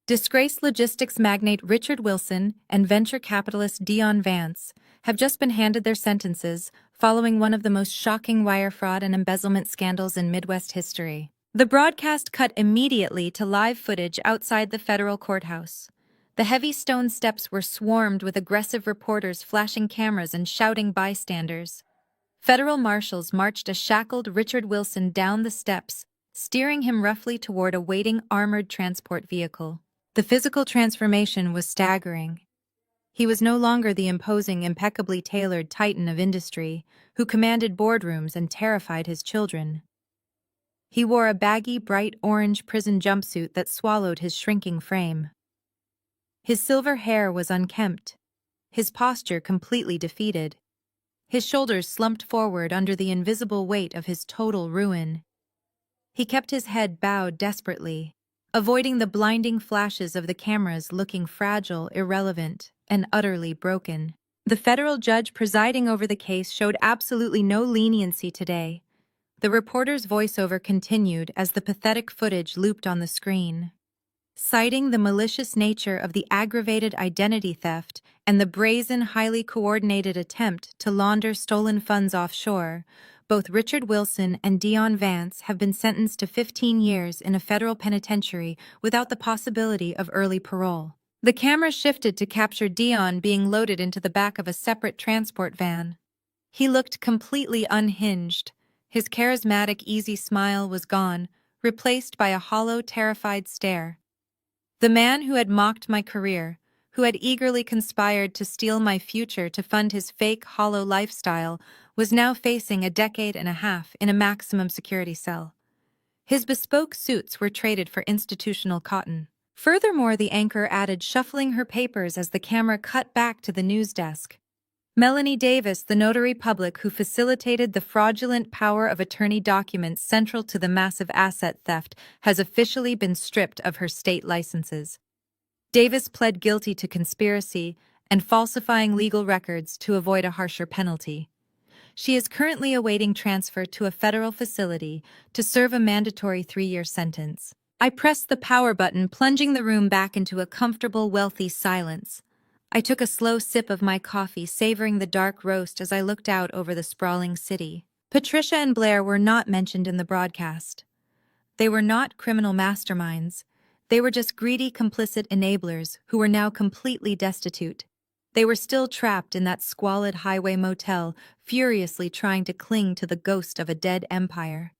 Disgraced logistics magnate Richard Wilson and venture capitalist Deon Vance have just been handed their sentences following one of the most shocking wire fraud and embezzlement scandals in Midwest history. The broadcast cut immediately to live footage outside the federal courthouse. The heavy stone steps were swarmed with aggressive reporters flashing cameras and shouting bystanders. Federal marshals marched a shackled Richard Wilson down the steps, steering him roughly toward a waiting armored transport vehicle. The physical transformation was staggering. He was no longer the imposing, impeccably tailored titan of industry who commanded boardrooms and terrified his children. He wore a baggy, bright orange prison jumpsuit that swallowed his shrinking frame. His silver hair was unkempt, his posture completely defeated. His shoulders slumped forward under the invisible weight of his total ruin. He kept his head bowed desperately, avoiding the blinding flashes of the cameras, looking fragile, irrelevant, and utterly broken. The federal judge presiding over the case showed absolutely no leniency today. The reporter's voiceover continued as the pathetic footage looped on the screen. Citing the malicious nature of the aggravated identity theft and the brazen, highly coordinated attempt to launder stolen funds offshore, both Richard Wilson and Deon Vance have been sentenced to 15 years in a federal penitentiary without the possibility of early parole. The camera shifted to capture Deon being loaded into the back of a separate transport van. He looked completely unhinged. His charismatic, easy smile was gone, replaced by a hollow, terrified stare. The man who had mocked my career, who had eagerly conspired to steal my future to fund his fake, hollow lifestyle, was now facing a decade and a half in a maximum security cell. His bespoke suits were traded for institutional cotton. Furthermore, the anchor added, shuffling her papers as the camera cut back to the news desk. Melanie Davis, the notary public who facilitated the fraudulent power of attorney documents central to the massive asset theft, has officially been stripped of her state licenses. Davis pled guilty to conspiracy and falsifying legal records to avoid a harsher penalty. She is currently awaiting transfer to a federal facility to serve a mandatory 3-year sentence. I pressed the power button, plunging the room back into a comfortable, wealthy silence. I took a slow sip of my coffee, savoring the dark roast as I looked out over the sprawling city. Patricia and Blair were not mentioned in the broadcast. They were not criminal masterminds. They were just greedy, complicit enablers who were now completely destitute. They were still trapped in that squalid highway motel, furiously trying to cling to the ghost of a dead empire.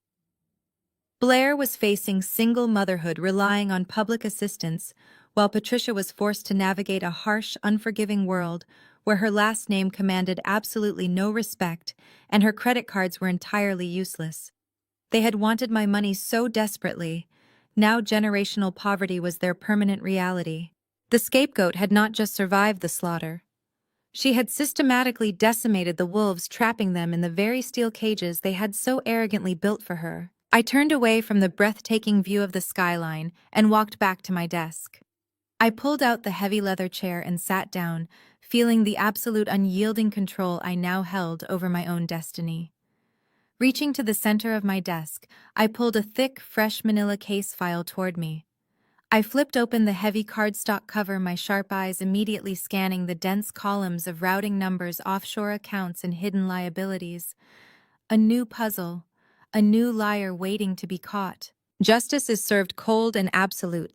Blair was facing single motherhood, relying on public assistance, while Patricia was forced to navigate a harsh, unforgiving world where her last name commanded absolutely no respect and her credit cards were entirely useless. They had wanted my money so desperately. Now generational poverty was their permanent reality. The scapegoat had not just survived the slaughter. She had systematically decimated the wolves, trapping them in the very steel cages they had so arrogantly built for her. I turned away from the breathtaking view of the skyline and walked back to my desk. I pulled out the heavy leather chair and sat down, feeling the absolute unyielding control I now held over my own destiny. Reaching to the center of my desk, I pulled a thick, fresh manila case file toward me. I flipped open the heavy cardstock cover, my sharp eyes immediately scanning the dense columns of routing numbers, offshore accounts, and hidden liabilities. A new puzzle, a new liar waiting to be caught. Justice is served cold and absolute,